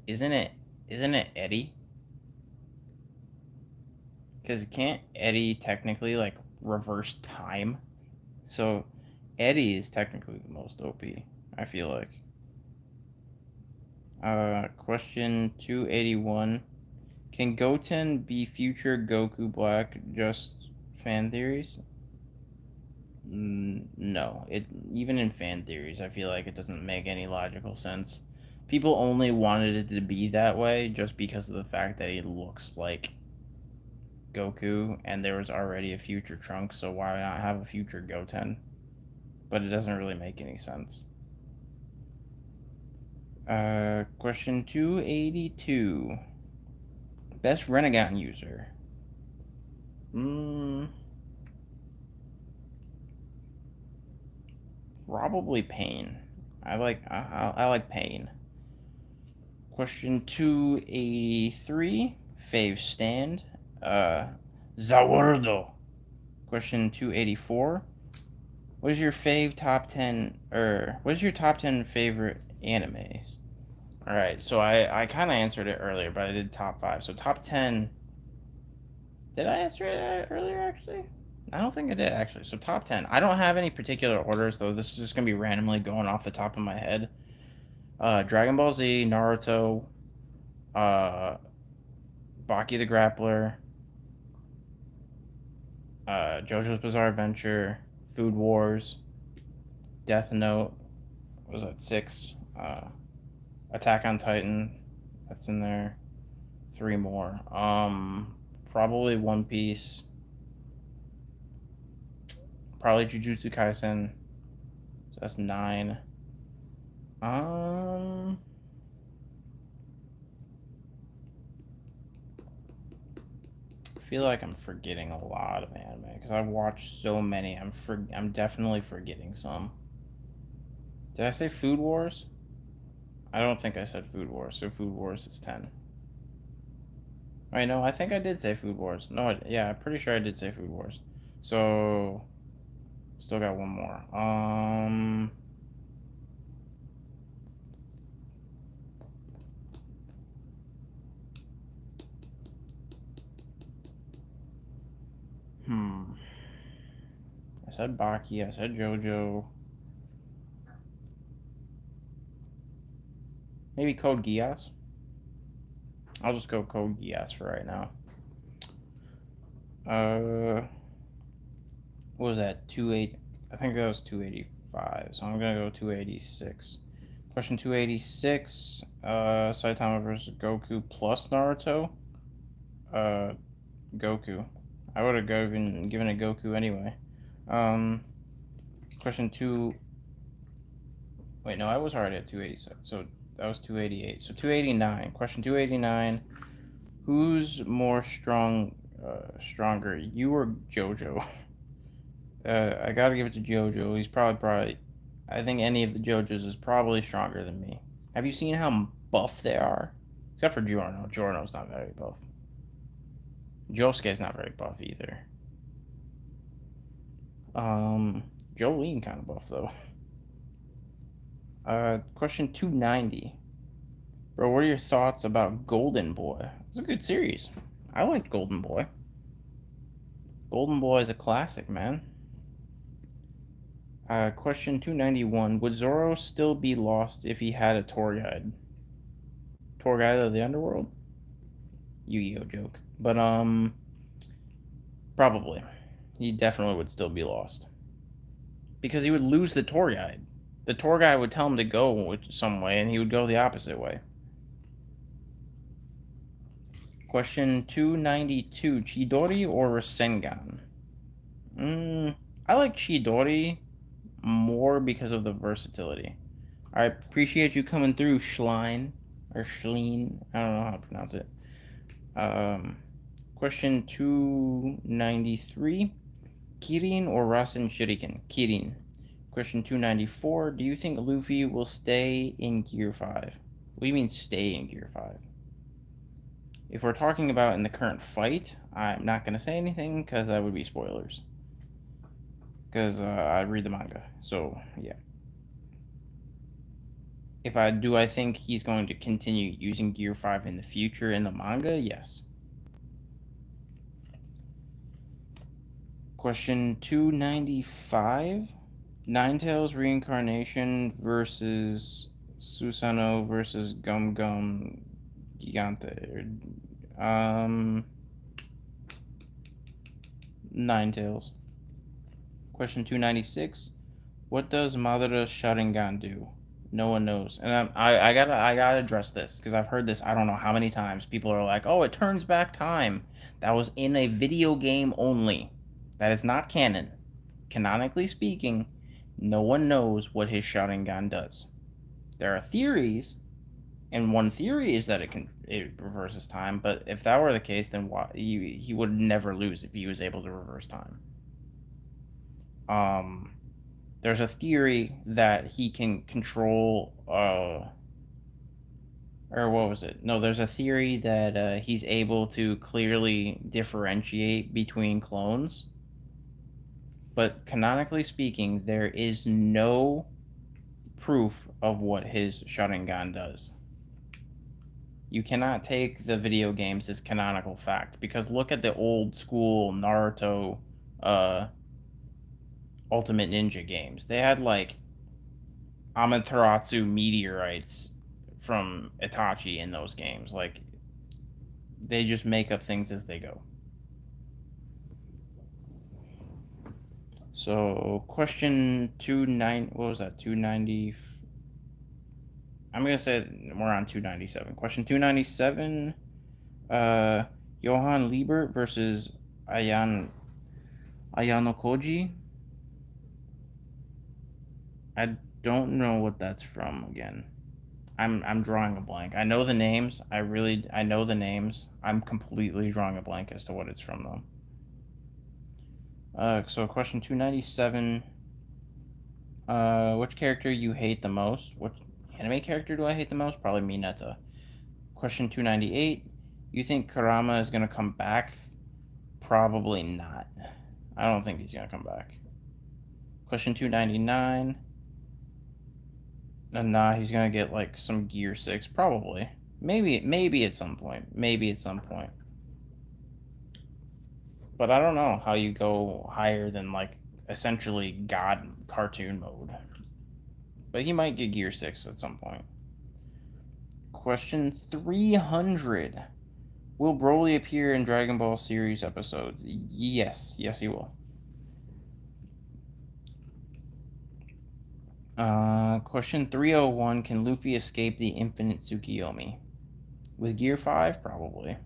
Isn't it Eddie? Because can't Eddie technically like reverse time? So Eddie is technically the most OP, I feel like. Question 281. Can Goten be future Goku Black? Just fan theories? No. Even in fan theories, I feel like it doesn't make any logical sense. People only wanted it to be that way just because of the fact that he looks like Goku and there was already a future Trunks, so why not have a future Goten? But it doesn't really make any sense. Question 282. Best Renegon user. Probably Pain. I like Pain. Question 283. Fave stand. Zawardo. Question 284. What is your top 10 favorite animes? All right, so I kind of answered it earlier, but I did top 5. So top 10. Did I answer it earlier actually? I don't think I did actually. So top 10. I don't have any particular orders though. This is just going to be randomly going off the top of my head. Dragon Ball Z, Naruto, Baki the Grappler, JoJo's Bizarre Adventure, Food Wars, Death Note, what was that 6? Attack on Titan, that's in there. 3 more. Probably One Piece. Probably Jujutsu Kaisen. So that's 9. I feel like I'm forgetting a lot of anime because I've watched so many. I'm definitely forgetting some. Did I say Food Wars? I don't think I said Food Wars, so Food Wars is 10. I know, I think I did say Food Wars. No, yeah, I'm pretty sure I did say Food Wars. So, still got one more. I said Baki, I said JoJo. Maybe Code Geass? I'll just go Code Geass for right now. What was that? 28. I think that was 285. So I'm gonna go 286. Question 286. Saitama versus Goku plus Naruto. Goku. I would have given it Goku anyway. Question 2. Wait, no, I was already at 286. So that was 288. So 289. Question 289. Who's more stronger, you or JoJo? I gotta give it to JoJo. He's probably. I think any of the JoJos is probably stronger than me. Have you seen how buff they are? Except for Giorno. Giorno's not very buff. Josuke's not very buff either. Jolene kind of buff though. Question 290. Bro, what are your thoughts about Golden Boy? It's a good series. I liked Golden Boy. Golden Boy is a classic, man. Question 291. Would Zoro still be lost if he had a tour guide? Tour guide of the underworld? Yu-Gi-Oh joke. But, probably. He definitely would still be lost. Because he would lose the tour guide. The tour guide would tell him to go some way, and he would go the opposite way. Question 292. Chidori or Rasengan? I like Chidori more because of the versatility. I appreciate you coming through, Schlein. Or Schleen. I don't know how to pronounce it. Question 293. Kirin or Rasen Shuriken? Kirin. Question 294. Do you think Luffy will stay in Gear 5? What do you mean stay in Gear 5? If we're talking about in the current fight, I'm not going to say anything because that would be spoilers. Because I read the manga. So, yeah. I think he's going to continue using Gear 5 in the future in the manga? Yes. Question 295. Ninetales reincarnation versus Susanoo versus Gum Gum Gigante. Ninetales. Question 296. What does Madara's Sharingan do? No one knows. And I gotta address this because I've heard this I don't know how many times. People are like, oh, it turns back time. That was in a video game only. That is not canon. Canonically speaking, no one knows what his Sharingan does. There are theories, And one theory is that it reverses time, but if that were the case, then why he would never lose if he was able to reverse time. There's a theory that he can control or what was it? No, there's a theory that he's able to clearly differentiate between clones. But canonically speaking, there is no proof of what his Sharingan does. You cannot take the video games as canonical fact, because look at the old school Naruto Ultimate Ninja games. They had like Amaterasu meteorites from Itachi in those games. Like, they just make up things as they go. So, question 29, what was that? 290. I'm going to say we're on 297. Question 297, Johann Liebert versus Ayano Koji. I don't know what that's from again. I'm drawing a blank. I know the names. I know the names. I'm completely drawing a blank as to what it's from though. So question 297. Which character you hate the most? What anime character do I hate the most? Probably Mineta. Question 298. You think Kurama is gonna come back? Probably not. I don't think he's gonna come back. Question 299. Nah, he's gonna get like some Gear 6, probably. Maybe at some point. Maybe at some point. But I don't know how you go higher than like essentially God cartoon mode. But he might get Gear 6 at some point. Question 300. Will Broly appear in Dragon Ball series episodes? Yes, he will. Question 301. Can Luffy escape the infinite Tsukiyomi? With Gear 5? Probably.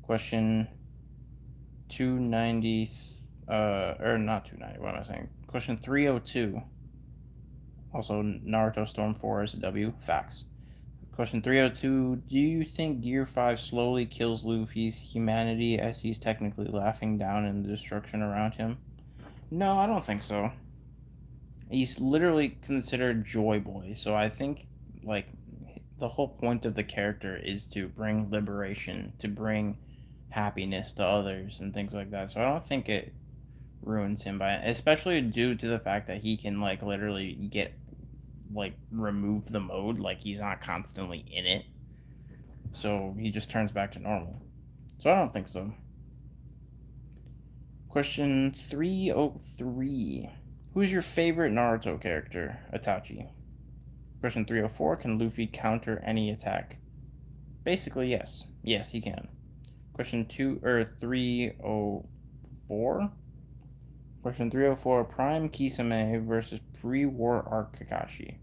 Question 290, or not 290, what am I saying? Question 302. Also, Naruto Storm 4 is a W. Facts. Question 302. Do you think Gear 5 slowly kills Luffy's humanity as he's technically laughing down in the destruction around him? No, I don't think so. He's literally considered Joy Boy, so I think, like, the whole point of the character is to bring liberation, to bring happiness to others and things like that. So I don't think it ruins him especially due to the fact that he can like literally get like remove the mode, like he's not constantly in it. So he just turns back to normal. So I don't think so. Question 303. Who's your favorite Naruto character? Itachi. Question 304. Can Luffy counter any attack? Basically, yes. Yes, he can. Question 304. Question 304. Prime Kisame versus pre-war arc Kakashi.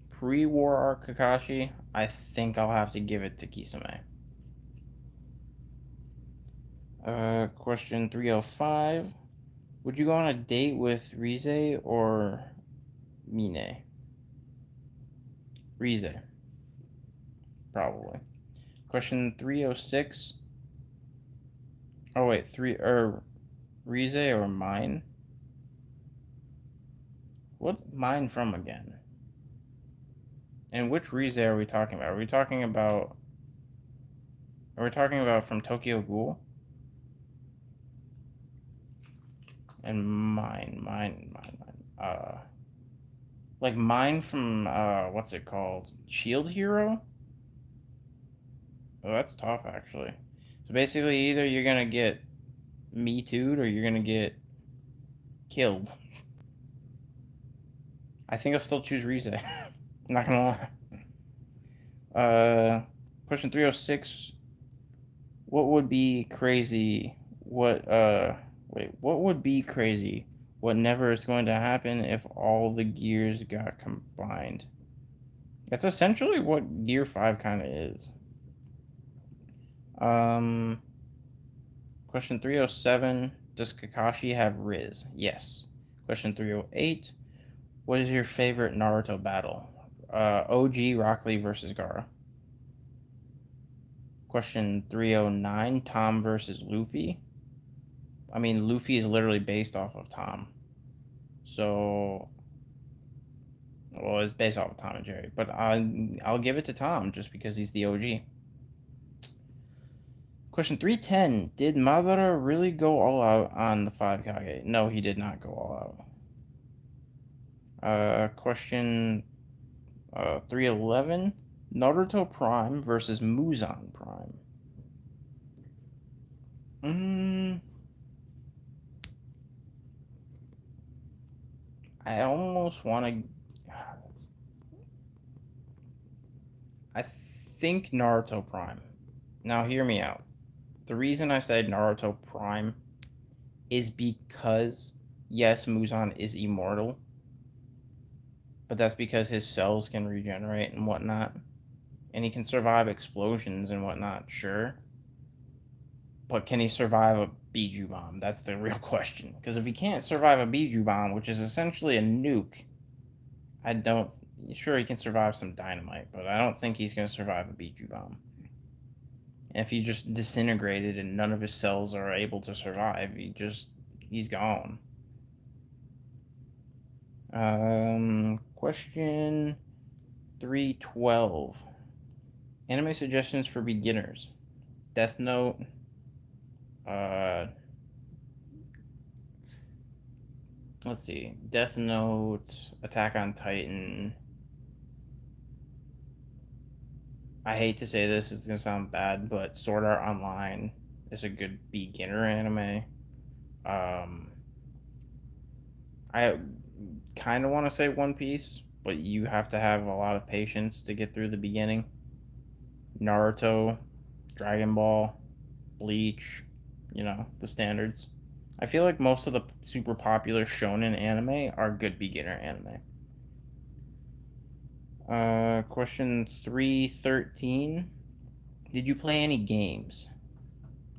Pre-war arc Kakashi. I think I'll have to give it to Kisame. Question 305. Would you go on a date with Rize or Mine? Rize. Probably. Question 306. Oh wait, Rize or mine? What's mine from again? And which Rize are we talking about? Are we talking about from Tokyo Ghoul? And mine. Like mine from what's it called? Shield Hero? Oh, that's tough actually. So basically either you're gonna get Me Too'd or you're gonna get killed. I think I'll still choose Rize. I'm not gonna lie. Question 306. What would be crazy? What would be crazy? What never is going to happen if all the gears got combined? That's essentially what Gear 5 kind of is. Question 307. Does Kakashi have Riz? Yes. Question 308. What is your favorite Naruto battle? OG Rock Lee versus Gaara. Question 309. Tom versus Luffy. I mean, Luffy is literally based off of Tom. So, well, it's based off of Tom and Jerry. But I'll give it to Tom just because he's the OG. Question 310. Did Madara really go all out on the 5 Kage? No, he did not go all out. Question 311. Naruto Prime versus Muzan Prime. I almost want to. I think Naruto Prime. Now, hear me out. The reason I said Naruto Prime is because, yes, Muzan is immortal, but that's because his cells can regenerate and whatnot, and he can survive explosions and whatnot, sure. But can he survive a Biju bomb? That's the real question. Because if he can't survive a Biju bomb, which is essentially a nuke, I don't. Sure, he can survive some dynamite, but I don't think he's going to survive a Biju bomb. And if he just disintegrated and none of his cells are able to survive, he's gone. Question 312. Anime suggestions for beginners. Death Note. Let's see. Death Note, Attack on Titan. I hate to say this, it's gonna sound bad, but Sword Art Online is a good beginner anime. I kind of want to say One Piece, but you have to have a lot of patience to get through the beginning. Naruto, Dragon Ball, Bleach, the standards. I feel like most of the super popular shonen anime are good beginner anime. Question 313. Did you play any games?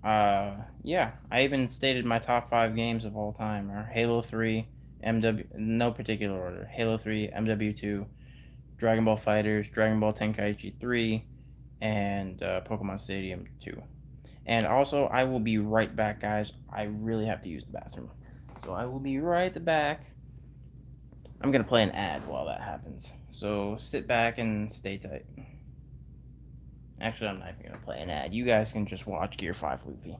Yeah, I even stated my top 5 games of all time are Halo 3, no particular order. Halo 3, MW2, Dragon Ball FighterZ, Dragon Ball Tenkaichi 3, and Pokemon Stadium 2. And also, I will be right back, guys. I really have to use the bathroom. So I will be right back. I'm going to play an ad while that happens. So sit back and stay tight. Actually, I'm not even going to play an ad. You guys can just watch Gear 5 Luffy.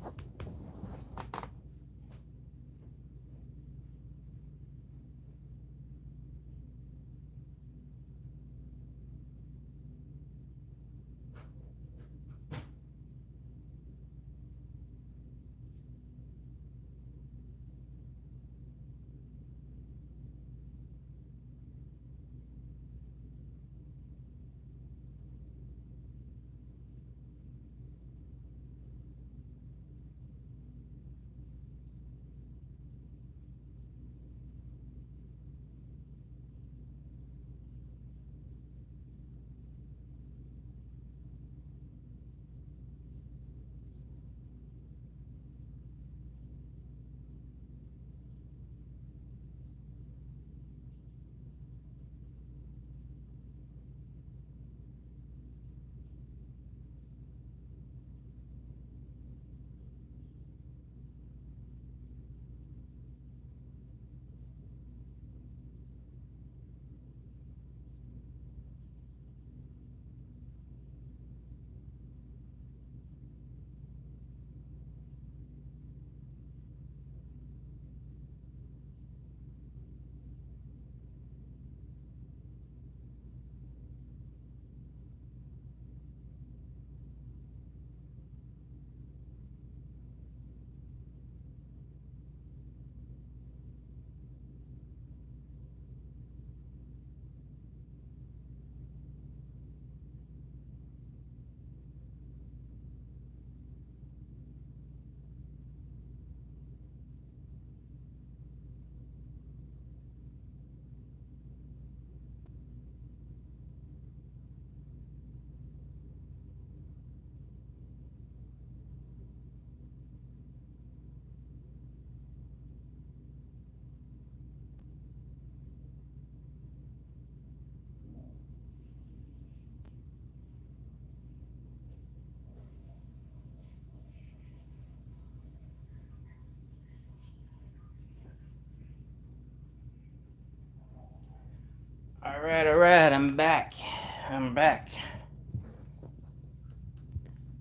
Alright, I'm back.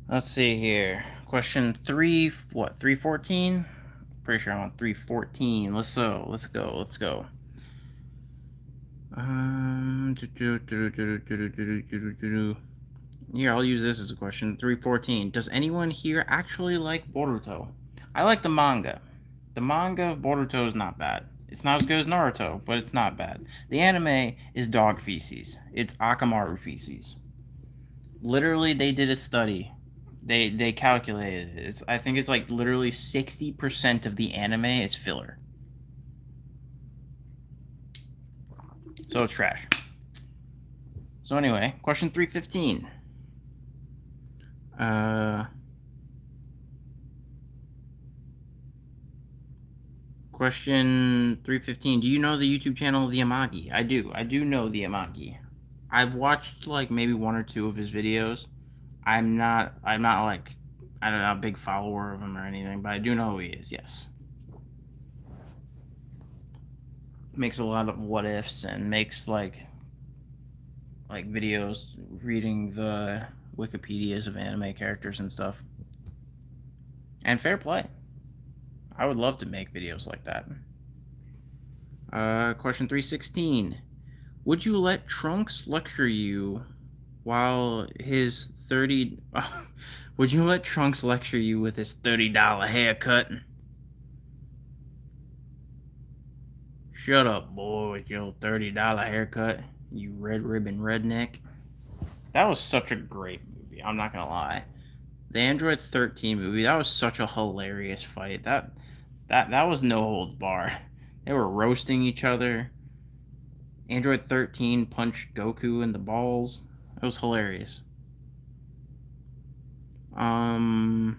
Let's see here. Question 314? Pretty sure I'm on 314. Let's go. Here, I'll use this as a question. 314. Does anyone here actually like Boruto? I like the manga. The manga of Boruto is not bad. It's not as good as Naruto, but it's not bad. The anime is dog feces. It's Akamaru feces. Literally, they did a study. They calculated it. I think it's like literally 60% of the anime is filler. So it's trash. So anyway, question 315. Question 315. Do you know the YouTube channel The Amagi? I do. I do know The Amagi. I've watched like maybe one or two of his videos. I'm not like, I don't know, a big follower of him or anything, but I do know who he is, yes. Makes a lot of what ifs and makes like videos reading the Wikipedias of anime characters and stuff. And fair play. I would love to make videos like that. Question 316. Would you let Trunks lecture you while his 30 would you let Trunks lecture you with his $30 haircut? Shut up, boy, with your $30 haircut, you red ribbon redneck. That was such a great movie, I'm not gonna lie. The Android 13 movie, that was such a hilarious fight. That was no holds barred. They were roasting each other. Android 13 punched Goku in the balls. It was hilarious. Question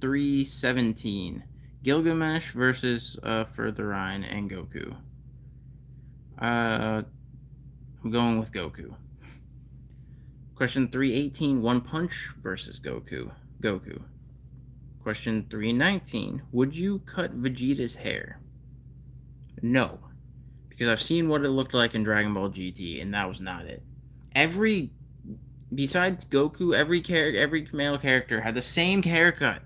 317. Gilgamesh versus Furtherine and Goku. I'm going with Goku. Question 318. One Punch versus Goku. Question 319. Would you cut Vegeta's hair? No. Because I've seen what it looked like in Dragon Ball GT, and that was not it. Besides Goku, every male character had the same haircut.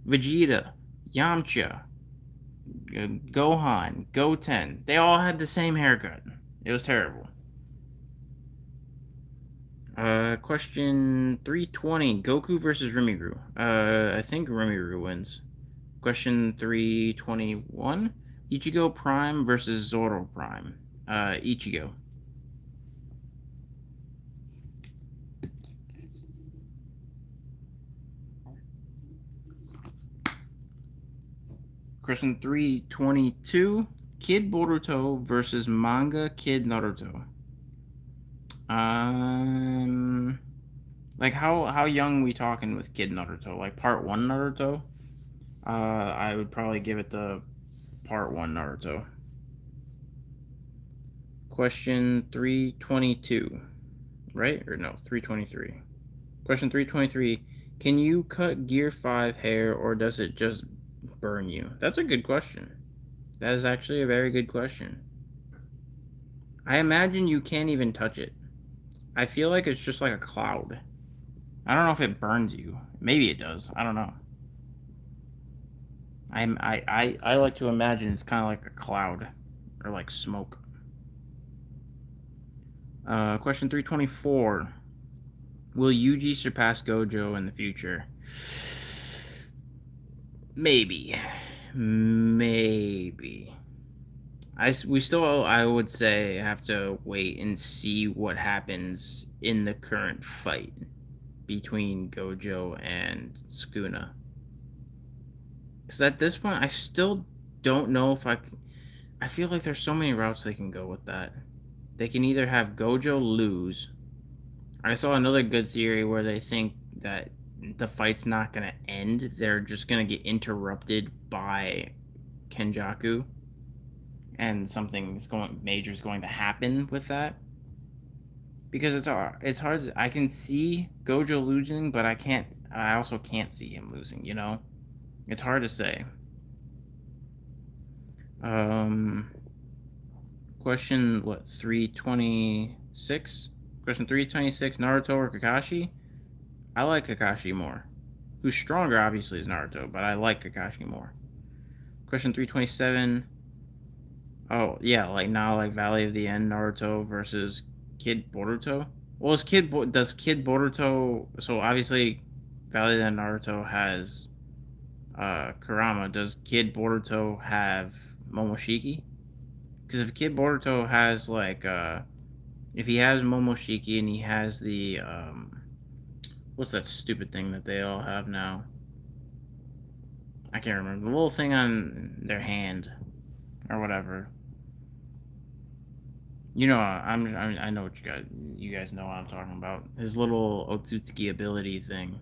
Vegeta, Yamcha, Gohan, Goten, they all had the same haircut. It was terrible. Question 320. Goku versus Rimuru. I think Rimuru wins. Question 321. Ichigo Prime versus Zoro Prime. Ichigo. Question 322. Kid Boruto versus Manga Kid Naruto. Like how young we talking with Kid Naruto? Like part 1 Naruto? I would probably give it the part 1 Naruto. Question 322. Right? Or no, 323. Question 323. Can you cut Gear 5 hair or does it just burn you? That's a good question. That is actually a very good question. I imagine you can't even touch it. I feel like it's just like a cloud. I don't know if it burns you. Maybe it does. I don't know. I like to imagine it's kind of like a cloud or like smoke. Question 324. Will Yuji surpass Gojo in the future? Maybe. We still, I would say, have to wait and see what happens in the current fight between Gojo and Sukuna. Because at this point, I still don't know if I feel like there's so many routes they can go with that. They can either have Gojo lose. I saw another good theory where they think that the fight's not going to end. They're just going to get interrupted by Kenjaku. And something major is going to happen with that. Because it's hard. I can see Gojo losing, but I also can't see him losing, you know? It's hard to say. Question, what, 326? Question 326, Naruto or Kakashi? I like Kakashi more. Who's stronger, obviously, is Naruto, but I like Kakashi more. Question 327. Oh, yeah, like now, like Valley of the End Naruto versus Kid Boruto. Well, does Kid Boruto, so obviously Valley of the End Naruto has Kurama. Does Kid Boruto have Momoshiki? Because if Kid Boruto has if he has Momoshiki and he has the what's that stupid thing that they all have now? I can't remember the little thing on their hand or whatever. You know, I know what you guys know what I'm talking about. His little Otsutsuki ability thing.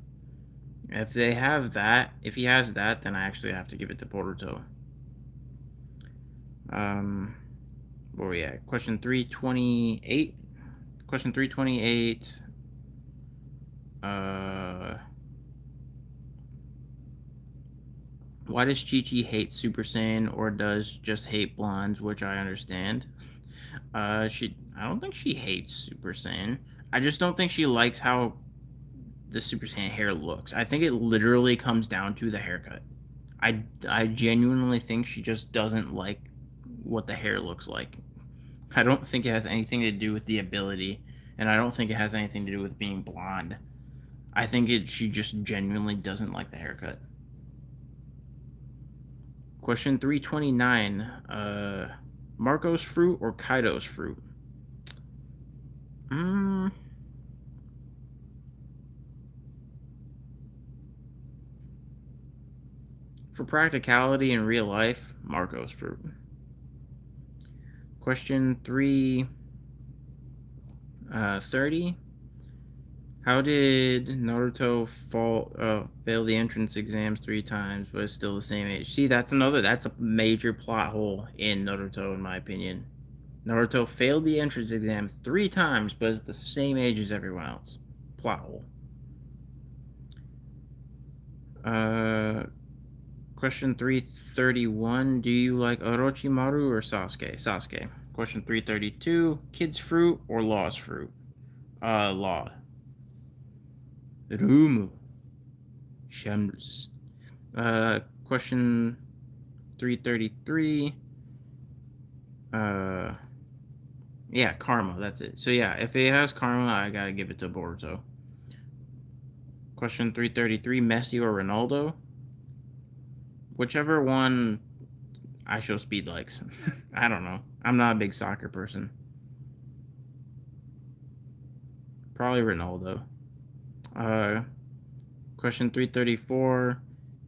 If they have that, if he has that, then I actually have to give it to Boruto. Where we at? Question 328. Question 328. Why does Chi-Chi hate Super Saiyan or does just hate blondes, which I understand? I don't think she hates Super Saiyan. I just don't think she likes how the Super Saiyan hair looks. I think it literally comes down to the haircut. I genuinely think she just doesn't like what the hair looks like. I don't think it has anything to do with the ability, and I don't think it has anything to do with being blonde. I think she just genuinely doesn't like the haircut. Question 329. Marco's fruit or Kaido's fruit? For practicality in real life, Marco's fruit. Question 330. How did Naruto fail the entrance exams 3 times, but is still the same age? See, that's a major plot hole in Naruto, in my opinion. Naruto failed the entrance exam 3 times, but is the same age as everyone else. Plot hole. Question 331. Do you like Orochimaru or Sasuke? Sasuke. Question 332. Kid's fruit or Law's fruit? Law. Rumu. Shams. Question 333. Yeah, Karma. That's it. So yeah, if it has Karma, I gotta give it to Boruto. Question 333. Messi or Ronaldo? Whichever one I show speed likes. I don't know. I'm not a big soccer person. Probably Ronaldo. Question 334.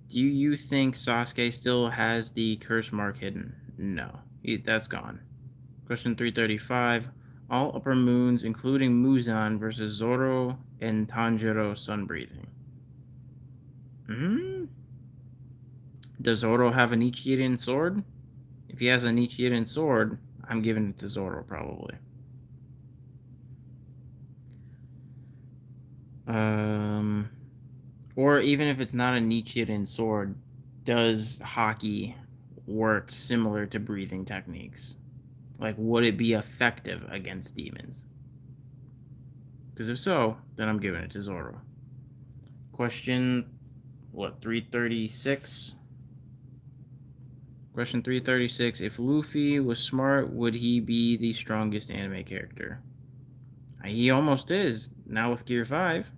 Do you think Sasuke still has the curse mark hidden? No. That's gone. Question 335. All upper moons, including Muzan versus Zoro and Tanjiro sun breathing. Does Zoro have an Ichirin sword? If he has an Ichirin sword, I'm giving it to Zoro, probably. Or even if it's not a Nichiren sword, does Haki work similar to breathing techniques? Like, would it be effective against demons? Because if so, then I'm giving it to Zoro. Question, 336? Question 336. If Luffy was smart, would he be the strongest anime character? He almost is, now with Gear 5.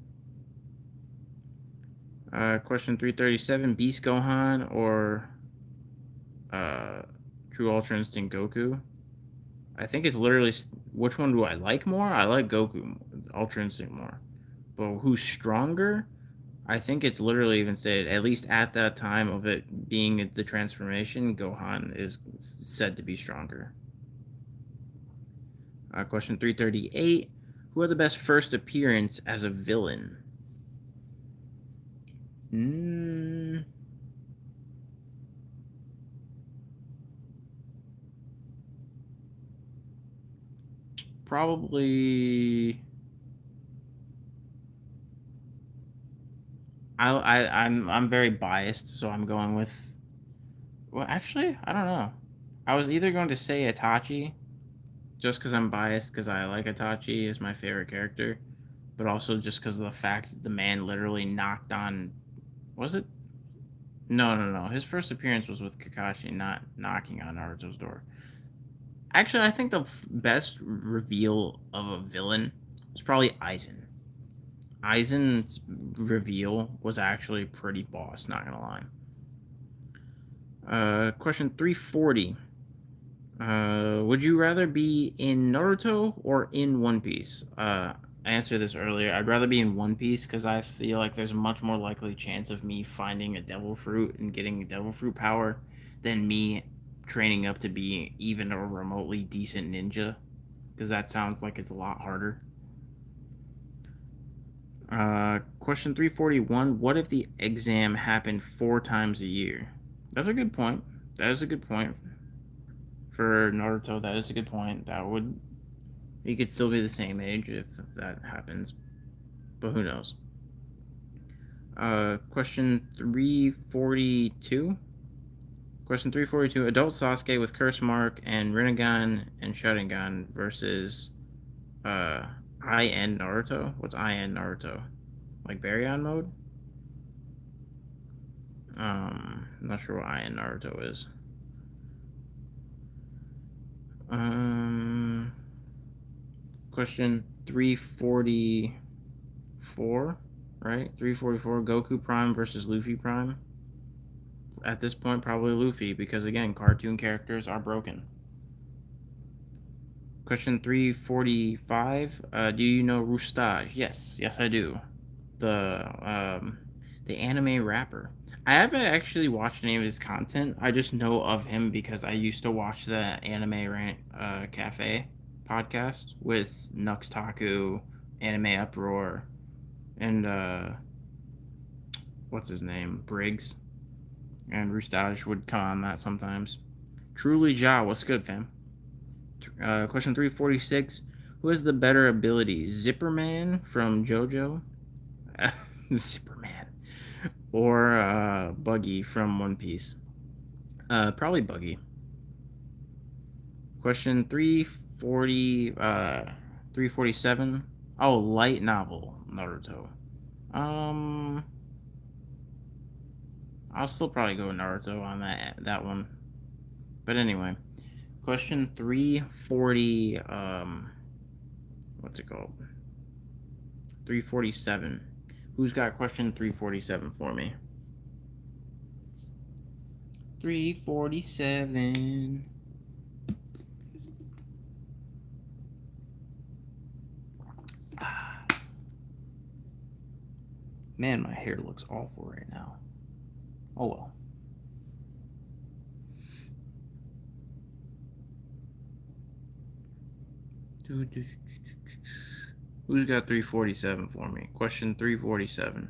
Question 337. Beast Gohan or True Ultra Instinct Goku? I think it's literally, which one do I like more? I like Goku, Ultra Instinct more. But who's stronger? I think it's literally even stated, at least at that time of it being the transformation, Gohan is said to be stronger. Question 338. Who had the best first appearance as a villain? Probably. I'm very biased, so I'm going with. Well, actually, I don't know. I was either going to say Itachi just because I'm biased because I like Itachi as my favorite character, but also just because of the fact that the man literally knocked on. Was it? No, no, no. His first appearance was with Kakashi, not knocking on Naruto's door. Actually, I think the best reveal of a villain was probably Aizen. Aizen's reveal was actually pretty boss, not gonna lie. Question 340. Would you rather be in Naruto or in One Piece? I answered this earlier. I'd rather be in One Piece because I feel like there's a much more likely chance of me finding a devil fruit and getting a devil fruit power than me training up to be even a remotely decent ninja, because that sounds like it's a lot harder. Question 341. What if the exam happened 4 times a year? That's a good point. That is a good point. For Naruto, that is a good point. That would. He could still be the same age if that happens. But who knows? Question 342. Question 342. Adult Sasuke with Curse Mark and Rinnegan and Sharingan versus I and Naruto. What's I and Naruto? Like Baryon mode? Not sure what I and Naruto is. Question 344, right? 344, Goku Prime versus Luffy Prime. At this point, probably Luffy, because again, cartoon characters are broken. Question 345, do you know Roustage? Yes, I do. The anime rapper. I haven't actually watched any of his content. I just know of him because I used to watch the Anime Rant Cafe podcast with Nux Taku, Anime Uproar, and what's his name? Briggs. And Roustage would come on that sometimes. Truly Ja, what's good, fam? Question 346. Who has the better ability? Zipperman from JoJo? Zipperman. Or Buggy from One Piece? Probably Buggy. Question 347. Oh, light novel Naruto. I'll still probably go Naruto on that one. But anyway, question 340. What's it called? 347. Who's got question 347 for me? 347. Man, my hair looks awful right now. Oh well. Who's got 347 for me? Question 347.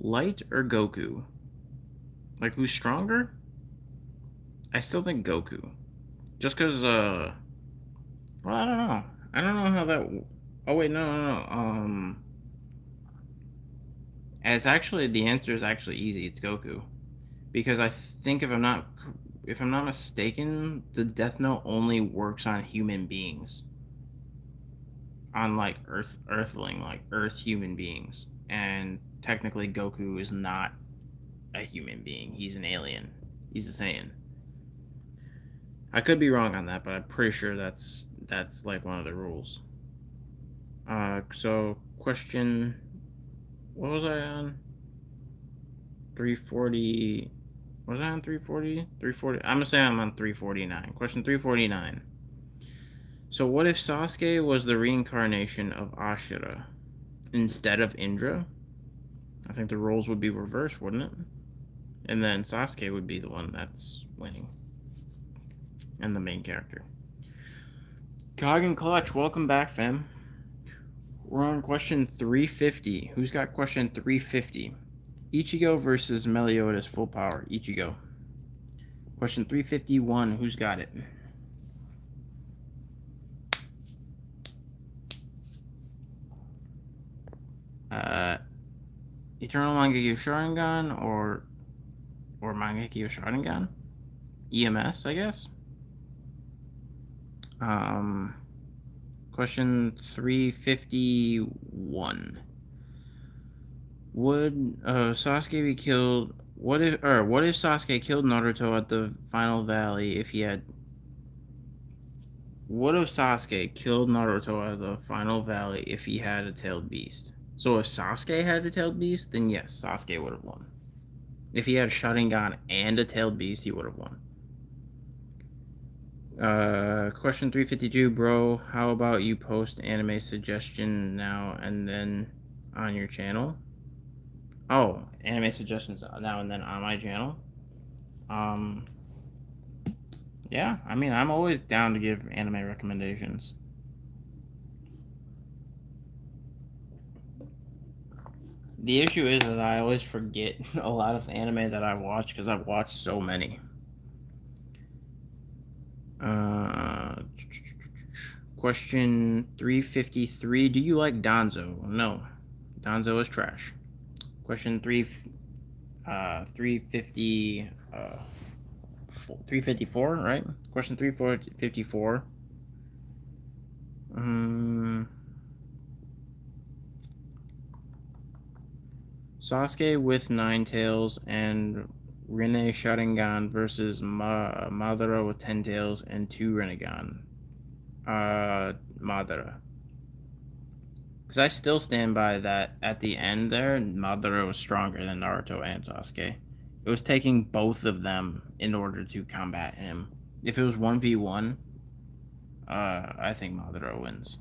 Light or Goku? Like, who's stronger? I still think Goku. Just because, well, I don't know. I don't know how that. Oh, wait, no. As actually, the answer is actually easy. It's Goku. Because I think if I'm not mistaken, the Death Note only works on human beings, on like Earthling, like Earth human beings, and technically Goku is not a human being. He's an alien. He's a Saiyan. I could be wrong on that, but I'm pretty sure that's like one of the rules. So question, what was I on? 340. Was I on 340? 340. I'm gonna say I'm on 349. Question 349. So what if Sasuke was the reincarnation of Ashura instead of Indra? I think the roles would be reversed, wouldn't it? And then Sasuke would be the one that's winning. And the main character. Cog and Clutch, welcome back, fam. We're on question 350. Who's got question 350? Ichigo versus Meliodas full power. Ichigo. Question 351. Who's got it? Eternal Mangekyo Sharingan or Mangekyo Sharingan? EMS, I guess. Question 351. Would Sasuke be killed? What if Sasuke killed Naruto at the final valley if he had? What if Sasuke killed Naruto at the final valley if he had a tailed beast? So if Sasuke had a tailed beast, then yes, Sasuke would have won. If he had a Sharingan and a tailed beast, he would have won. Question 352, bro. How about you post anime suggestion now and then on your channel? Oh, anime suggestions now and then on my channel. Yeah, I mean, I'm always down to give anime recommendations. The issue is that I always forget a lot of anime that I watch because I've watched so many. Question 353. Do you like Danzo? No. Danzo is trash. Question 350, 354, right? Question 354. Sasuke with 9 tails and Rinne Sharingan versus Madara with 10 tails and 2 Rinnegan. Madara. Because I still stand by that at the end there, Madara was stronger than Naruto and Sasuke. It was taking both of them in order to combat him. If it was 1v1, I think Madara wins.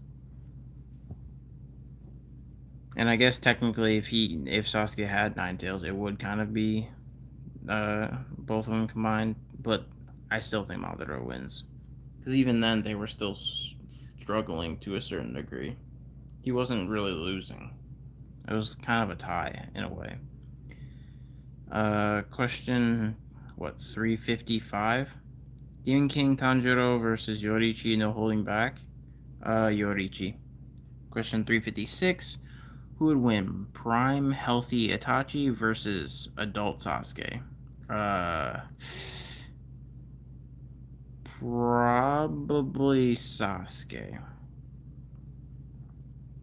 And I guess technically if Sasuke had 9 tails, it would kind of be both of them combined, but I still think Madara wins. Because even then, they were still struggling to a certain degree. He wasn't really losing. It was kind of a tie, in a way. Question, 355? Demon King Tanjiro versus Yoriichi, no holding back. Yoriichi. Question 356. Who would win? Prime healthy Itachi versus adult Sasuke? Probably Sasuke.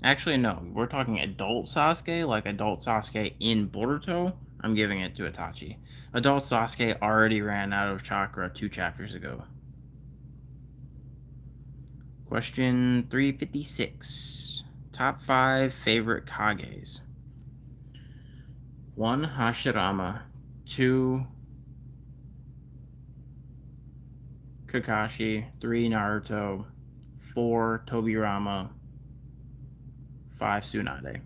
Actually, no. We're talking adult Sasuke, like adult Sasuke in Boruto. I'm giving it to Itachi. Adult Sasuke already ran out of chakra 2 chapters ago. Question 356. Top 5 favorite Kages. 1. Hashirama. 2. Kakashi. 3. Naruto. 4. Tobirama. 5. Tsunade.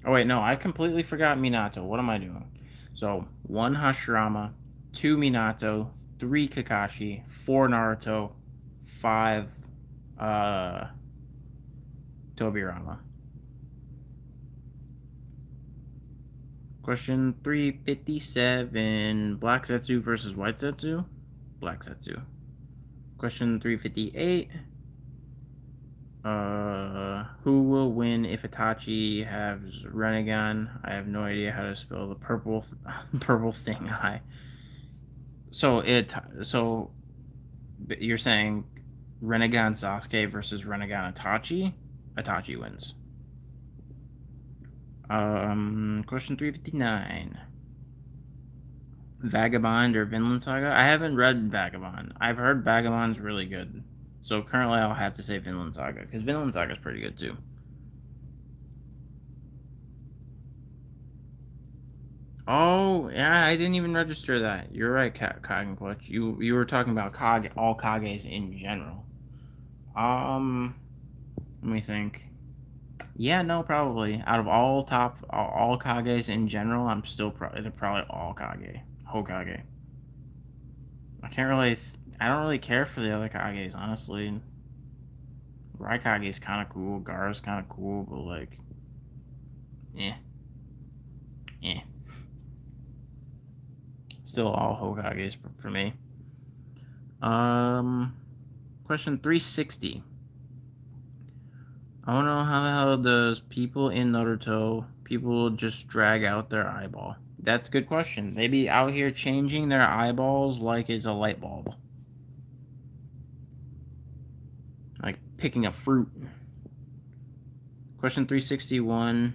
Oh wait, no, I completely forgot Minato. What am I doing? So 1 Hashirama, 2 Minato, 3 Kakashi, 4 Naruto, 5 Tobirama. Question 357. Black Zetsu versus White Zetsu? Black Zetsu. Question 358. Who will win if Itachi has Rinnegan? I have no idea how to spell the purple thing. So you're saying Rinnegan Sasuke versus Rinnegan Itachi? Itachi wins. Question 359. Vagabond or Vinland Saga? I haven't read Vagabond. I've heard Vagabond's really good. So currently I'll have to say Vinland Saga, because Vinland Saga is pretty good too. Oh, yeah, I didn't even register that. You're right, Kage Clutch. You were talking about all Kages in general. Let me think. Yeah, no, probably. Out of all Kages in general, I'm still they're probably all Hokage. I don't really care for the other Kages, honestly. Raikage is kind of cool. Gaara's kind of cool, but like, eh. Still all Hokages for me. Question 360. I don't know how the hell does people in Naruto just drag out their eyeball. That's a good question. They be out here changing their eyeballs like it's a light bulb. Like picking a fruit. Question 361.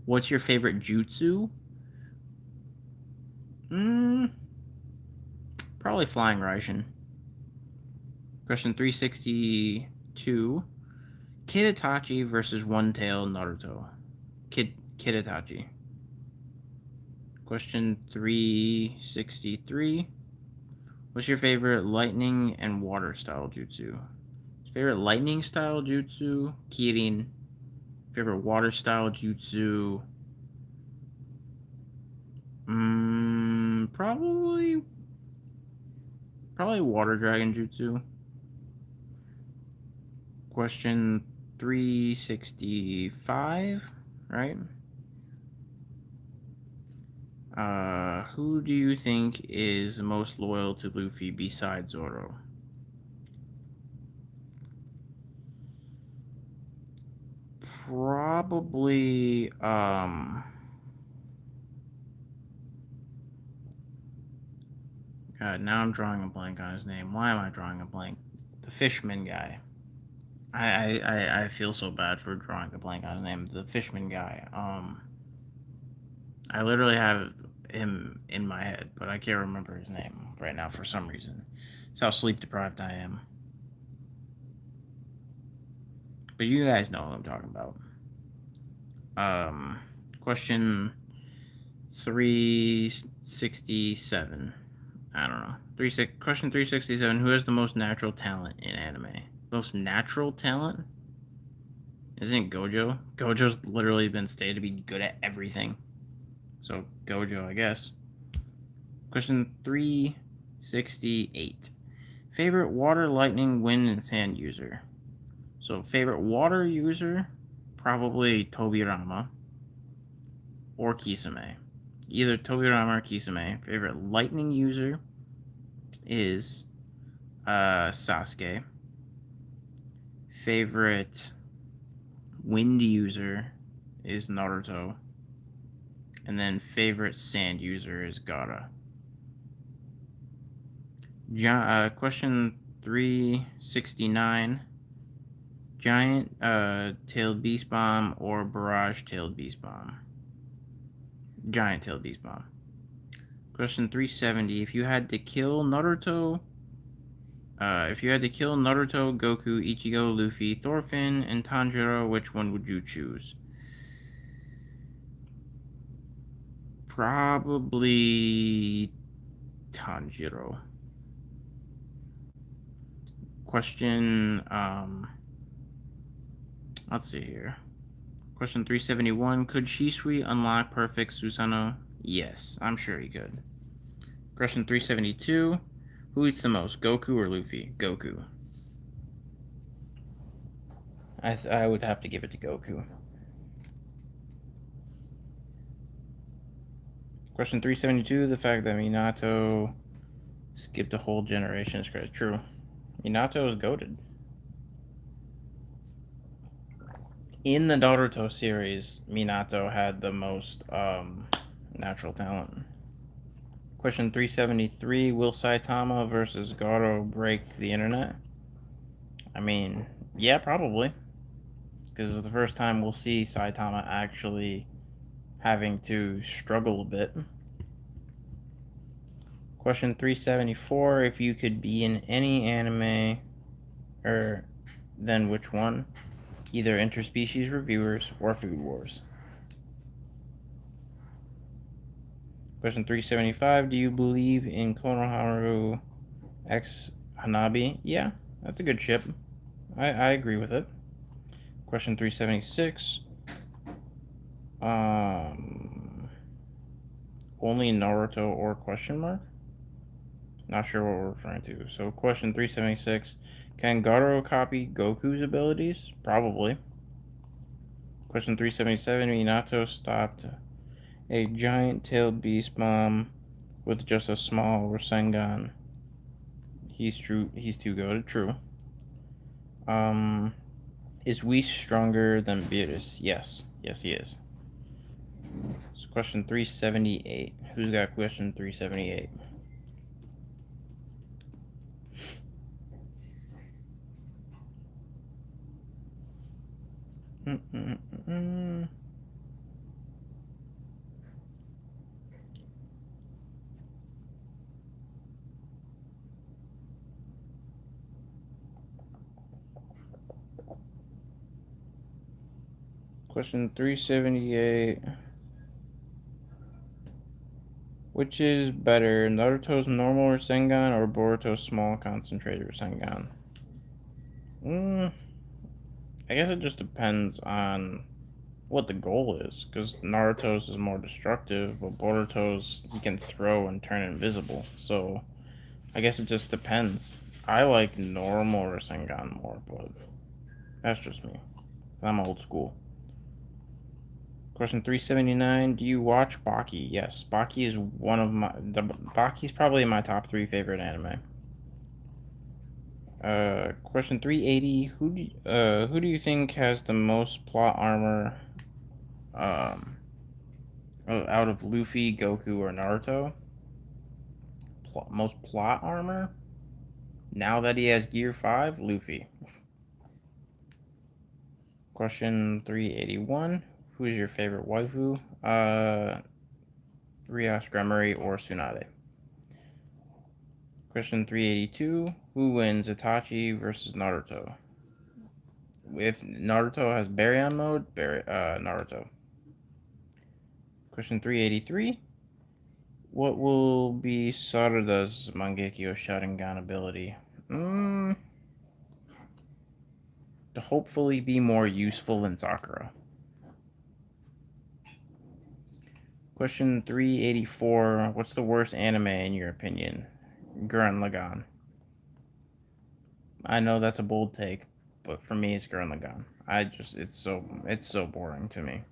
What's your favorite jutsu? Probably Flying Raishin. Question 362. Kid Itachi versus One-Tail Naruto. Kid Itachi. Question 363. What's your favorite lightning and water style jutsu? Favorite lightning style jutsu, Kirin. Favorite water style jutsu, probably water dragon jutsu. Question 365, right? Who do you think is most loyal to Luffy besides Zoro? Probably, God, now I'm drawing a blank on his name. Why am I drawing a blank? The Fishman guy. I feel so bad for drawing a blank on his name. The Fishman guy. I literally have him in my head, but I can't remember his name right now for some reason. That's how sleep deprived I am. But you guys know what I'm talking about. Question 367. I don't know. Question 367. Who has the most natural talent in anime? Most natural talent? Isn't it Gojo? Gojo's literally been stated to be good at everything. So Gojo, I guess. Question 368. Favorite water, lightning, wind, and sand user. So favorite water user, probably Tobirama or Kisame. Either Tobirama or Kisame. Favorite lightning user is Sasuke. Favorite wind user is Naruto. And then favorite sand user is Gaara. Question 369. Giant tailed beast bomb or barrage tailed beast bomb? Giant tailed beast bomb. Question 370. If you had to kill Naruto, Goku, Ichigo, Luffy, Thorfinn, and Tanjiro, which one would you choose? Probably Tanjiro. Question, let's see here. Question 371. Could Shisui unlock perfect Susanoo? Yes, I'm sure he could. Question 372. Who eats the most, Goku or Luffy? Goku. I would have to give it to Goku. Question 372. The fact that Minato skipped a whole generation is correct. True. Minato is goated. In the Naruto series, Minato had the most natural talent. Question 373. Will Saitama versus Garo break the internet? I mean, yeah, probably. Because it's the first time we'll see Saitama actually having to struggle a bit. Question 374. If you could be in any anime, then which one? Either Interspecies Reviewers or Food Wars. Question 375. Do you believe in Konohamaru X Hanabi? Yeah, that's a good ship. I agree with it. Question 376. Only Naruto or question mark? Not sure what we're referring to. So question 376. Can Garo copy Goku's abilities? Probably. Question 377. Minato stopped a giant-tailed beast bomb with just a small Rasengan. He's too goated. True. Is Whis stronger than Beerus? Yes. Yes, he is. So Question 378. Who's got question 378? Question 378. Which is better, Naruto's normal Rasengan or Boruto's small concentrated Rasengan? I guess it just depends on what the goal is, because Naruto's is more destructive, but Boruto's he can throw and turn invisible. So I guess it just depends. I like normal Rasengan more, but that's just me. I'm old school. Question 379. Do you watch Baki? Yes, Baki is one of my. Baki's probably my top 3 favorite anime. Question 380. Who do you think has the most plot armor? Out of Luffy, Goku, or Naruto? Most plot armor? Now that he has Gear 5, Luffy. Question 381. Who is your favorite waifu? Rias, Gremory, or Tsunade? Question 382. Who wins, Itachi versus Naruto? If Naruto has Baryon mode, Naruto. Question 383. What will be Sarada's Mangekyo Sharingan ability? To hopefully be more useful than Sakura. Question 384. What's the worst anime in your opinion? Gurren Lagann. I know that's a bold take, but for me it's Gurren Lagann. It's so boring to me.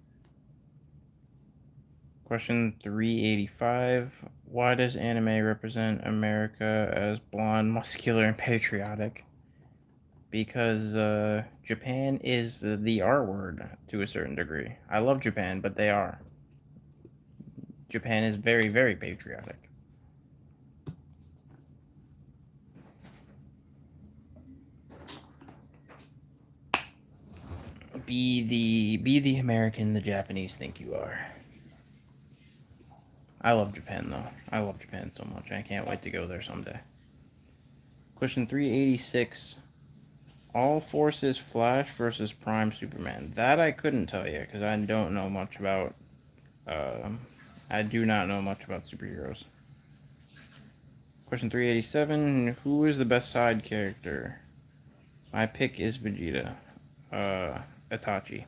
Question 385. Why does anime represent America as blonde, muscular, and patriotic? Because Japan is the R word to a certain degree. I love Japan, but they are. Japan is very, very patriotic. Be the American the Japanese think you are. I love Japan though. I love Japan so much. I can't wait to go there someday. Question 386. All Forces Flash versus Prime Superman. That I couldn't tell you because I don't know much about. I do not know much about superheroes. Question 387. Who is the best side character? My pick is Vegeta. Itachi.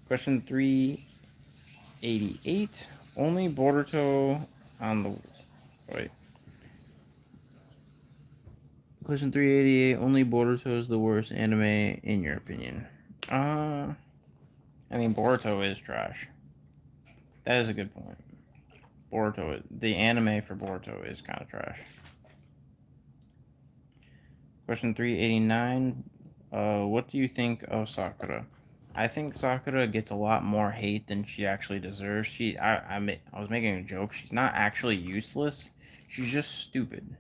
Question 388. Only Boruto on the. Wait. Question 388. Only Boruto is the worst anime in your opinion? I mean, Boruto is trash. That is a good point. The anime for Boruto is kind of trash. Question 389. What do you think of Sakura? I think Sakura gets a lot more hate than she actually deserves. I was making a joke. She's not actually useless. She's just stupid.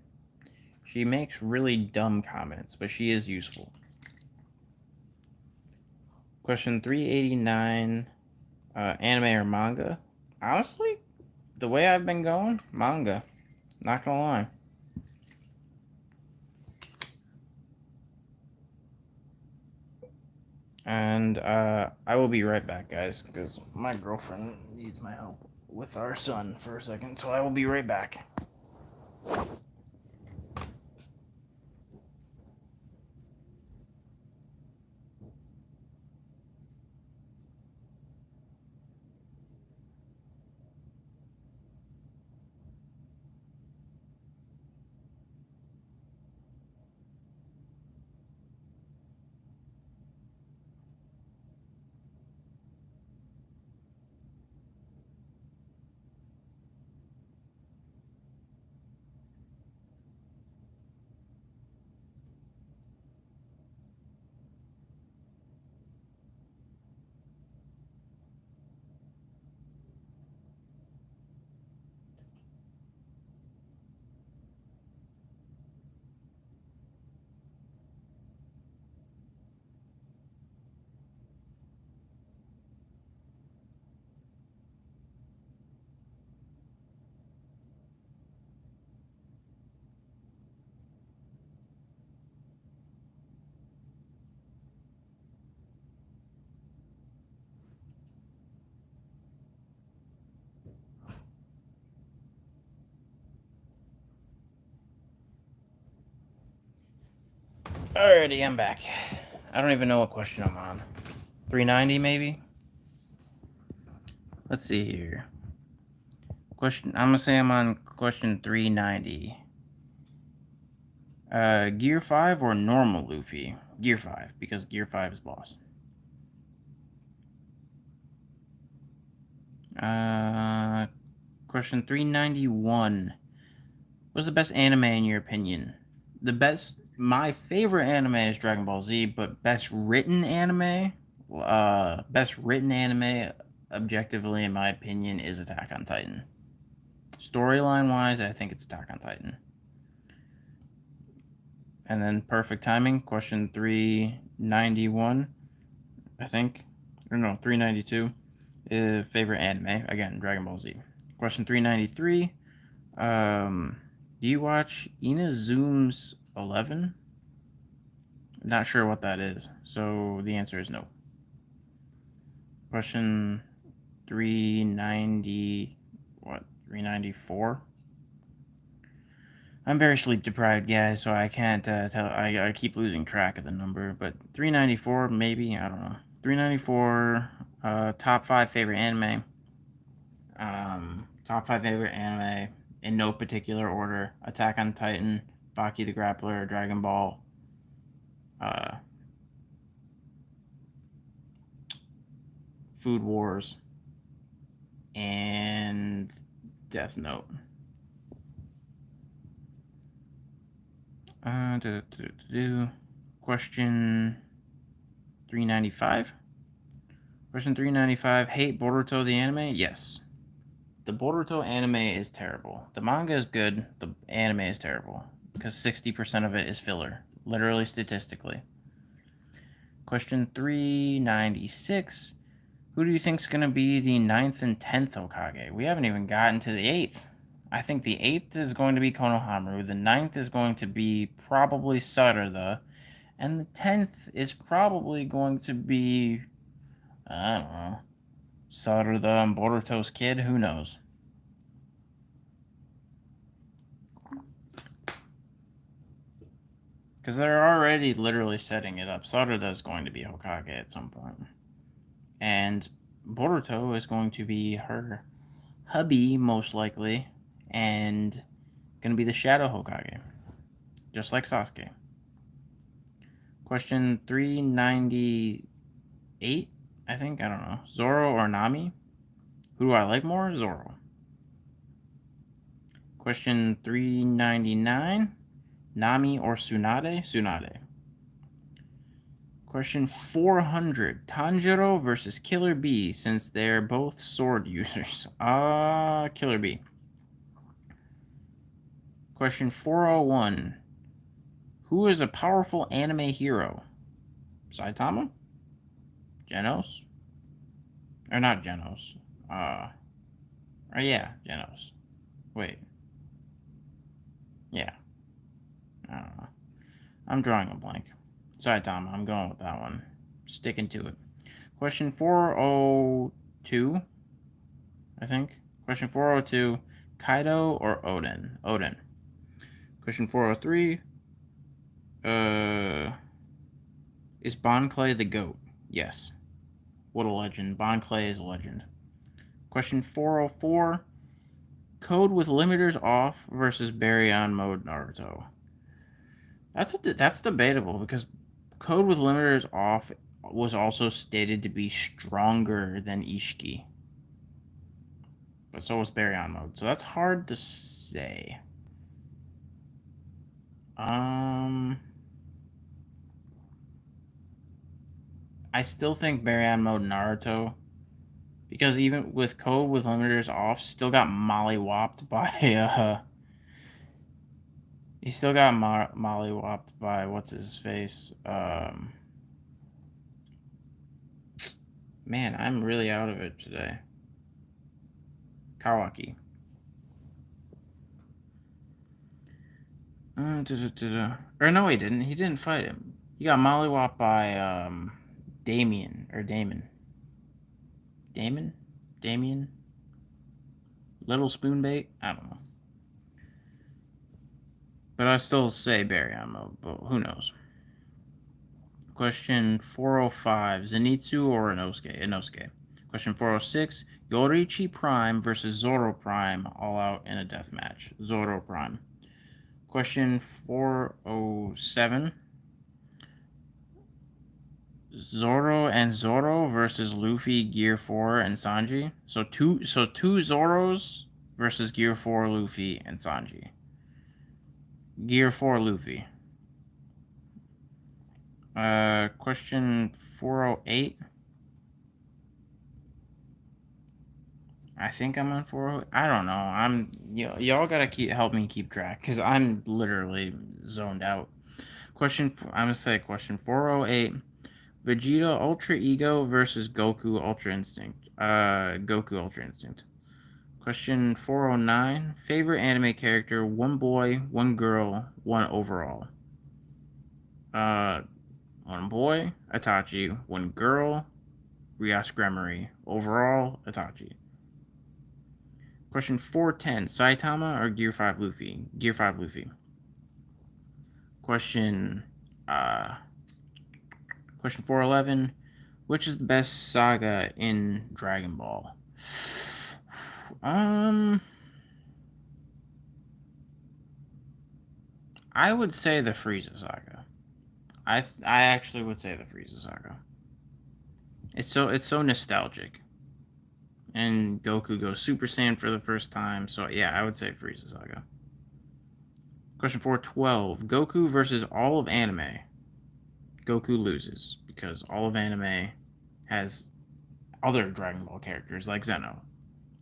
She makes really dumb comments, but she is useful. Question 389. Anime or manga? Honestly, the way I've been going, manga. Not gonna lie. And I will be right back, guys, because my girlfriend needs my help with our son for a second, so I will be right back. Alrighty, I'm back. I don't even know what question I'm on. 390 maybe? Let's see here. I'm gonna say I'm on question 390. Gear 5 or normal Luffy? Gear 5, because Gear 5 is boss. Question 391. What's the best anime in your opinion? My favorite anime is Dragon Ball Z, but best written anime, objectively, in my opinion, is Attack on Titan. Storyline wise, I think it's Attack on Titan. And then perfect timing, question 391, I think. Or no, 392. Favorite anime, again, Dragon Ball Z. Question 393. Do you watch Inazuma's 11? Not sure what that is, so the answer is no. Question 390, 394? I'm very sleep deprived, guys, so I can't tell. I keep losing track of the number, but 394 maybe, I don't know. 394. Top 5 favorite anime. Top 5 favorite anime in no particular order: Attack on Titan, Baki the Grappler, Dragon Ball, Food Wars, and Death Note. Question 395. Question 395. Hate Boruto the anime? Yes. The Boruto anime is terrible. The manga is good. The anime is terrible. Because 60% of it is filler. Literally, statistically. Question 396. Who do you think is going to be the 9th and 10th Hokage? We haven't even gotten to the 8th. I think the 8th is going to be Konohamaru. The 9th is going to be probably Sarada. And the 10th is probably going to be, I don't know, Sarada and Boruto's kid. Who knows? Because they're already literally setting it up. Sarada is going to be Hokage at some point. And Boruto is going to be her hubby, most likely, and going to be the Shadow Hokage. Just like Sasuke. Question 398, I think. I don't know. Zoro or Nami? Who do I like more? Zoro. Question 399. Nami or Tsunade? Tsunade. Question 400. Tanjiro versus Killer Bee, since they're both sword users. Killer Bee. Question 401. Who is a powerful anime hero? Saitama? Genos? Or not Genos. Yeah, Genos. Wait. Yeah. I don't know. I'm drawing a blank. Saitama, I'm going with that one. Sticking to it. Question 402, I think. Question 402, Kaido or Oden? Oden. Question 403, is Bon Clay the GOAT? Yes. What a legend. Bon Clay is a legend. Question 404, Code with limiters off versus Baryon mode Naruto. That's debatable, because Code with limiters off was also stated to be stronger than Ishiki. But so was Baryon mode. So that's hard to say. I still think Baryon mode Naruto, because even with Code with limiters off, still got mollywopped by he still got mollywopped by what's his face. Man, I'm really out of it today. Kawaki. Or no, he didn't. He didn't fight him. He got mollywopped by Damien. Damien? Little Spoonbait? I don't know. But I still say Baryon mode, but who knows? Question 405, Zenitsu or Inosuke? Inosuke. Question 406, Yoriichi Prime versus Zoro Prime, all out in a death match. Zoro Prime. Question 407, Zoro and Zoro versus Luffy, Gear 4, and Sanji. So two Zoros versus Gear 4, Luffy, and Sanji. Gear 4, Luffy. Question 408. I think I'm on 408. I don't know. Y'all gotta help me keep track because I'm literally zoned out. I'm gonna say question 408. Vegeta Ultra Ego versus Goku Ultra Instinct. Goku Ultra Instinct. Question 409. Favorite anime character: one boy, one girl, one overall. One boy, Itachi. One girl, Rias Gremory. Overall, Itachi. Question 410. Saitama or Gear 5 Luffy? Gear 5 Luffy. Question 411. Which is the best saga in Dragon Ball? I would say the Frieza saga. I actually would say the Frieza saga. It's so nostalgic. And Goku goes Super Saiyan for the first time. So yeah, I would say Frieza saga. Question 412. Goku versus all of anime. Goku loses because all of anime has other Dragon Ball characters like Zeno.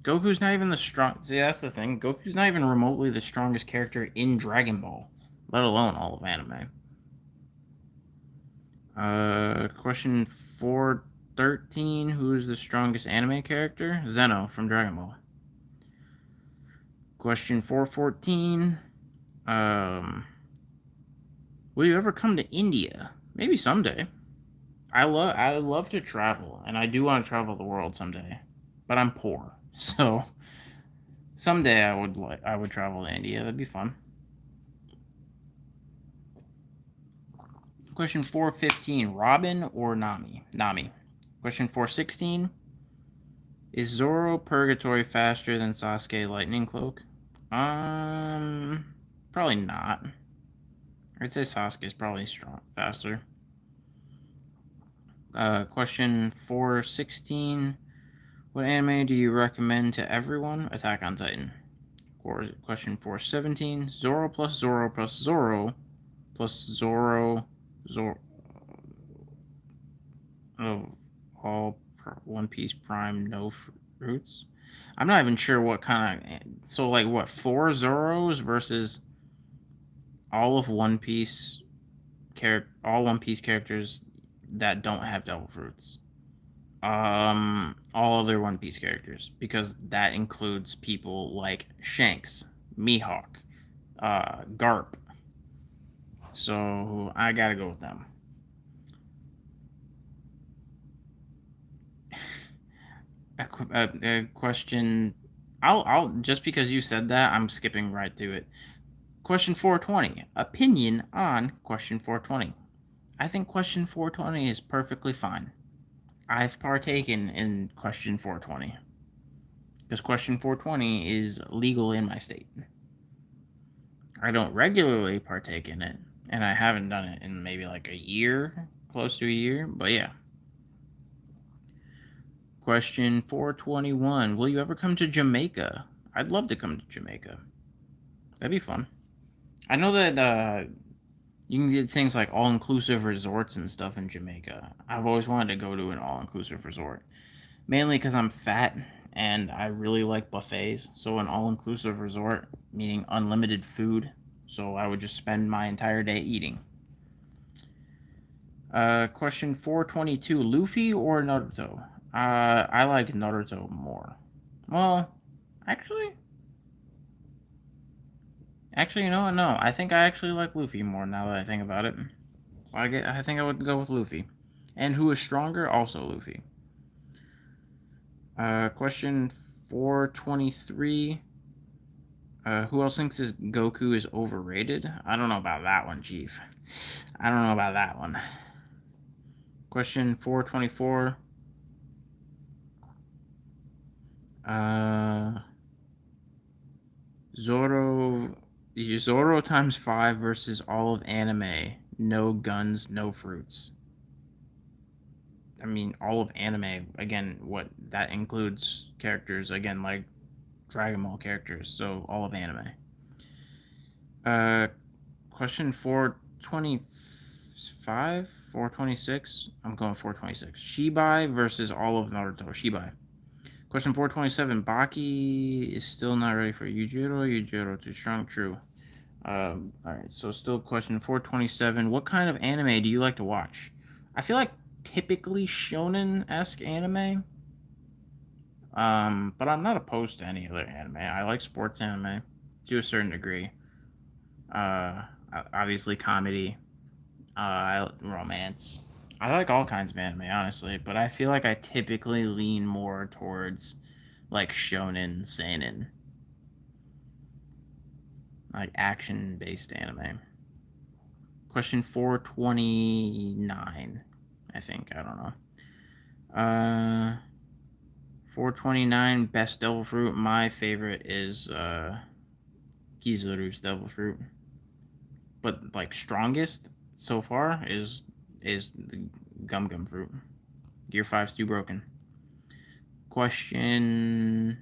Goku's not even the strong. See, that's the thing. Goku's not even remotely the strongest character in Dragon Ball, let alone all of anime. Question 413. Who is the strongest anime character? Zeno from Dragon Ball. Question 414. Will you ever come to India? Maybe someday. I love to travel, and I do want to travel the world someday, but I'm poor, so someday I would travel to India. That'd be fun. Question 415: Robin or Nami? Nami. Question 416: Is Zoro Purgatory faster than Sasuke Lightning Cloak? Probably not. I'd say Sasuke is probably faster. Question 416. What anime do you recommend to everyone? Attack on Titan. Question 417. Zoro plus Zoro plus Zoro plus Zoro. All One Piece Prime, no fruits. I'm not even sure what kind of. So, like, what? 4 Zoros versus all of One Piece all One Piece characters that don't have devil fruits. All other One Piece characters, because that includes people like Shanks, Mihawk, Garp. So I gotta go with them. A question. I'll just because you said that, I'm skipping right to it. Question 420. Opinion on question 420. I think question 420 is perfectly fine. I've partaken in question 420 because question 420 is legal in my state. I don't regularly partake in it, and I haven't done it in maybe like a year, close to a year, but yeah. Question 421. Will you ever come to Jamaica? I'd love to come to Jamaica. That'd be fun. I know that you can get things like all-inclusive resorts and stuff in Jamaica. I've always wanted to go to an all-inclusive resort. Mainly because I'm fat and I really like buffets. So an all-inclusive resort, meaning unlimited food. So I would just spend my entire day eating. Question 422. Luffy or Naruto? I like Naruto more. Well, actually, you know what? No, I think I actually like Luffy more now that I think about it. I think I would go with Luffy. And who is stronger? Also Luffy. Question 423. Who else thinks Goku is overrated? I don't know about that one, Chief. I don't know about that one. Question 424. Zoro times 5 versus all of anime. No guns, no fruits. I mean, all of anime, again, what that includes characters, again, like Dragon Ball characters, so all of anime. Question 425, 426. I'm going 426. Shibai versus all of Naruto. Shibai. Question 427. Baki is still not ready for Yujiro. Yujiro too strong. True. Alright, so still question 427. What kind of anime do you like to watch? I feel like typically shonen-esque anime. But I'm not opposed to any other anime. I like sports anime to a certain degree. Obviously comedy, romance. I like all kinds of anime, honestly, but I feel like I typically lean more towards like shonen, seinen, like action-based anime. Question 429, I think. I don't know. 429, best devil fruit. My favorite is Kizaru's devil fruit. But like strongest so far is the gum gum fruit. Gear 5's too broken. Question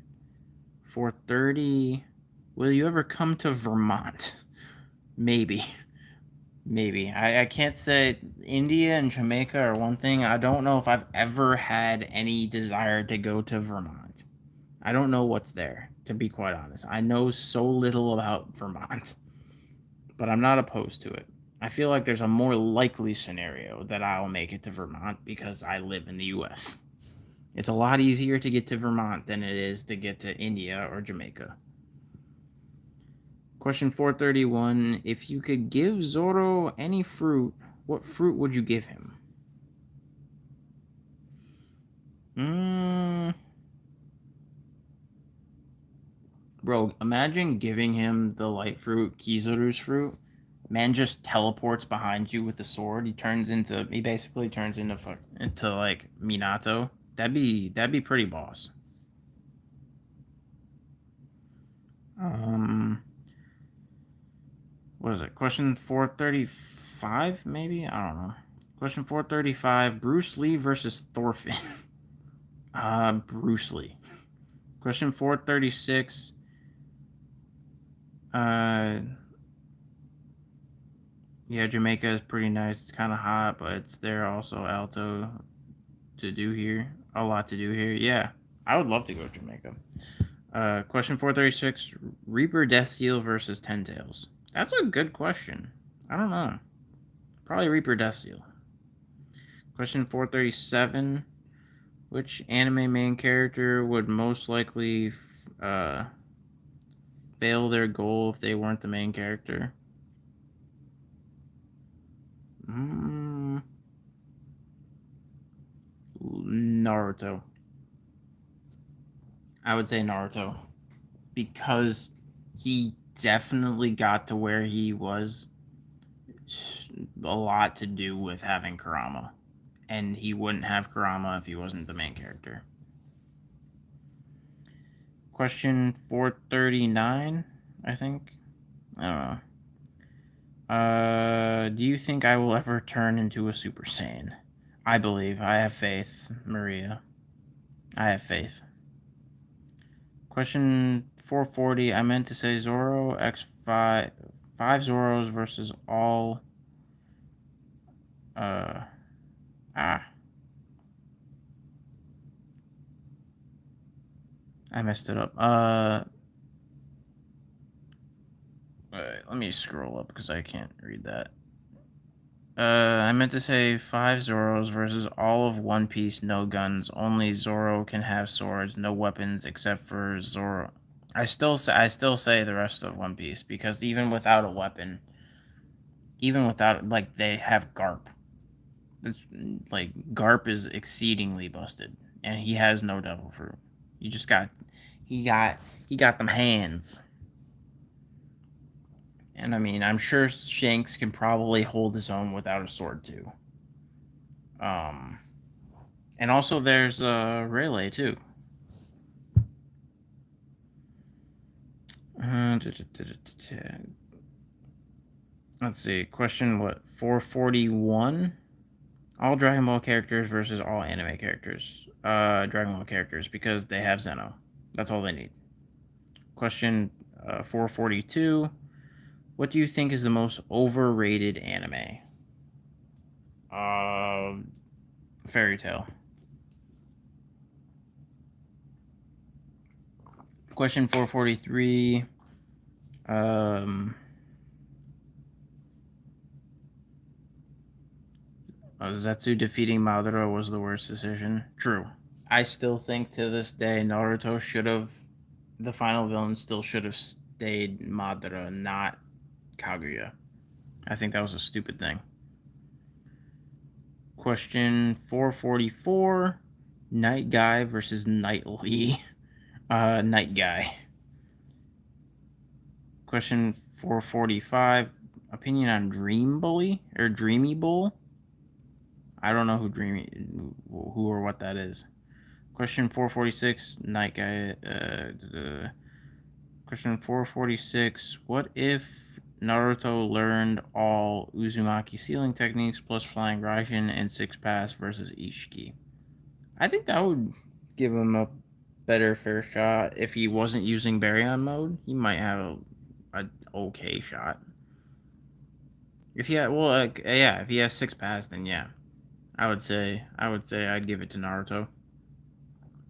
430. Will you ever come to Vermont? Maybe. Maybe. I can't say India and Jamaica are one thing. I don't know if I've ever had any desire to go to Vermont. I don't know what's there, to be quite honest. I know so little about Vermont, but I'm not opposed to it. I feel like there's a more likely scenario that I'll make it to Vermont because I live in the US. It's a lot easier to get to Vermont than it is to get to India or Jamaica. Question 431. If you could give Zoro any fruit, what fruit would you give him? Bro, imagine giving him the light fruit, Kizaru's fruit. Man just teleports behind you with the sword. He basically turns into like Minato. That'd be pretty boss. What is it? Question 435 maybe? I don't know. Question 435, Bruce Lee versus Thorfinn. Bruce Lee. Question 436. Yeah, Jamaica is pretty nice. It's kind of hot, but it's there also alto to do here. A lot to do here. Yeah, I would love to go to Jamaica. Question 436, Reaper Death Seal versus Ten Tails. That's a good question. I don't know. Probably Reaper Death Seal. Question 437, which anime main character would most likely fail their goal if they weren't the main character? Naruto. I would say Naruto. Because he definitely got to where he was a lot to do with having Kurama. And he wouldn't have Kurama if he wasn't the main character. Question 439, I think. I don't know. Do you think I will ever turn into a Super Saiyan? I believe. I have faith, Maria. I have faith. Question 440. I meant to say Zoro X5. 5 Zoros versus all. I messed it up. Wait, let me scroll up because I can't read that. I meant to say 5 Zoros versus all of One Piece, no guns. Only Zoro can have swords, no weapons except for Zoro. I still say the rest of One Piece because even without a weapon, even without like they have Garp. It's, like Garp is exceedingly busted, and he has no devil fruit. You just got he got them hands. And I mean, I'm sure Shanks can probably hold his own without a sword too. And also there's Rayleigh too. Let's see. Question 441? All Dragon Ball characters versus all anime characters. Dragon Ball characters, because they have Zeno. That's all they need. Question 442. What do you think is the most overrated anime? Fairy Tail. Question 443. Zetsu defeating Madara was the worst decision. True. I still think to this day Naruto should have, the final villain still should have stayed Madara, not Kaguya. I think that was a stupid thing. Question 444. Night Guy versus Nightly. Night Guy. Question 445. Opinion on Dream Bully or Dreamy Bull? I don't know who or what that is. Question 446. Night Guy. Question 446. What if Naruto learned all Uzumaki sealing techniques plus flying Raijin and 6 pass versus Ishiki? I think that would give him a better fair shot. If he wasn't using Baryon mode, he might have a okay shot. If he had, if he has 6 pass, then yeah, I would say I'd give it to Naruto.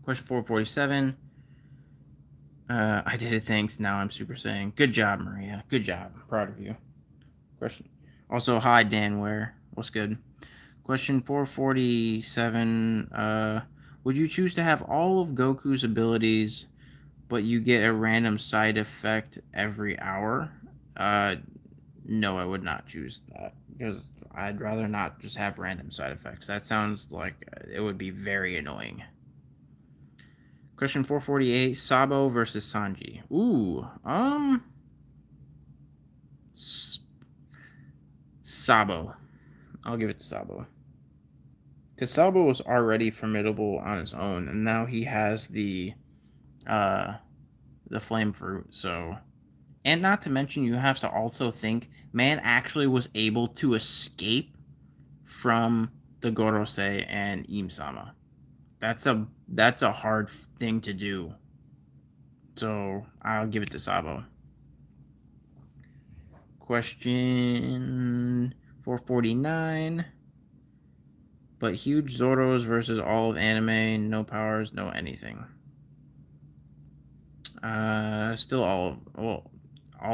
Question 447. I did it, thanks. Now I'm Super Saiyan. Good job, Maria. Good job. I'm proud of you. Question. Also, hi, Dan Ware. What's good? Question 447. Would you choose to have all of Goku's abilities, but you get a random side effect every hour? No, I would not choose that, because I'd rather not just have random side effects. That sounds like it would be very annoying. Question 448, Sabo versus Sanji. Ooh, Sabo. I'll give it to Sabo. Because Sabo was already formidable on his own, and now he has the flame fruit, so... And not to mention, you have to also think, man actually was able to escape from the Gorosei and Im-sama. That's a hard thing to do. So I'll give it to Sabo. Question 449. But huge Zoros versus all of anime, no powers, no anything. Still all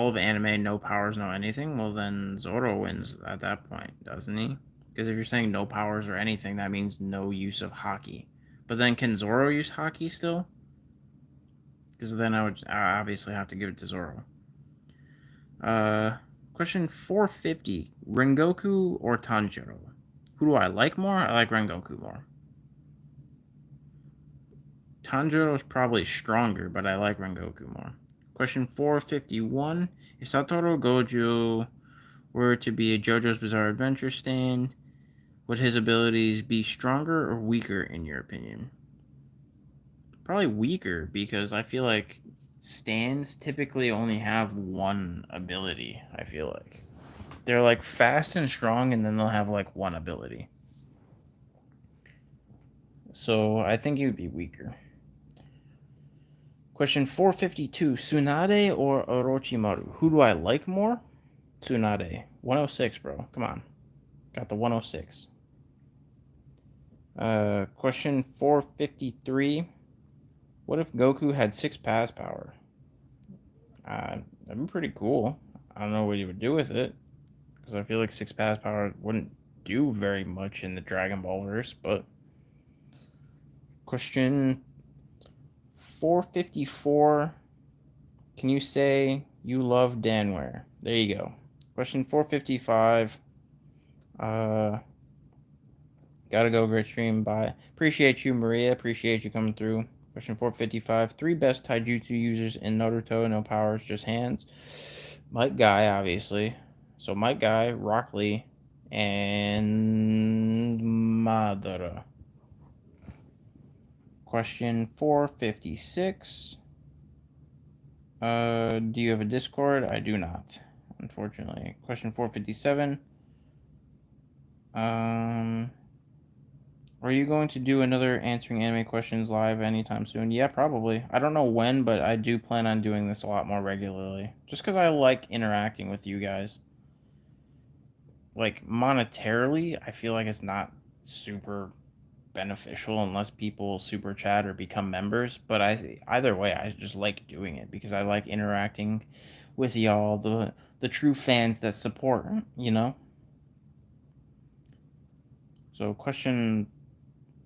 of anime, no powers, no anything. Well, then Zoro wins at that point, doesn't he? Because if you're saying no powers or anything, that means no use of haki. But then can Zoro use haki still? Because then I would obviously have to give it to Zoro. Question 450. Rengoku or Tanjiro? Who do I like more? I like Rengoku more. Tanjiro is probably stronger, but I like Rengoku more. Question 451. If Satoru Gojo were to be a JoJo's Bizarre Adventure stand, would his abilities be stronger or weaker in your opinion? Probably weaker, because I feel like stands typically only have one ability, I feel like. They're like fast and strong, and then they'll have like one ability. So I think he would be weaker. Question 452. Tsunade or Orochimaru? Who do I like more? Tsunade. 106, bro. Come on. Got the 106. Question 453. What if Goku had 6 pass power? That'd be pretty cool. I don't know what he would do with it, because I feel like 6 pass power wouldn't do very much in the Dragon Ball verse, but... Question 454. Can you say you love Danware? There you go. Question 455. Gotta go, great stream. Bye. Appreciate you, Maria. Appreciate you coming through. Question 455. 3 best taijutsu users in Naruto. No powers, just hands. Might Guy, obviously. So Might Guy, Rock Lee, and madre. Question 456. Do you have a Discord? I do not, unfortunately. Question 457. Are you going to do another answering anime questions live anytime soon? Yeah, probably. I don't know when, but I do plan on doing this a lot more regularly. Just because I like interacting with you guys. Like, monetarily, I feel like it's not super beneficial unless people super chat or become members. But either way, I just like doing it because I like interacting with y'all, the true fans that support, you know? So, question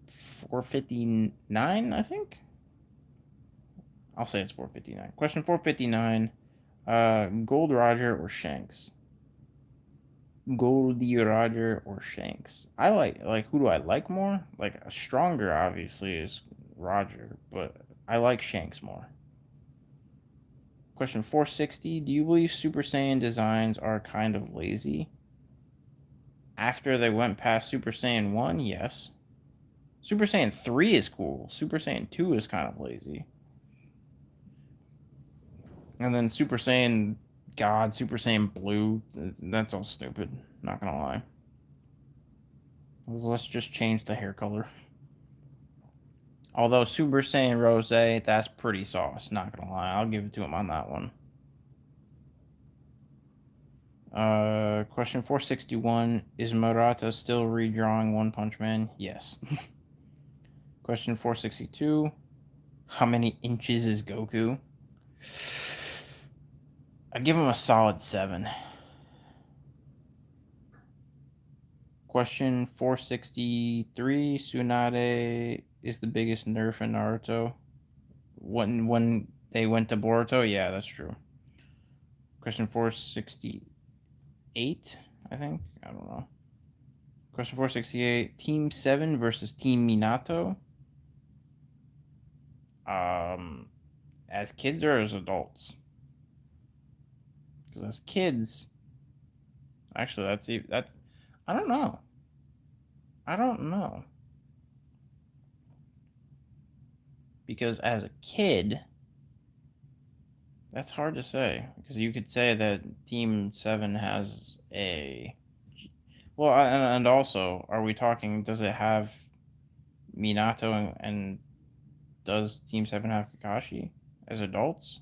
459, I think? I'll say it's 459. Question 459. Gold Roger or Shanks? Goldie Roger or Shanks? I like who do I like more? Like stronger obviously is Roger, but I like Shanks more. Question 460. Do you believe Super Saiyan designs are kind of lazy? After they went past Super Saiyan 1, yes. Super Saiyan 3 is cool. Super Saiyan 2 is kind of lazy. And then Super Saiyan God, Super Saiyan Blue, that's all stupid. Not gonna lie. Let's just change the hair color. Although Super Saiyan Rose, that's pretty sauce. Not gonna lie, I'll give it to him on that one. Question 461. Is Murata still redrawing One Punch Man? Yes. Question 462. How many inches is Goku? I'd give him a solid 7. Question 463. Tsunade is the biggest nerf in Naruto. When they went to Boruto? Yeah, that's true. Question 468, I think. I don't know. Question 468. Team 7 versus Team Minato. As kids or as adults? Because as kids, actually, that's. I don't know. I don't know. Because as a kid, that's hard to say. Because you could say that Team 7 has a. Well, and also, are we talking, does it have Minato and does Team 7 have Kakashi as adults?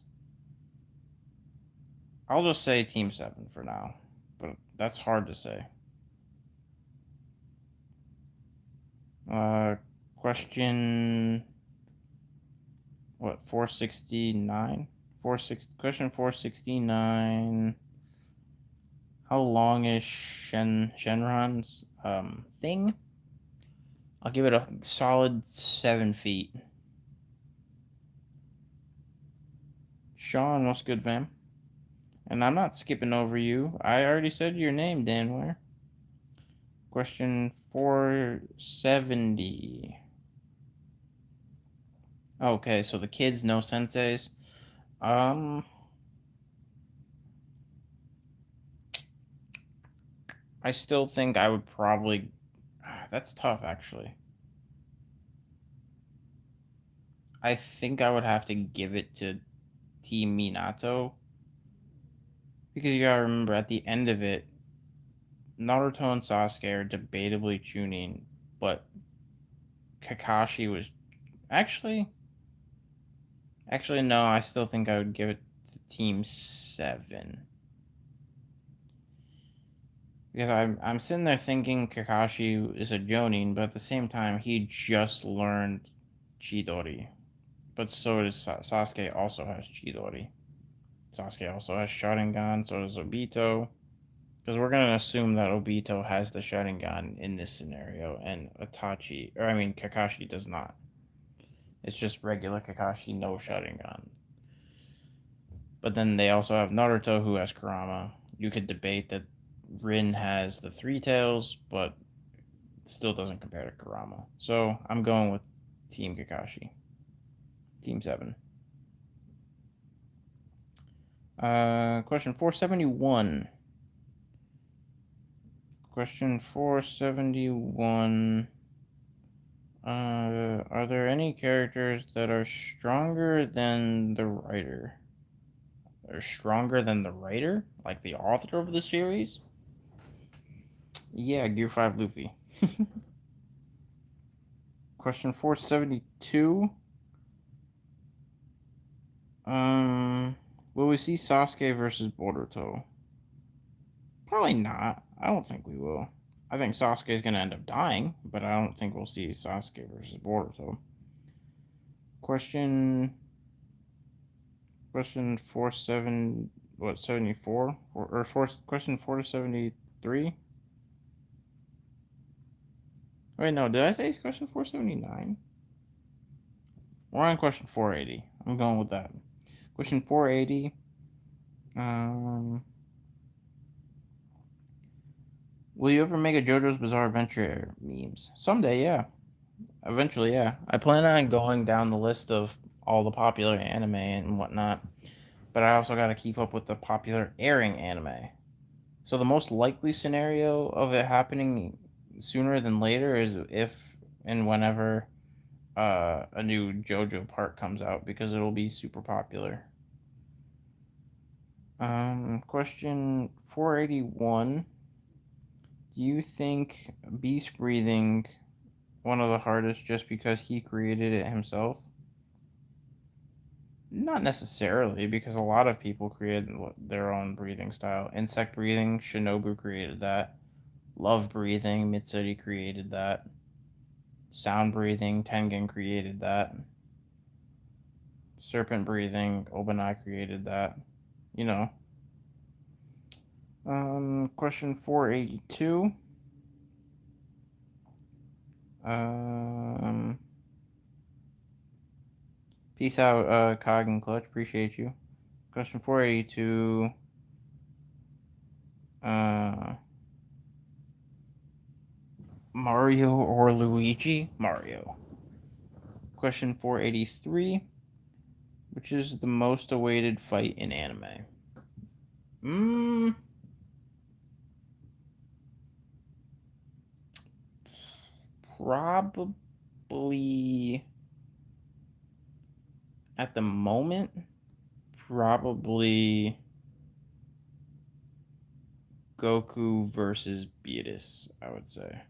I'll just say Team 7 for now, but that's hard to say. Question, what, 469? Question 469. How long is Shenron's thing? I'll give it a solid 7 feet. Sean, what's good, fam? And I'm not skipping over you. I already said your name, Danware. Question 470. Okay, so the kids know senseis. I still think I would probably. That's tough, actually. I think I would have to give it to Team Minato. Because you gotta remember, at the end of it, Naruto and Sasuke are debatably tuning, but Kakashi was. Actually, no, I still think I would give it to Team 7. Because I'm sitting there thinking Kakashi is a Jonin, but at the same time, he just learned Chidori. But so does Sasuke also has Chidori. Sasuke also has Sharingan, so does Obito. Because we're going to assume that Obito has the Sharingan in this scenario, and Kakashi does not. It's just regular Kakashi, no Sharingan. But then they also have Naruto, who has Kurama. You could debate that Rin has the Three Tails, but still doesn't compare to Kurama. So I'm going with Team Kakashi. Team 7. Question 471. Question 471. Are there any characters that are stronger than the writer? Are stronger than the writer? Like the author of the series? Yeah, Gear 5 Luffy. Question 472. Will we see Sasuke versus Boruto? Probably not. I don't think we will. I think Sasuke is going to end up dying, but I don't think we'll see Sasuke versus Boruto. Question 74 or question 473. Wait, no, did I say question 479? We're on question 480. I'm going with that. Question 480. Will you ever make a JoJo's Bizarre Adventure memes? Someday, yeah. Eventually, yeah. I plan on going down the list of all the popular anime and whatnot, but I also got to keep up with the popular airing anime. So the most likely scenario of it happening sooner than later is if and whenever a new JoJo part comes out, because it'll be super popular. Question 481. Do you think beast breathing one of the hardest just because he created it himself? Not necessarily, because a lot of people created their own breathing style. Insect breathing, Shinobu created that. Love breathing, Mitsuri created that. Sound breathing, Tengen created that. Serpent breathing, Obanai created that. You know. Question 482. Peace out, Cog and Clutch. Appreciate you. Question 482. Mario or Luigi? Mario. Question 483. Which is the most awaited fight in anime? Probably at the moment, probably Goku versus Beerus, I would say.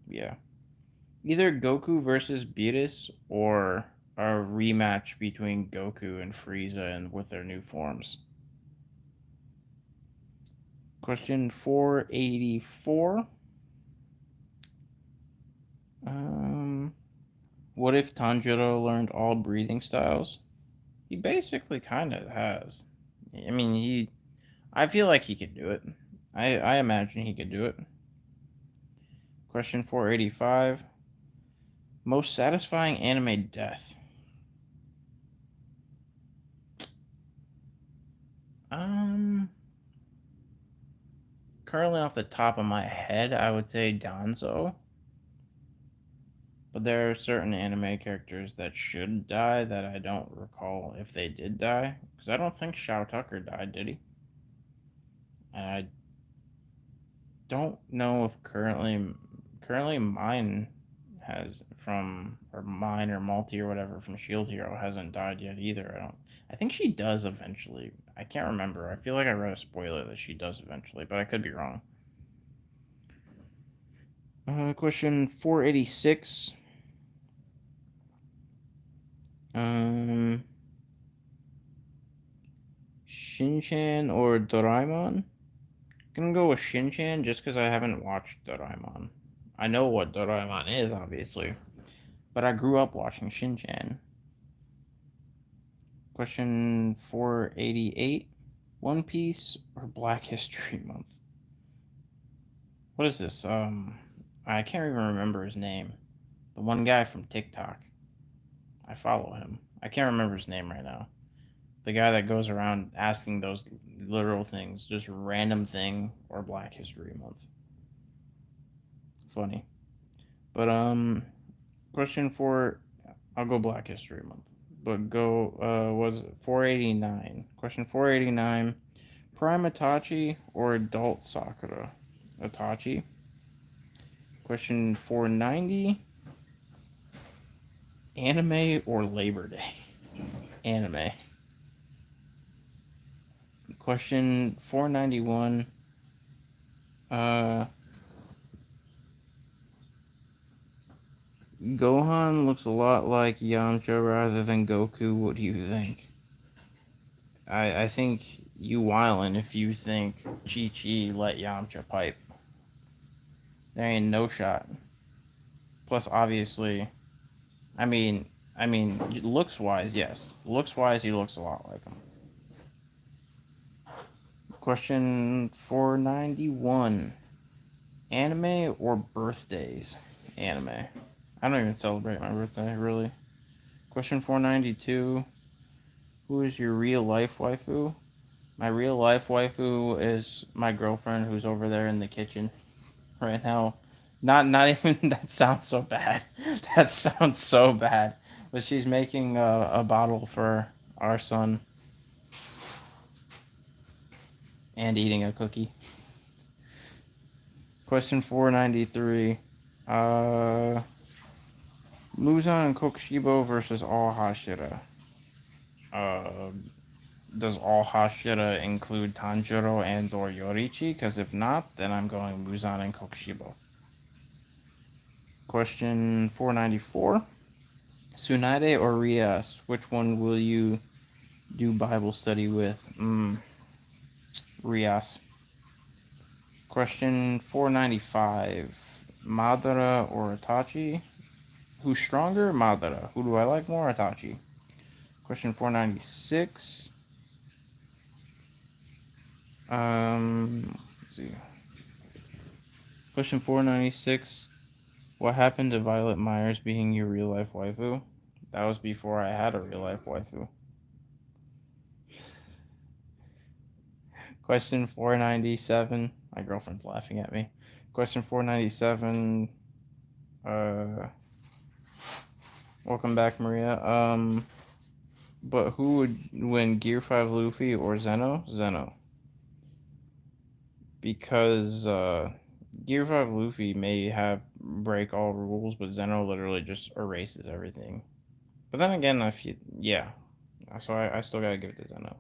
Yeah. Either Goku versus Beerus or a rematch between Goku and Frieza and with their new forms. Question 484. What if Tanjiro learned all breathing styles? He basically kind of has. I mean, I feel like he could do it. I imagine he could do it. Question 485. Most satisfying anime death. Currently off the top of my head, I would say Danzo. But there are certain anime characters that should die that I don't recall if they did die. Because I don't think Shao Tucker died, did he? And I don't know if currently mine has from or mine or multi or whatever from Shield Hero hasn't died yet either. I think she does eventually. I can't remember. I feel like I read a spoiler that she does eventually, but I could be wrong. Question 486. Shinchan or Doraemon? Gonna go with Shinchan just because I haven't watched Doraemon. I know what Doraemon is, obviously, but I grew up watching Shinchan. Question 488. One Piece or Black History Month? What is this? I can't even remember his name. The one guy from TikTok. I follow him. I can't remember his name right now. The guy that goes around asking those literal things, just random thing or Black History Month. Funny. But question 4, I'll go Black History Month. But go was it 489? Question 489. Prime Itachi or Adult Sakura? Itachi. Question 490. Anime or Labor Day? Anime. Question 491. Gohan looks a lot like Yamcha rather than Goku. What do you think? I think you wildin' if you think Chi-Chi let Yamcha pipe. There ain't no shot. Plus, obviously, I mean, looks wise, yes. Looks wise, he looks a lot like him. Question 491. Anime or birthdays? Anime. I don't even celebrate my birthday, really. Question 492. Who is your real life waifu? My real life waifu is my girlfriend who's over there in the kitchen right now. Not even that sounds so bad. That sounds so bad. But she's making a bottle for our son and eating a cookie. Question 493. Muzan and Kokushibo versus All Hashira. Does All Hashira include Tanjiro and or Yorichi? Because if not, then I'm going Muzan and Kokushibo. Question 494. Tsunade or Rias? Which one will you do Bible study with? Rias. Question 495. Madara or Itachi? Who's stronger? Madara. Who do I like more? Itachi. Question 496. Let's see. Question 496. What happened to Violet Myers being your real life waifu? That was before I had a real life waifu. Question 497. My girlfriend's laughing at me. Question 497. Welcome back, Maria. But who would win, Gear 5 Luffy or Zeno? Zeno. Because Gear 5 Luffy may have break all rules, but Zeno literally just erases everything. But then again, yeah. So I still gotta give it to Zeno.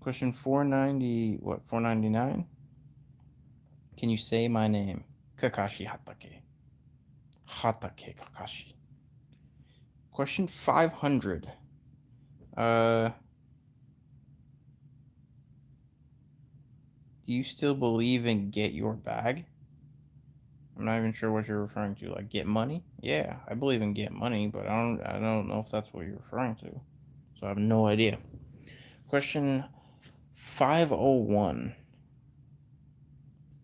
Question 490. What, 499? Can you say my name? Kakashi Hatake. Hatake Kakashi. Question 500. Do you still believe in get your bag? I'm not even sure what you're referring to. Like get money? Yeah, I believe in get money, but I don't know if that's what you're referring to. So I have no idea. Question 501.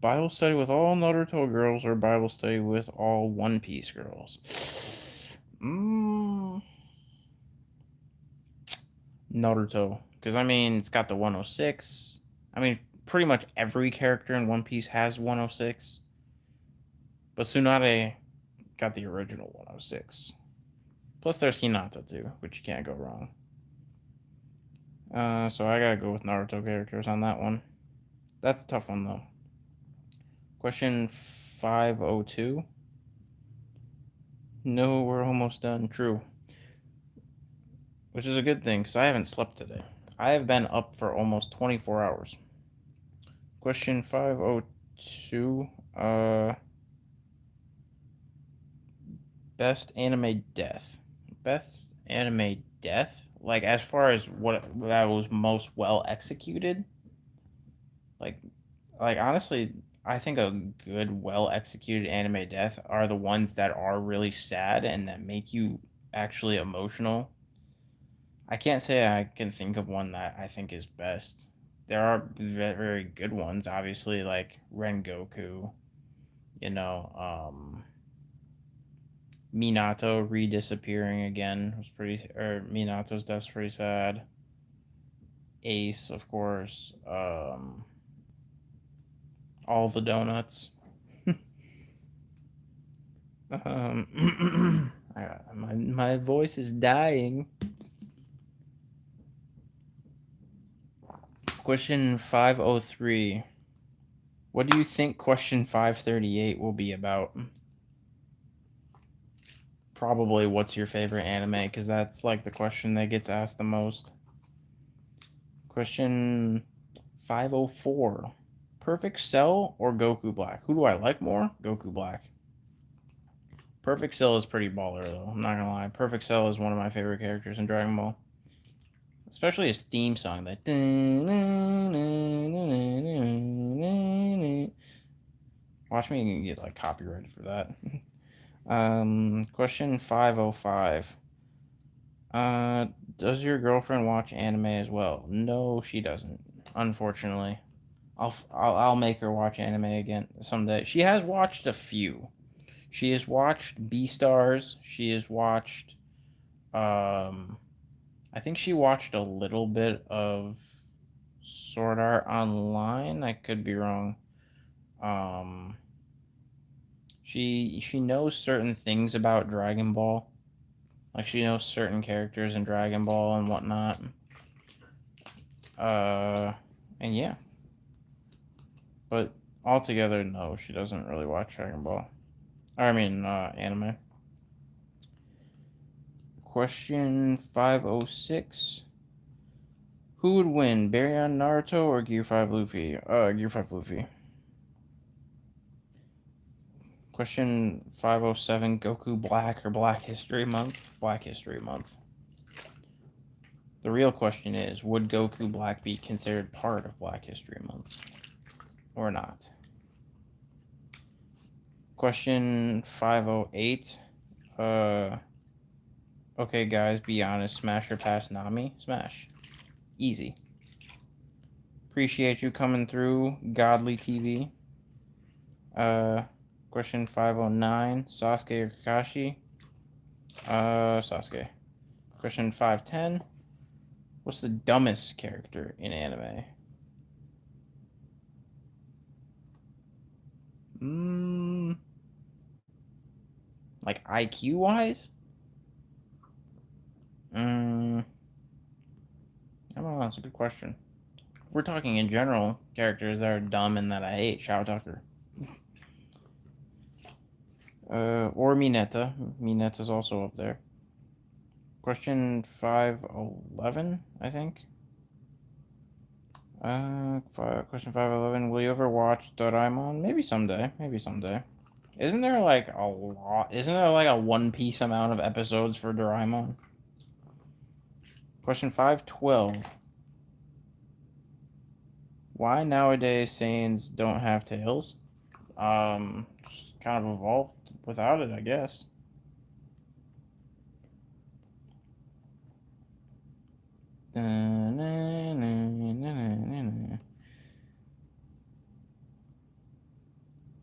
Bible study with all Naruto girls or Bible study with all One Piece girls? Naruto. Because, it's got the 106. Pretty much every character in One Piece has 106. But Tsunade got the original 106. Plus, there's Hinata, too, which you can't go wrong. So I gotta go with Naruto characters on that one. That's a tough one, though. Question 502. No, we're almost done. True. Which is a good thing, because I haven't slept today. I have been up for almost 24 hours. Question 502. Best anime death. Best anime death? Like, as far as what that was most well executed? Like honestly, I think a good, well executed anime death are the ones that are really sad and that make you actually emotional. I can't say I can think of one that I think is best. There are very good ones, obviously, like Rengoku, Minato re-disappearing again was Minato's death's pretty sad. Ace, of course. All the donuts. My voice is dying. Question 503. What do you think question 538 will be about? Probably what's your favorite anime, because that's like the question that gets asked the most. Question 504. Perfect Cell or Goku Black? Who do I like more? Goku Black. Perfect Cell is pretty baller, though. I'm not gonna lie. Perfect Cell is one of my favorite characters in Dragon Ball. Especially his theme song. That. Watch me get like copyrighted for that. Question 505. Does your girlfriend watch anime as well? No, she doesn't. Unfortunately. I'll make her watch anime again someday. She has watched a few. She has watched Beastars. She has watched I think she watched a little bit of Sword Art Online. I could be wrong. She knows certain things about Dragon Ball. Like she knows certain characters in Dragon Ball and whatnot. And yeah. But altogether, no, she doesn't really watch Dragon Ball. Anime. Question 506. Who would win, Baryon Naruto or Gear 5 Luffy? Gear 5 Luffy. Question 507. Goku Black or Black History Month? Black History Month. The real question is, would Goku Black be considered part of Black History Month? Or not? Question 508. Okay, guys, be honest. Smash or pass Nami? Smash. Easy. Appreciate you coming through, Godly TV. Question 509. Sasuke or Kakashi? Sasuke. Question 510. What's the dumbest character in anime? Like IQ wise? I don't know. That's a good question. If we're talking in general, characters that are dumb and that I hate, Shao Tucker. Or Mineta. Mineta's also up there. Question 511, I think. Question 511. Will you ever watch Doraemon? Maybe someday. Maybe someday. Isn't there like a lot? Isn't there like a One Piece amount of episodes for Doraemon? Question 512. Why nowadays Saiyans don't have tails? Just kind of evolved without it, I guess.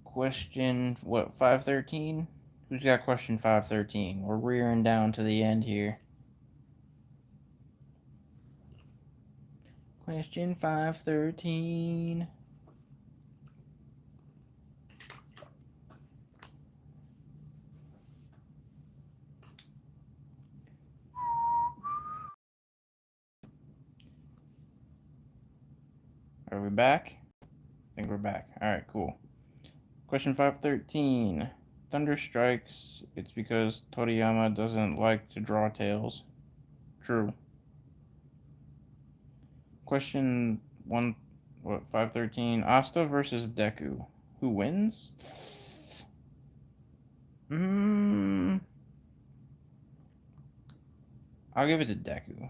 Question, what, 513? Who's got question 513? We're rearing down to the end here. Question 513. Are we back? I think we're back. Alright, cool. Question 513. Thunder strikes. It's because Toriyama doesn't like to draw tails. True. Question 513. Asta versus Deku. Who wins? I'll give it to Deku.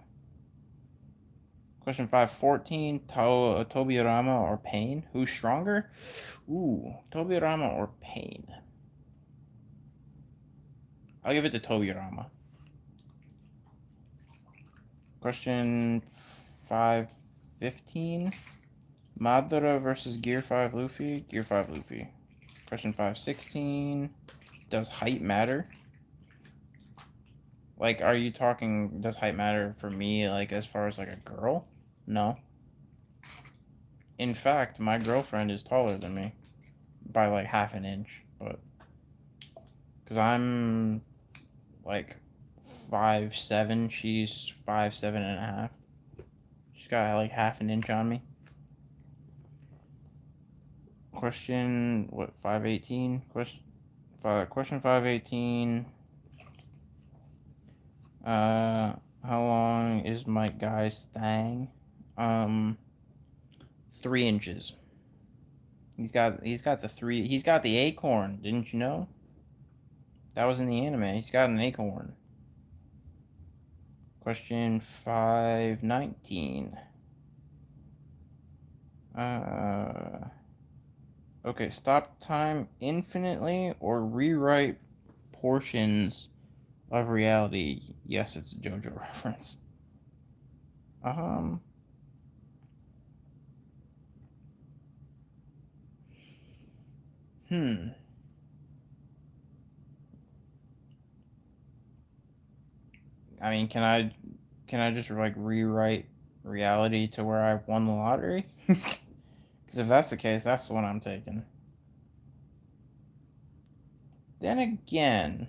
Question 514. Tobirama or Pain? Who's stronger? Ooh, Tobirama or Pain? I'll give it to Tobirama. Question 515. Madara versus Gear 5 Luffy? Gear 5 Luffy. Question 516. Does height matter? Like, are you talking, does height matter for me, like, as far as, like, a girl? No. In fact, my girlfriend is taller than me. By, like, half an inch, but... Because I'm, like, 5'7", she's 5'7.5". She's got, like, half an inch on me. Question, what, 518? Question 518. How long is my guy's thang? 3 inches. He's got the acorn, didn't you know? That was in the anime. He's got an acorn. Question 519. Okay, stop time infinitely or rewrite portions of reality. Yes, it's a JoJo reference. Um. Hmm. I mean, can I just like rewrite reality to where I won the lottery? Because if that's the case, that's the one I'm taking. Then again,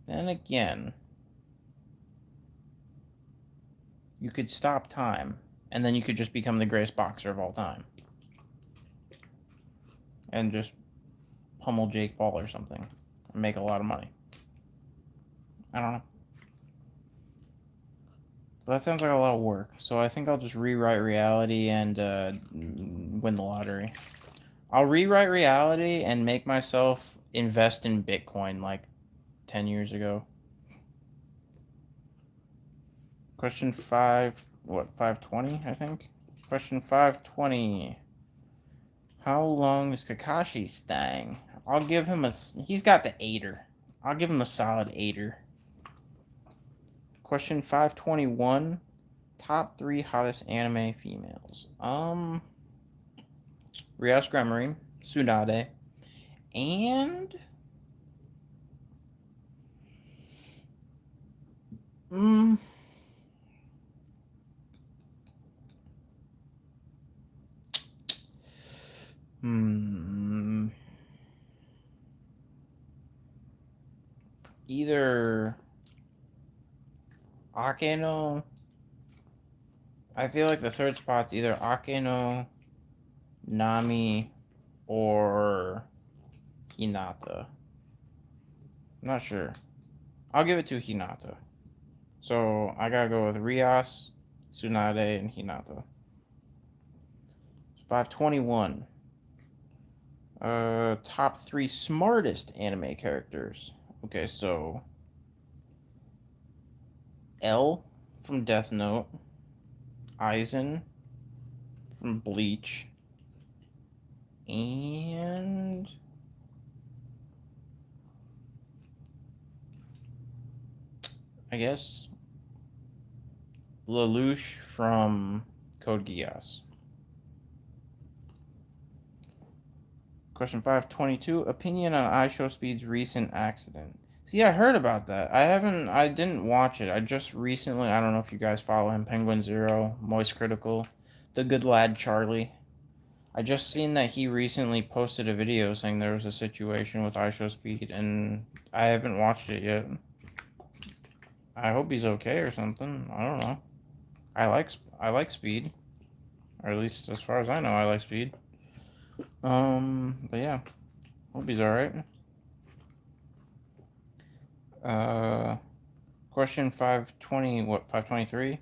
then again, you could stop time, and then you could just become the greatest boxer of all time, and just pummel Jake Paul or something, and make a lot of money. I don't know. But that sounds like a lot of work, so I think I'll just rewrite reality and win the lottery. I'll rewrite reality and make myself invest in Bitcoin like 10 years ago. Question 520, I think? Question 520. How long is Kakashi staying? I'll give him he's got the 8er. I'll give him a solid 8er. Question 521. Top 3 hottest anime females. Rias Gremory, Tsunade, and mm, hmm, either Akeno. I feel like the third spot's either Akeno, Nami, or Hinata. I'm not sure. I'll give it to Hinata. So I gotta go with Rias, Tsunade, and Hinata. 521. Top 3 smartest anime characters. Okay, so L from Death Note, Aizen from Bleach, and I guess Lelouch from Code Geass. Question 522. Opinion on IShowSpeed's recent accident. See, I heard about that. I didn't watch it. I just recently, I don't know if you guys follow him, Penguin Zero, Moist Critical, the good lad Charlie. I just seen that he recently posted a video saying there was a situation with IShowSpeed, and I haven't watched it yet. I hope he's okay or something. I don't know. I like Speed, or at least as far as I know, I like Speed. But yeah, hope he's all right. Question 520. What, 523?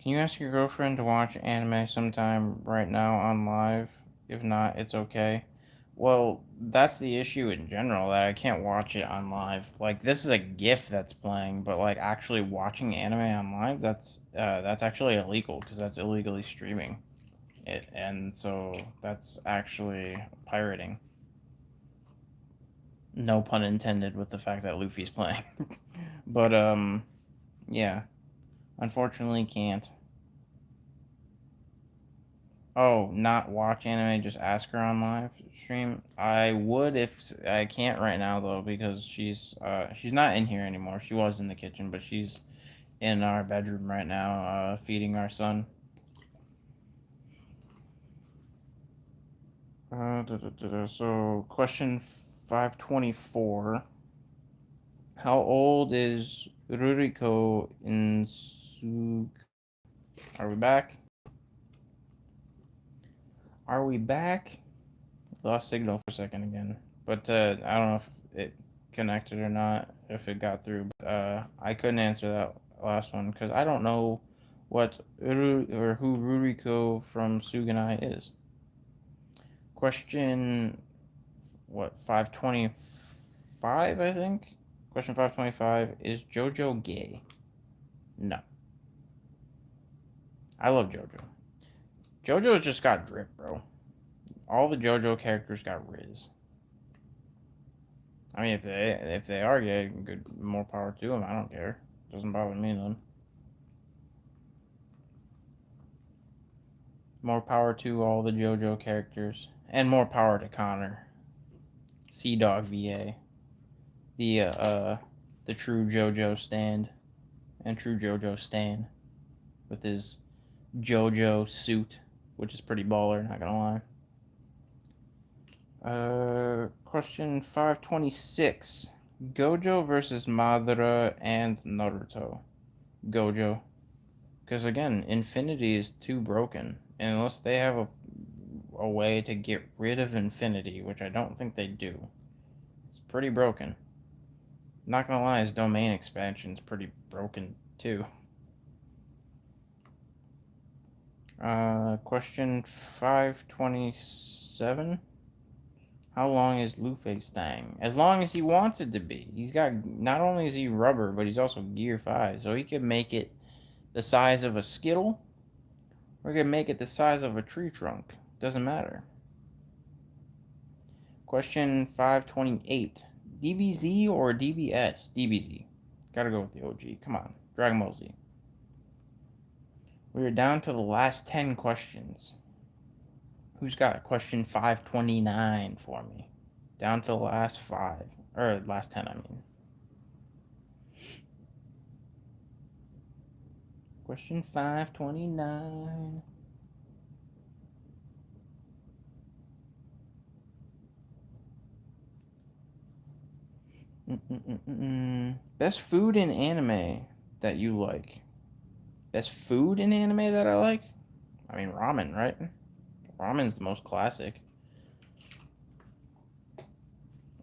Can you ask your girlfriend to watch anime sometime right now on live? If not, it's okay. Well, that's the issue in general, that I can't watch it on live. Like, this is a GIF that's playing, but like actually watching anime on live, that's actually illegal because that's illegally streaming it, and so that's actually pirating. No pun intended with the fact that Luffy's playing. But yeah, unfortunately can't. Oh, not watch anime, just ask her on live stream. I would if I can't right now though, because she's not in here anymore. She was in the kitchen, but she's in our bedroom right now, feeding our son. So question 524. How old is Ruriko in Sug? Are we back? Are we back? Lost signal for a second again. But I don't know if it connected or not, if it got through. But I couldn't answer that last one because I don't know what or who Ruriko from Suganai is. Question, what, 525, I think? Question 525, is JoJo gay? No. I love JoJo. JoJo's just got drip, bro. All the JoJo characters got Riz. I mean, if they are gay, good, more power to them. I don't care. Doesn't bother me none. More power to all the JoJo characters, and more power to Connor, Sea Dog VA, the true JoJo stand, and true JoJo stan, with his JoJo suit, which is pretty baller. Not gonna lie. Question 526. Gojo versus Madara and Naruto. Gojo. Because again, Infinity is too broken. And unless they have a way to get rid of Infinity, which I don't think they do, it's pretty broken. Not gonna lie, his domain expansion is pretty broken too. Question 527. How long is Luffy's thing? As long as he wants it to be. He's got, not only is he rubber, but he's also Gear 5. So he could make it the size of a Skittle, or he could make it the size of a tree trunk. Doesn't matter. Question 528. DBZ or DBS? DBZ. Gotta go with the OG. Come on. Dragon Ball Z. We are down to the last 10 questions. Who's got question 529 for me? Down to the last 5. Or last 10, I mean. Question 529. Best food in anime that you like? Best food in anime that I like? I mean, ramen, right? Ramen's the most classic.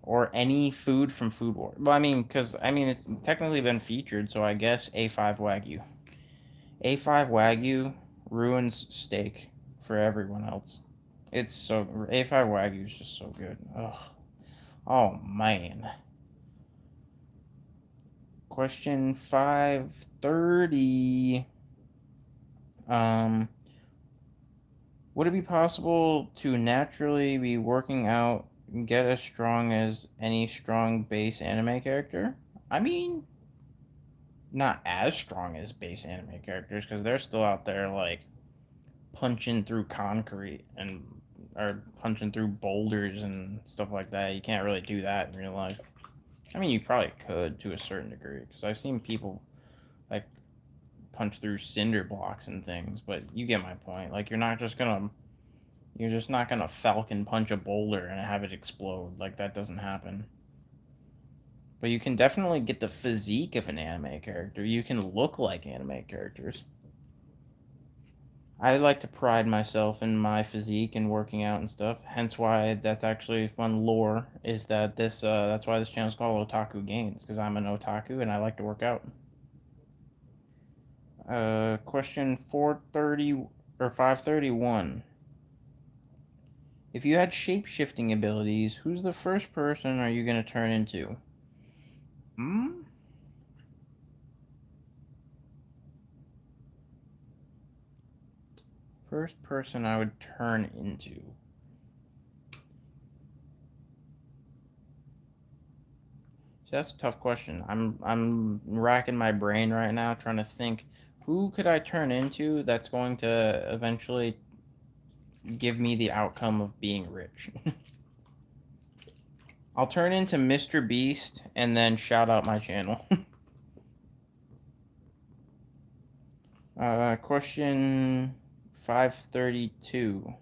Or any food from Food War. Well, I mean, because, it's technically been featured, so I guess A5 Wagyu. A5 Wagyu ruins steak for everyone else. It's so... A5 Wagyu is just so good. Ugh. Oh, man. Question 530. Would it be possible to naturally be working out and get as strong as any strong base anime character? I mean, not as strong as base anime characters, because they're still out there, like, punching through concrete or punching through boulders and stuff like that. You can't really do that in real life. I mean, you probably could to a certain degree, because I've seen people, like, punch through cinder blocks and things, but you get my point. Like, you're just not gonna falcon punch a boulder and have it explode. Like, that doesn't happen. But you can definitely get the physique of an anime character. You can look like anime characters. I like to pride myself in my physique and working out and stuff. Hence why that's actually fun lore, is that that's why this channel is called Otaku Gains, because I'm an otaku and I like to work out. Question 430 or 531. If you had shape-shifting abilities, who's the first person are you going to turn into? First person I would turn into. See, that's a tough question. I'm racking my brain right now trying to think, who could I turn into that's going to eventually give me the outcome of being rich? I'll turn into Mr. Beast and then shout out my channel. Question 532.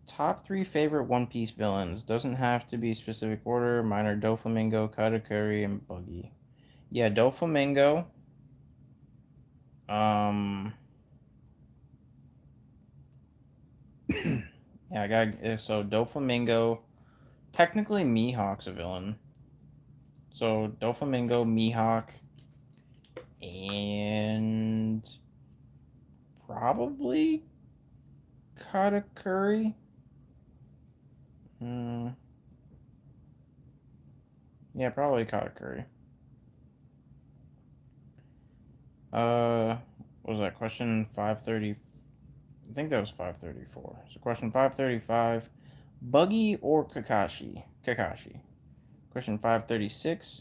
Top 3 favorite One Piece villains. Doesn't have to be specific order. Mine are Doflamingo, Katakuri, and Buggy. Yeah, Doflamingo. Yeah, I got so Doflamingo. Technically, Mihawk's a villain. So Doflamingo, Mihawk, and probably Katakuri. Hmm. Yeah, probably Katakuri. What was that question 530? I think that was 534. So question 535, Buggy or Kakashi? Kakashi. Question 536,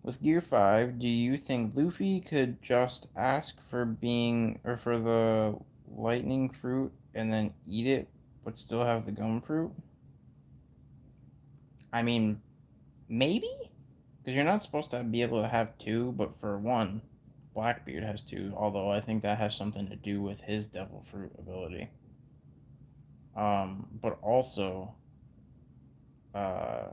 with Gear 5, do you think Luffy could just ask for the lightning fruit and then eat it, but still have the gum fruit? I mean, maybe? Because you're not supposed to be able to have two, but for one, Blackbeard has two, although I think that has something to do with his devil fruit ability. But also, uh,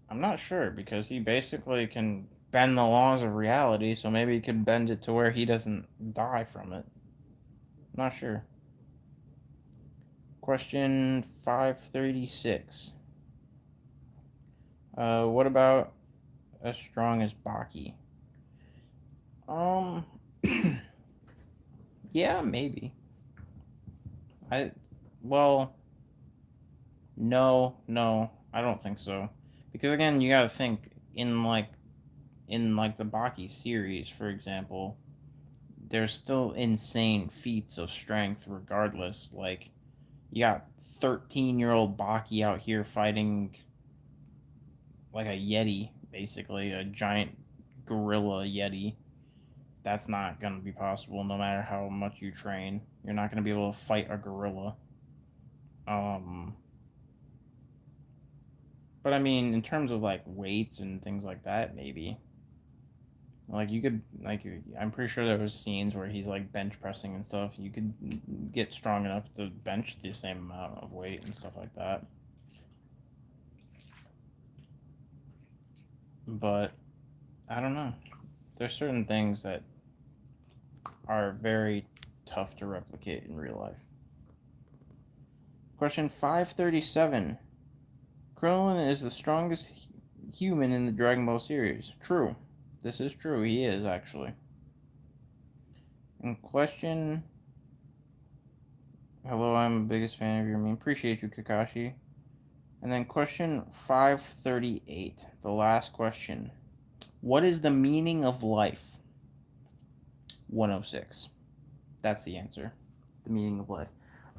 I'm not sure because he basically can bend the laws of reality, so maybe he could bend it to where he doesn't die from it. I'm not sure. Question 536. What about as strong as Baki? Um, yeah, maybe. I, well, no, I don't think so. Because again, you gotta think in the Baki series, for example, there's still insane feats of strength regardless. Like, you got 13-year-old Baki out here fighting like a Yeti, basically, a giant gorilla Yeti. That's not going to be possible no matter how much you train. You're not going to be able to fight a gorilla. Um, but I mean, in terms of like weights and things like that, maybe. Like you could like I'm pretty sure there was scenes where he's like bench pressing and stuff. You could get strong enough to bench the same amount of weight and stuff like that. But I don't know. There's certain things that are very tough to replicate in real life. Question 537. Krillin is the strongest human in the Dragon Ball series. True. This is true. He is, actually. And question. Hello, I'm the biggest fan of your meme. Appreciate you, Kakashi. And then question 538. The last question. What is the meaning of life? 106. That's the answer. The meaning of life.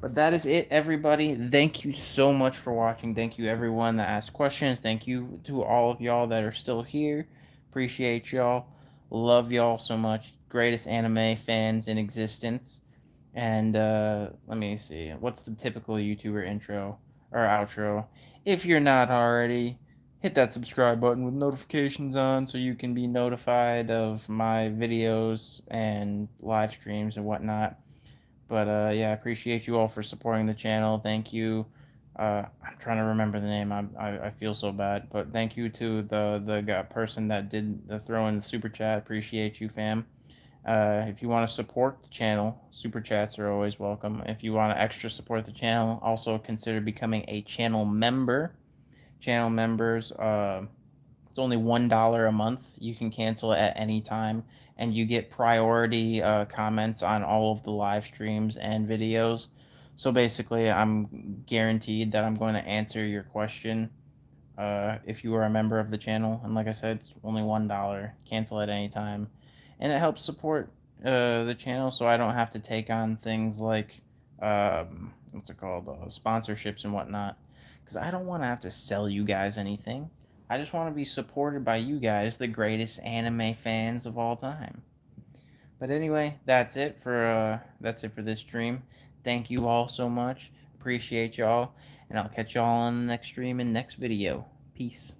But that is it, everybody. Thank you so much for watching. Thank you, everyone that asked questions. Thank you to all of y'all that are still here. Appreciate y'all. Love y'all so much. Greatest anime fans in existence. And let me see. What's the typical YouTuber intro or outro? If you're not already, hit that subscribe button with notifications on so you can be notified of my videos and live streams and whatnot. But yeah, I appreciate you all for supporting the channel. Thank you. I'm trying to remember the name. I feel so bad. But thank you to the person that did the throw in the super chat. Appreciate you, fam. If you want to support the channel, super chats are always welcome. If you want to extra support the channel, also consider becoming a channel member. Channel members, it's only $1 a month. You can cancel at any time, and you get priority comments on all of the live streams and videos. So basically, I'm guaranteed that I'm going to answer your question if you are a member of the channel. And like I said, it's only $1. Cancel at any time, and it helps support the channel, so I don't have to take on things like what's it called, sponsorships and whatnot, because I don't want to have to sell you guys anything. I just want to be supported by you guys, the greatest anime fans of all time. But anyway, that's it for this stream. Thank you all so much. Appreciate y'all, and I'll catch y'all on the next stream and next video. Peace.